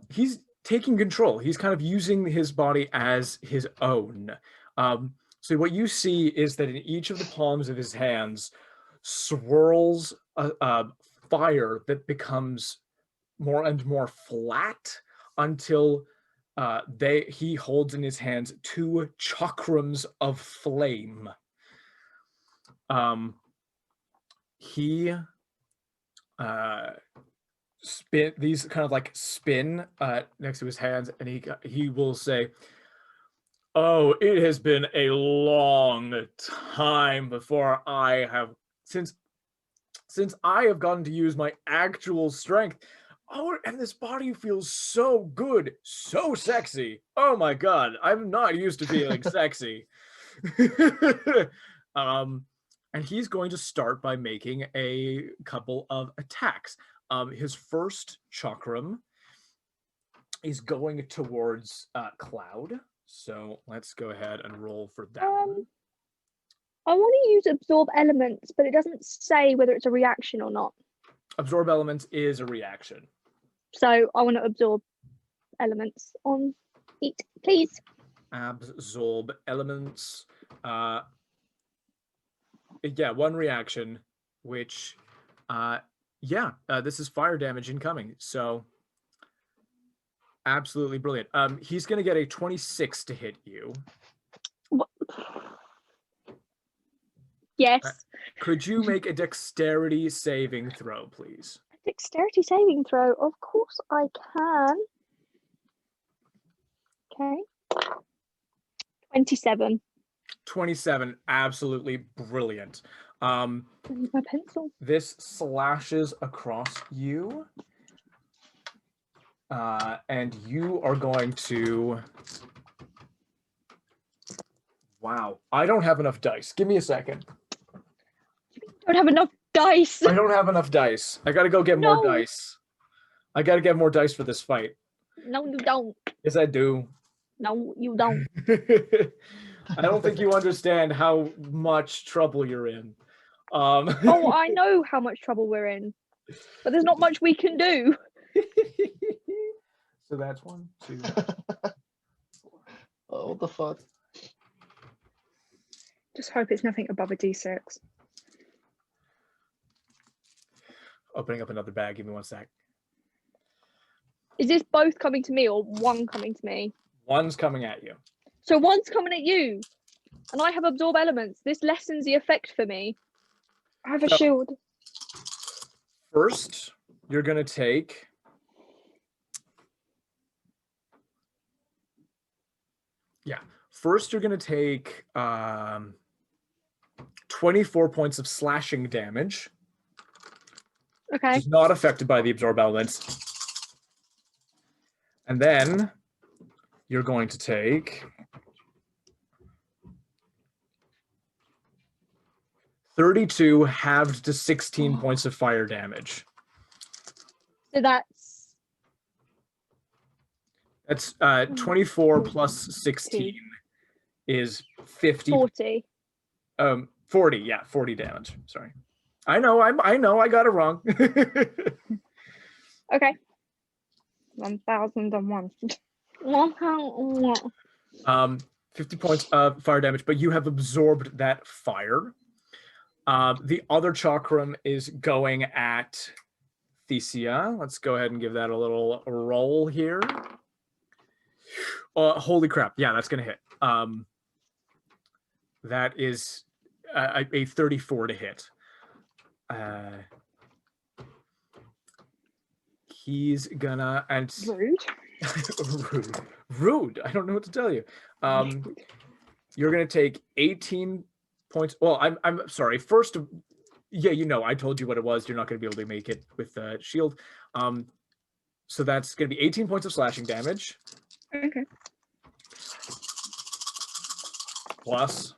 [SPEAKER 1] he's taking control. He's kind of using his body as his own. So what you see is that in each of the palms of his hands swirls a fire that becomes more and more flat until he holds in his hands 2 chakrams of flame. He these kind of like spin next to his hands, and he will say, "Oh, it has been a long time before I have since I have gotten to use my actual strength. Oh, and this body feels so good, so sexy. Oh my god, I'm not used to feeling sexy." And he's going to start by making a couple of attacks. His first chakram is going towards Cloud. So let's go ahead and roll for that one.
[SPEAKER 3] I want to use absorb elements, but it doesn't say whether it's a reaction or not.
[SPEAKER 1] Absorb elements is a reaction.
[SPEAKER 3] So I want to absorb elements on it, please.
[SPEAKER 1] Absorb elements. Yeah, 1 reaction, which, this is fire damage incoming. So absolutely brilliant. He's going to get a 26 to hit you.
[SPEAKER 3] What? Yes.
[SPEAKER 1] Could you make a dexterity saving throw, please?
[SPEAKER 3] Dexterity saving throw. Of course I can. Okay. 27.
[SPEAKER 1] 27. Absolutely brilliant.
[SPEAKER 3] My pencil.
[SPEAKER 1] This slashes across you. And you are going to... Wow. I don't have enough dice. Give me a second.
[SPEAKER 3] I don't have enough dice.
[SPEAKER 1] I don't have enough dice. I gotta go get more dice. I gotta get more dice for this fight.
[SPEAKER 3] No, you don't.
[SPEAKER 1] Yes, I do.
[SPEAKER 3] No, you don't.
[SPEAKER 1] I don't think you understand how much trouble you're in.
[SPEAKER 3] Oh, I know how much trouble we're in, but there's not much we can do.
[SPEAKER 1] So that's 1, 2.
[SPEAKER 2] Oh, what the fuck?
[SPEAKER 4] Just hope it's nothing above a D6.
[SPEAKER 1] Opening up another bag. Give me 1 sec.
[SPEAKER 3] Is this both coming to me or one coming to me?
[SPEAKER 1] One's coming at you.
[SPEAKER 3] So one's coming at you, and I have absorb elements. This lessens the effect for me.
[SPEAKER 4] I have a
[SPEAKER 1] So-
[SPEAKER 4] shield.
[SPEAKER 1] First, you're going to take... Yeah. First, you're going to take 24 points of slashing damage.
[SPEAKER 3] Okay.
[SPEAKER 1] Which is not affected by the absorb elements. And then you're going to take 32 halved to 16 points of fire damage.
[SPEAKER 3] So that's
[SPEAKER 1] 24 plus 16 is 50.
[SPEAKER 3] 40.
[SPEAKER 1] 40, yeah, 40 damage. Sorry. I know, I got it wrong.
[SPEAKER 3] Okay.
[SPEAKER 4] 1001.
[SPEAKER 1] 50 points of fire damage, but you have absorbed that fire. The other chakram is going at Thesia. Let's go ahead and give that a little roll here. Holy crap. Yeah, that's going to hit. That is a 34 to hit. He's gonna
[SPEAKER 4] Rude.
[SPEAKER 1] rude. I don't know what to tell you. You're gonna take 18 points. Well, I'm sorry. First, yeah, you know, I told you what it was. You're not gonna be able to make it with the shield. So that's gonna be 18 points of slashing damage.
[SPEAKER 4] Okay.
[SPEAKER 1] Plus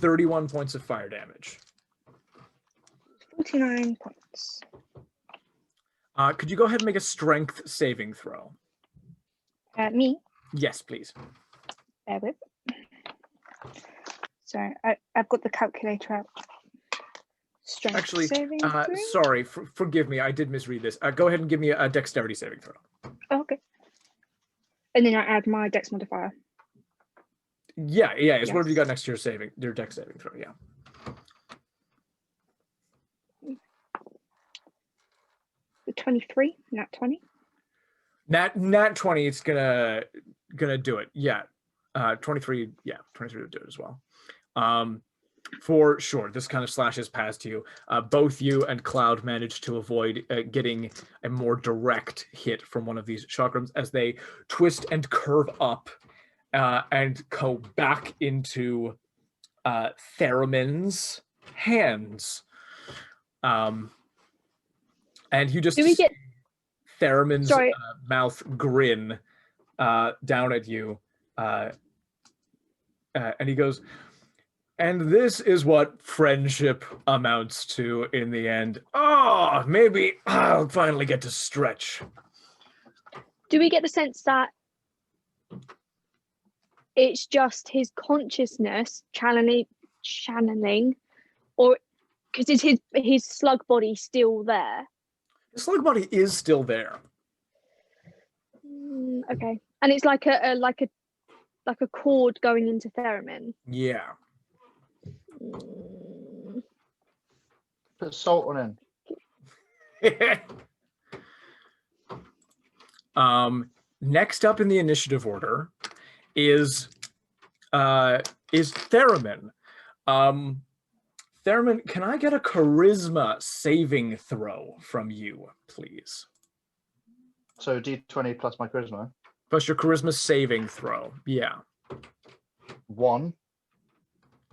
[SPEAKER 1] 31 points of fire damage.
[SPEAKER 4] 49 points.
[SPEAKER 1] Could you go ahead and make a strength saving throw?
[SPEAKER 4] Me?
[SPEAKER 1] Yes, please.
[SPEAKER 4] Bear with. Sorry, I've got the calculator out. Strength
[SPEAKER 1] Actually,
[SPEAKER 4] saving throw?
[SPEAKER 1] sorry, forgive me. I did misread this. Go ahead and give me a dexterity saving throw.
[SPEAKER 4] Oh, okay. And then I add my dex modifier.
[SPEAKER 1] Yeah, it's whatever you
[SPEAKER 4] Yes.
[SPEAKER 1] got next to your dex saving throw, yeah.
[SPEAKER 4] The 23, not 20.
[SPEAKER 1] Nat 20, it's gonna do it. Yeah. 23, yeah, 23 will do it as well. For sure, this kind of slashes past you. Both you and Cloud manage to avoid getting a more direct hit from one of these chakrams as they twist and curve up and go back into Theramin's hands. And you just
[SPEAKER 3] Do we get
[SPEAKER 1] Theramin's
[SPEAKER 3] Sorry.
[SPEAKER 1] mouth grin down at you. And he goes, and this is what friendship amounts to in the end. Oh, maybe I'll finally get to stretch.
[SPEAKER 3] do we get the sense that it's just his consciousness channeling, or because is his slug body still there?
[SPEAKER 1] The slug body is still there.
[SPEAKER 3] Okay, and it's like a cord going into Theramin.
[SPEAKER 1] Yeah.
[SPEAKER 2] Put salt on him.
[SPEAKER 1] Next up in the initiative order is Theramin. Theramin, can I get a charisma saving throw from you, please?
[SPEAKER 2] So D20 plus my charisma.
[SPEAKER 1] Plus your charisma saving throw. Yeah.
[SPEAKER 2] 1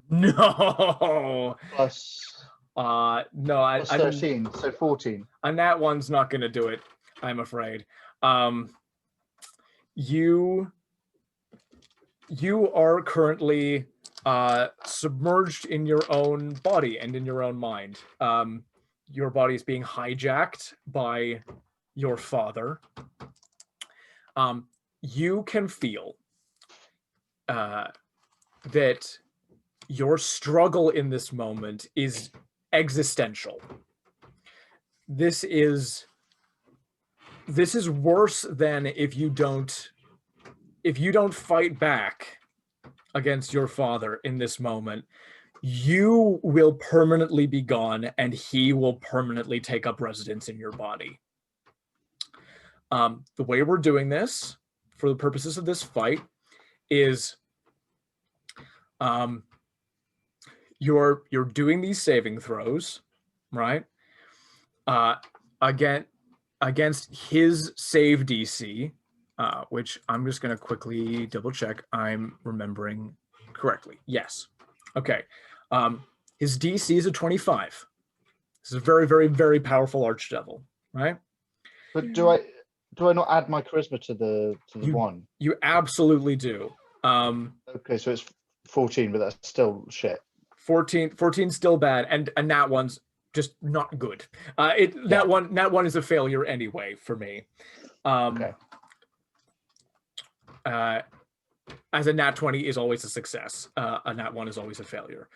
[SPEAKER 1] No.
[SPEAKER 2] plus
[SPEAKER 1] No,
[SPEAKER 2] plus 13, so 14.
[SPEAKER 1] And that one's not gonna do it, I'm afraid. You are currently submerged in your own body and in your own mind. Your body is being hijacked by your father. you can feel that your struggle in this moment is existential. This is worse than if you don't fight back against your father in this moment. You will permanently be gone, and he will permanently take up residence in your body. The way we're doing this, for the purposes of this fight, is you're doing these saving throws, right? Against his save DC, which I'm just going to quickly double check I'm remembering correctly. Yes. Okay. His DC is a 25. This is a very, very, very powerful archdevil, right?
[SPEAKER 2] But do I not add my charisma to the one?
[SPEAKER 1] You absolutely do.
[SPEAKER 2] Okay, so it's 14, but that's still shit.
[SPEAKER 1] 14 still bad, and that one's just not good. That one is a failure anyway for me.
[SPEAKER 2] Okay.
[SPEAKER 1] As a nat 20 is always a success. A nat 1 is always a failure.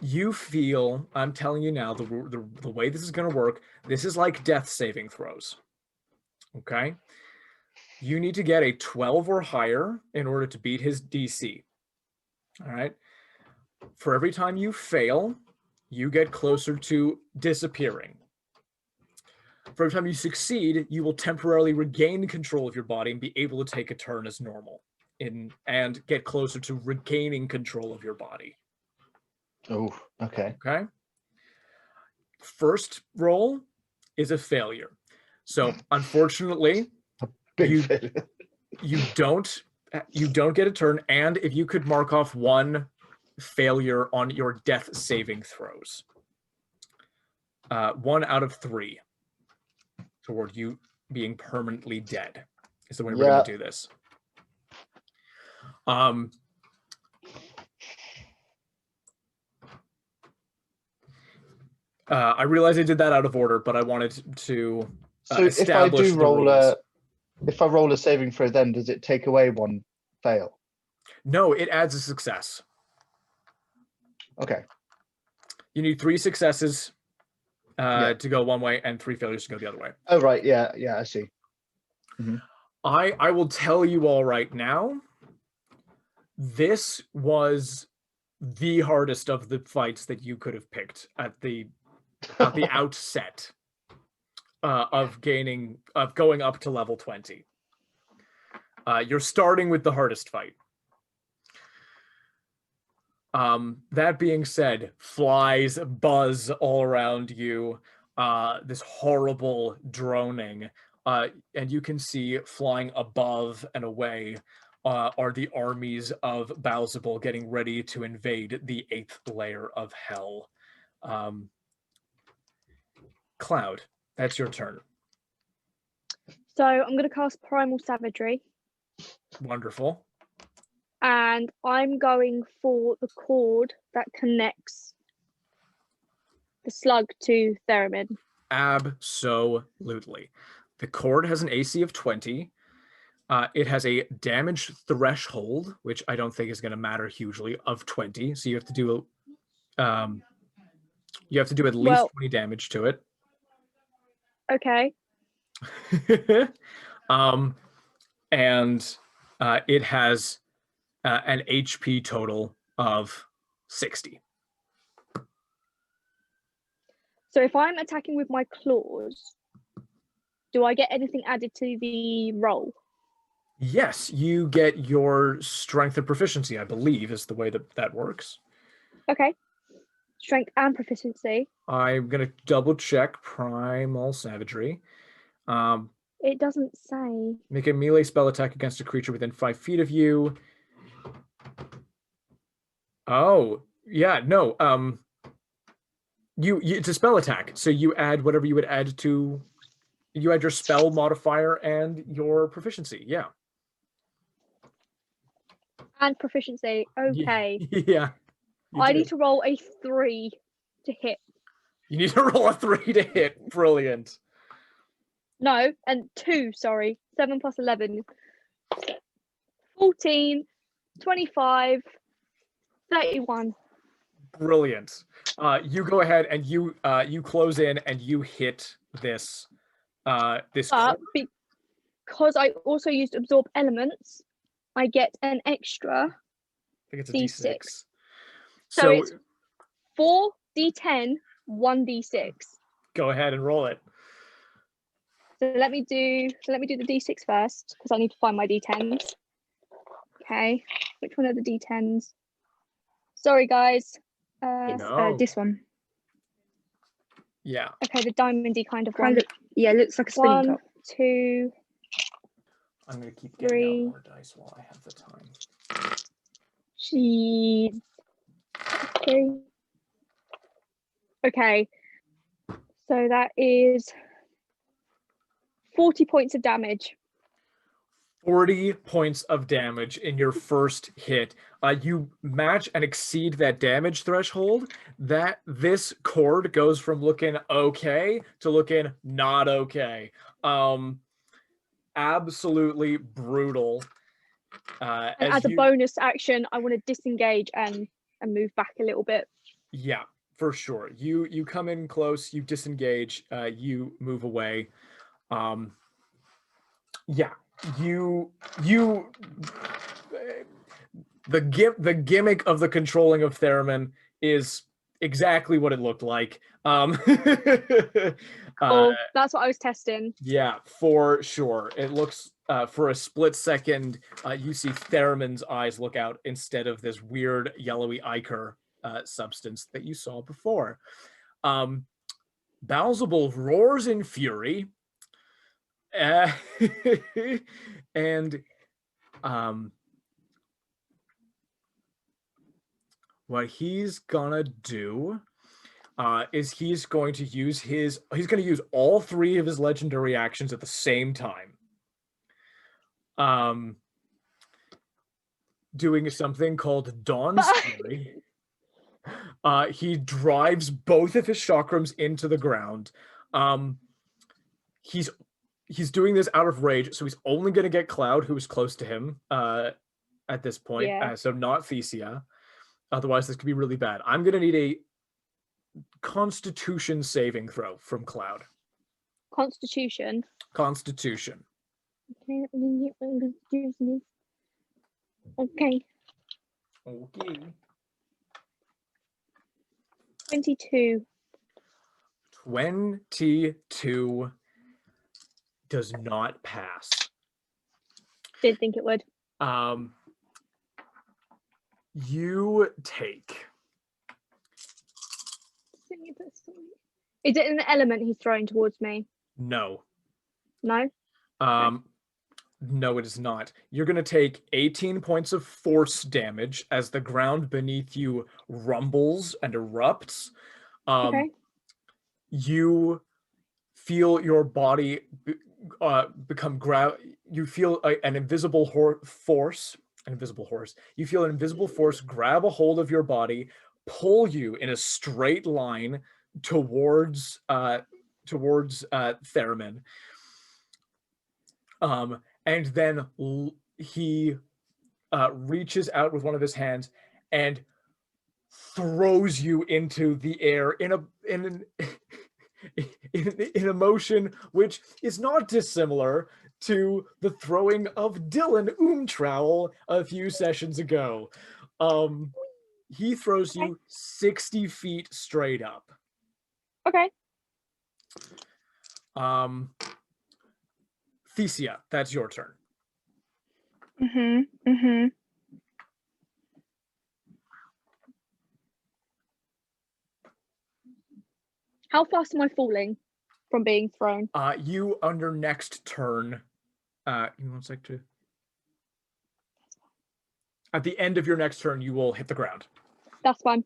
[SPEAKER 1] You feel, I'm telling you now, the way this is going to work, this is like death saving throws. Okay? You need to get a 12 or higher in order to beat his DC. All right? For every time you fail, you get closer to disappearing. For every time you succeed, you will temporarily regain control of your body and be able to take a turn as normal and get closer to regaining control of your body.
[SPEAKER 2] Oh, okay.
[SPEAKER 1] Okay. First roll is a failure. So unfortunately, you don't get a turn, and if you could mark off one failure on your death saving throws. 1 out of 3 toward you being permanently dead is the way we're going to do this. I realize I did that out of order, but I wanted to establish the rules.
[SPEAKER 2] If I roll a saving throw, then does it take away one fail?
[SPEAKER 1] No, it adds a success.
[SPEAKER 2] Okay.
[SPEAKER 1] You need 3 successes to go one way and 3 failures to go the other way.
[SPEAKER 2] Oh, right. Yeah, I see. Mm-hmm.
[SPEAKER 1] I will tell you all right now, this was the hardest of the fights that you could have picked at the outset of going up to level 20. You're starting with the hardest fight. That being said, flies buzz all around you, this horrible droning, and you can see flying above and away are the armies of Baalzebul getting ready to invade the 8th layer of hell. Cloud, that's your turn.
[SPEAKER 3] So I'm going to cast Primal Savagery.
[SPEAKER 1] Wonderful.
[SPEAKER 3] And I'm going for the cord that connects the slug to Theramin.
[SPEAKER 1] Absolutely. The cord has an AC of 20. It has a damage threshold, which I don't think is going to matter hugely, of 20. So you have to do at least 20 damage to it.
[SPEAKER 3] Okay.
[SPEAKER 1] And it has an HP total of 60.
[SPEAKER 3] So if I'm attacking with my claws, do I get anything added to the roll?
[SPEAKER 1] Yes, you get your strength and proficiency, I believe, is the way that works.
[SPEAKER 3] Okay. Strength and proficiency.
[SPEAKER 1] I'm going to double check Primal Savagery.
[SPEAKER 3] It doesn't say.
[SPEAKER 1] Make a melee spell attack against a creature within 5 feet of you. Oh, yeah, no. It's a spell attack, so you add whatever you would add to. You add your spell modifier and your proficiency. Yeah.
[SPEAKER 3] And proficiency. Okay.
[SPEAKER 1] Yeah.
[SPEAKER 3] I need to roll a 3 to hit.
[SPEAKER 1] You need to roll a 3 to hit. Brilliant.
[SPEAKER 3] No, and 2, sorry. 7 plus 11. 14, 25, 31.
[SPEAKER 1] Brilliant. You go ahead and you close in and you hit this this
[SPEAKER 3] But
[SPEAKER 1] cord.
[SPEAKER 3] because I also used absorb elements, I get an extra
[SPEAKER 1] I think it's a
[SPEAKER 3] D6.
[SPEAKER 1] D6.
[SPEAKER 3] So it's 4 D10, 1 D6.
[SPEAKER 1] Go ahead and roll it.
[SPEAKER 3] So let me do the D6 first because I need to find my D10s. Okay, which one are the D10s? Sorry, guys.
[SPEAKER 1] No.
[SPEAKER 4] This one.
[SPEAKER 1] Yeah.
[SPEAKER 3] Okay, the diamondy kind of one.
[SPEAKER 4] Yeah, it looks like a spinning
[SPEAKER 3] 1,
[SPEAKER 4] top.
[SPEAKER 3] 2,
[SPEAKER 1] I'm gonna keep getting
[SPEAKER 3] 3.
[SPEAKER 1] out more dice while I have the time.
[SPEAKER 3] Jeez. 3. Okay. So that is 40 points of damage.
[SPEAKER 1] 40 points of damage in your first hit. You match and exceed that damage threshold. That this cord goes from looking okay to looking not okay. Absolutely brutal.
[SPEAKER 3] And as a bonus action, I want to disengage and move back a little bit.
[SPEAKER 1] Yeah, for sure. You come in close, you disengage, you move away. Yeah, the gimmick of the controlling of Theramin is exactly what it looked like.
[SPEAKER 3] Cool. That's what I was testing.
[SPEAKER 1] Yeah, for sure. It looks for a split second, you see Theramin's eyes look out instead of this weird yellowy ichor substance that you saw before. Baalzebul roars in fury. And what he's gonna do is he's going to use all 3 of his legendary actions at the same time. Doing something called Dawn's Fury. He drives both of his chakrams into the ground. He's doing this out of rage, so he's only going to get Cloud, who is close to him at this point.
[SPEAKER 3] Yeah.
[SPEAKER 1] So not Thesia. Otherwise, this could be really bad. I'm going to need a Constitution saving throw from Cloud.
[SPEAKER 3] Constitution.
[SPEAKER 1] Constitution.
[SPEAKER 3] Okay, let me get my business. Okay.
[SPEAKER 1] Okay.
[SPEAKER 3] 22.
[SPEAKER 1] 22 does not pass.
[SPEAKER 3] Didn't think it would.
[SPEAKER 1] You take.
[SPEAKER 3] Is it an element he's throwing towards me?
[SPEAKER 1] No.
[SPEAKER 3] No?
[SPEAKER 1] No, it is not. You're going to take 18 points of force damage as the ground beneath you rumbles and erupts.
[SPEAKER 3] Okay.
[SPEAKER 1] You feel your body become you feel an invisible force. You feel an invisible force grab a hold of your body, pull you in a straight line towards Theramin. And then he reaches out with one of his hands and throws you into the air in a motion which is not dissimilar to the throwing of Dylan Umtrowel a few sessions ago. He throws you 60 feet straight up.
[SPEAKER 3] Okay.
[SPEAKER 1] Thesia, that's your turn.
[SPEAKER 3] How fast am I falling from being thrown?
[SPEAKER 1] You on your next turn. You want to at the end of your next turn, you will hit the ground.
[SPEAKER 3] That's fine.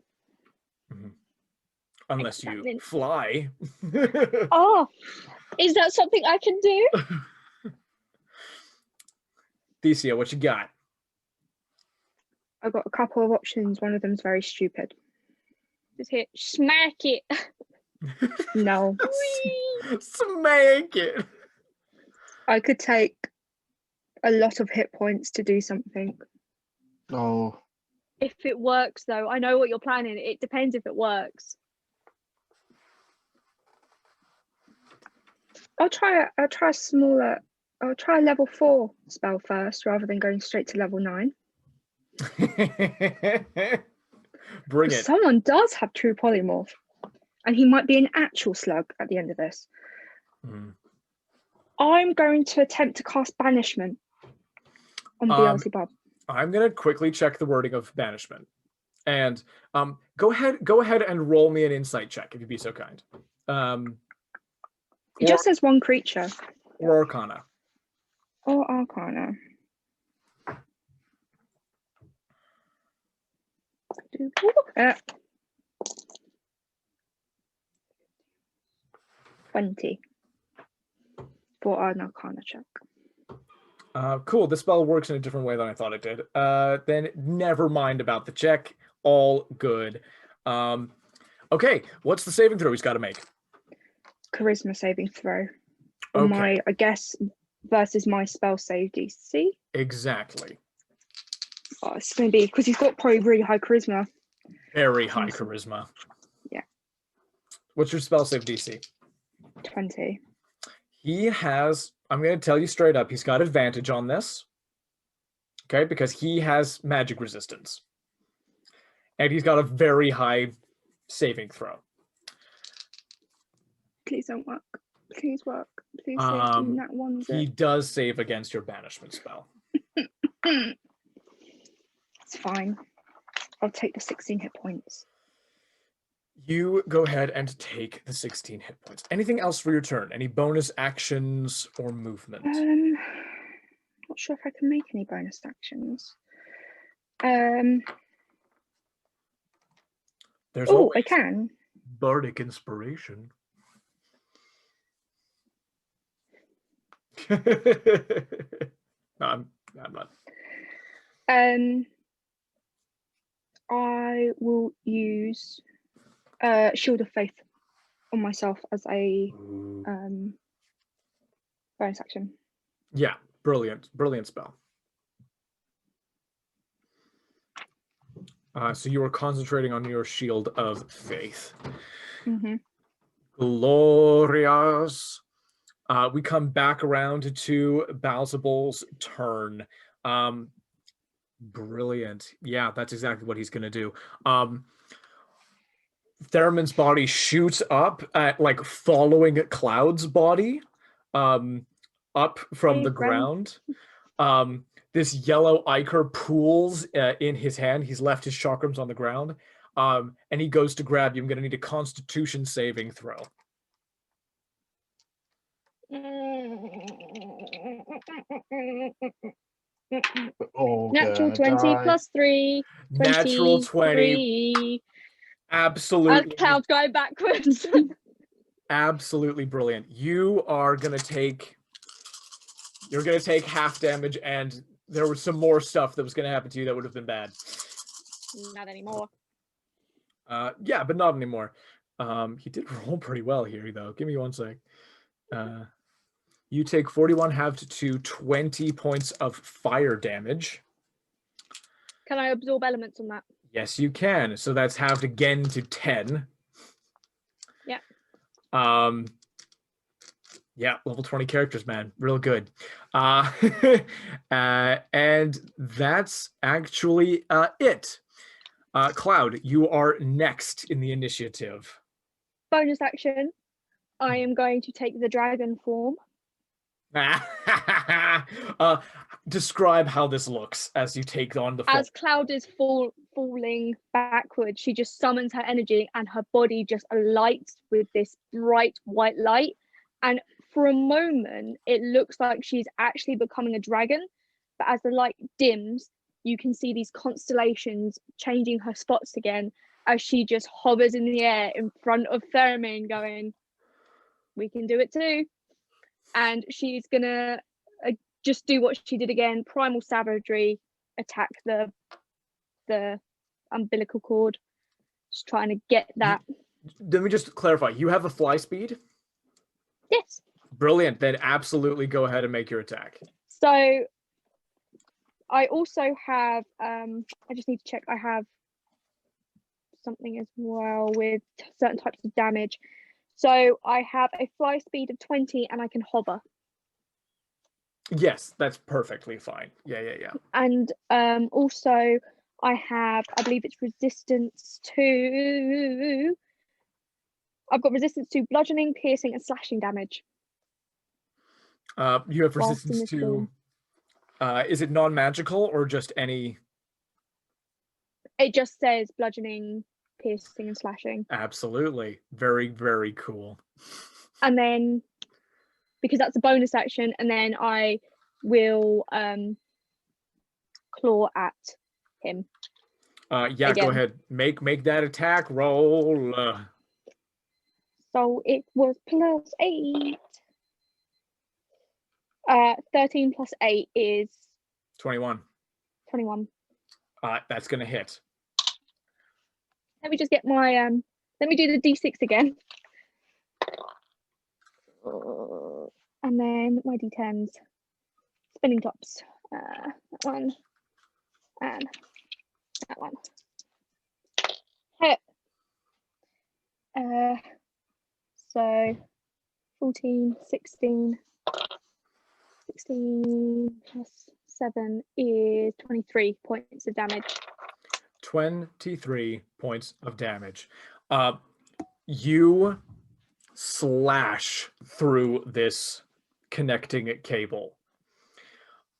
[SPEAKER 1] Mm-hmm. Unless you fly.
[SPEAKER 3] Oh, is that something I can do?
[SPEAKER 1] Thesia, what you got?
[SPEAKER 4] I've got a couple of options. One of them's very stupid.
[SPEAKER 3] Just hit smack it.
[SPEAKER 4] No.
[SPEAKER 1] Smack it.
[SPEAKER 4] I could take a lot of hit points to do something.
[SPEAKER 2] Oh,
[SPEAKER 3] If it works, though, I know what you're planning. It depends if it works.
[SPEAKER 4] I'll try a smaller. I'll try a level 4 spell first, rather than going straight to level 9.
[SPEAKER 1] Bring it.
[SPEAKER 4] Someone does have true polymorph, and he might be an actual slug at the end of this. I'm going to attempt to cast banishment on Beelzebub.
[SPEAKER 1] I'm gonna quickly check the wording of banishment, and go ahead and roll me an insight check if you'd be so kind.
[SPEAKER 4] It just says one creature.
[SPEAKER 1] Or Arcana.
[SPEAKER 4] Or Arcana. Uh, 20 for an Arcana check.
[SPEAKER 1] Cool. The spell works in a different way than I thought it did. Then never mind about the check. All good. Okay. What's the saving throw he's got to make?
[SPEAKER 4] Charisma saving throw. Or
[SPEAKER 1] Okay.
[SPEAKER 4] my, I guess, versus my spell save DC.
[SPEAKER 1] Exactly.
[SPEAKER 4] Oh, it's going to be because he's got probably really high charisma.
[SPEAKER 1] Very high charisma.
[SPEAKER 4] Yeah.
[SPEAKER 1] What's your spell save DC?
[SPEAKER 4] 20.
[SPEAKER 1] He has, I'm going to tell you straight up, he's got advantage on this. Okay, because he has magic resistance. And he's got a very high saving throw.
[SPEAKER 4] Please don't work. Please work. Please save me. That one's
[SPEAKER 1] He
[SPEAKER 4] it.
[SPEAKER 1] does save against your banishment spell.
[SPEAKER 4] It's fine. I'll take the 16 hit points.
[SPEAKER 1] You go ahead and take the 16 hit points. Anything else for your turn? Any bonus actions or movement?
[SPEAKER 4] Not sure if I can make any bonus actions.
[SPEAKER 1] There's
[SPEAKER 4] Oh,
[SPEAKER 1] always
[SPEAKER 4] I can.
[SPEAKER 1] bardic inspiration. No, I'm not.
[SPEAKER 4] I will use Shield of Faith on myself as a bonus action.
[SPEAKER 1] Yeah, brilliant spell. So you are concentrating on your Shield of Faith.
[SPEAKER 4] Mm-hmm.
[SPEAKER 1] Glorious. We come back around to Baalzebul's turn. Brilliant. Yeah, that's exactly what he's going to do. Theramin's body shoots up, like following Cloud's body, up from the ground. This yellow ichor pools in his hand. He's left his chakrams on the ground, and he goes to grab you. I'm going to need a Constitution saving throw.
[SPEAKER 2] Oh,
[SPEAKER 3] Natural 20 plus 3.
[SPEAKER 1] Natural 20. Absolutely.
[SPEAKER 3] Cloud going backwards.
[SPEAKER 1] Absolutely brilliant. You're gonna take half damage, and there was some more stuff that was gonna happen to you that would have been bad.
[SPEAKER 3] Not anymore.
[SPEAKER 1] Yeah, but not anymore. He did roll pretty well here, though. Give me one sec. You take 41 halved to 20 points of fire damage.
[SPEAKER 3] Can I absorb elements on that?
[SPEAKER 1] Yes, you can. So that's halved again to 10.
[SPEAKER 3] Yeah.
[SPEAKER 1] Yeah, level 20 characters, man. Real good. And that's actually it. Cloud, you are next in the initiative.
[SPEAKER 3] Bonus action. I am going to take the dragon form.
[SPEAKER 1] Describe how this looks as you take on the form.
[SPEAKER 3] As Cloud is falling backwards, she just summons her energy and her body just alights with this bright white light. And for a moment, it looks like she's actually becoming a dragon. But as the light dims, you can see these constellations changing her spots again as she just hovers in the air in front of Theramin going, we can do it too. And she's gonna just do what she did again, primal savagery, attack the umbilical cord, just trying to get that.
[SPEAKER 1] Let me just clarify. You have a fly speed?
[SPEAKER 3] Yes.
[SPEAKER 1] Brilliant. Then absolutely go ahead and make your attack.
[SPEAKER 3] So I also have, I just need to check, I have something as well with certain types of damage. So I have a fly speed of 20 and I can hover.
[SPEAKER 1] Yes, that's perfectly fine. Yeah.
[SPEAKER 3] And also I have, I believe it's resistance to, I've got resistance to bludgeoning, piercing, and slashing damage.
[SPEAKER 1] You have
[SPEAKER 3] whilst in
[SPEAKER 1] resistance
[SPEAKER 3] this
[SPEAKER 1] to,
[SPEAKER 3] form.
[SPEAKER 1] is it non-magical or just any?
[SPEAKER 3] It just says bludgeoning, piercing, and slashing.
[SPEAKER 1] Absolutely. Very, very cool.
[SPEAKER 3] And then, because that's a bonus action, and then I will claw at him.
[SPEAKER 1] Yeah,
[SPEAKER 3] again.
[SPEAKER 1] go ahead. Make that attack roll.
[SPEAKER 3] So it was plus 8. 13 plus 8 is
[SPEAKER 1] 21.
[SPEAKER 3] 21.
[SPEAKER 1] That's gonna hit.
[SPEAKER 3] Let me just get my let me do the d6 again. And then my d10s. Spinning tops. That one. And that one. Hit. So 14, 16. 16 plus 7 is 23 points of damage.
[SPEAKER 1] 23 points of damage. You slash through this connecting cable.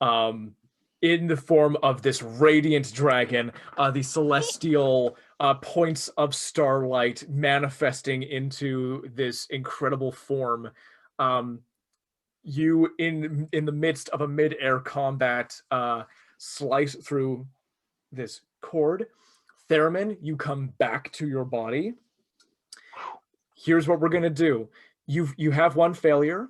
[SPEAKER 1] In the form of this radiant dragon, the celestial points of starlight manifesting into this incredible form. You, in the midst of a mid-air combat, slice through this cord. Theramin, you come back to your body. Here's what we're gonna do. You have one failure.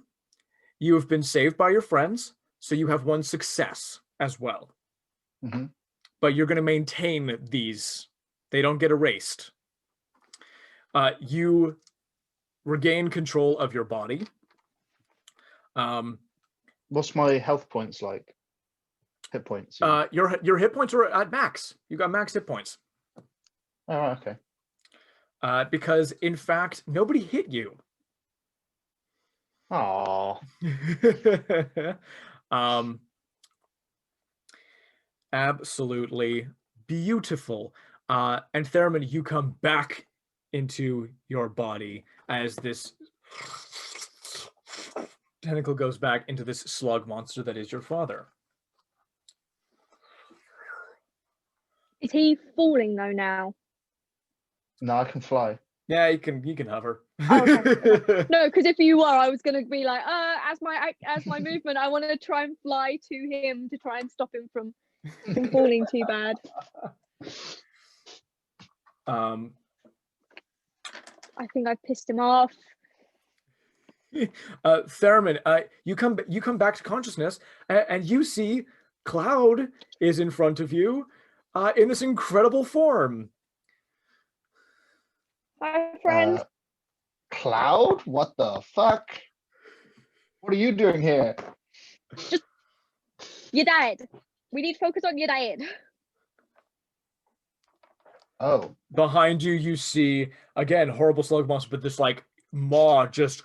[SPEAKER 1] You have been saved by your friends, so you have one success as well.
[SPEAKER 2] Mm-hmm.
[SPEAKER 1] But you're gonna maintain these. They don't get erased. You regain control of your body.
[SPEAKER 2] What's my health points like? Hit points.
[SPEAKER 1] Your hit points are at max. You got max hit points.
[SPEAKER 2] Oh, okay.
[SPEAKER 1] Because in fact, nobody hit you.
[SPEAKER 2] Oh.
[SPEAKER 1] Absolutely beautiful. And Theramin, you come back into your body as this tentacle goes back into this slug monster that is your father.
[SPEAKER 3] Is he falling though now?
[SPEAKER 2] No, I can fly.
[SPEAKER 1] Yeah, you can hover.
[SPEAKER 3] Oh, okay. No, because if you were, I was gonna be like, as my movement, I want to try and fly to him to try and stop him from falling too bad. I think I pissed him off.
[SPEAKER 1] Theramin, you come back to consciousness, and you see Cloud is in front of you, in this incredible form.
[SPEAKER 3] Hi, friend.
[SPEAKER 2] Cloud? What the fuck? What are you doing here?
[SPEAKER 3] Just, you died. We need to focus on your diet.
[SPEAKER 2] Oh.
[SPEAKER 1] Behind you, you see, again, horrible slug monster, but this like maw just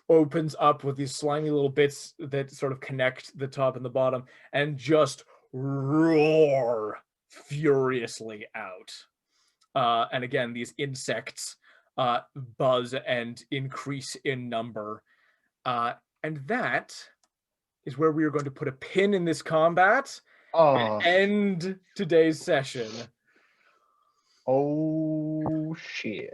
[SPEAKER 1] opens up with these slimy little bits that sort of connect the top and the bottom and just roar furiously out. And again, these insects buzz and increase in number. And that is where we are going to put a pin in this combat and end today's session.
[SPEAKER 2] Oh, shit.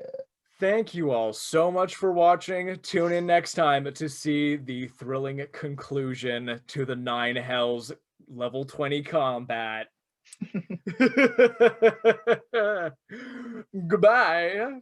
[SPEAKER 1] Thank you all so much for watching. Tune in next time to see the thrilling conclusion to the 9 Hells level 20 combat. Goodbye.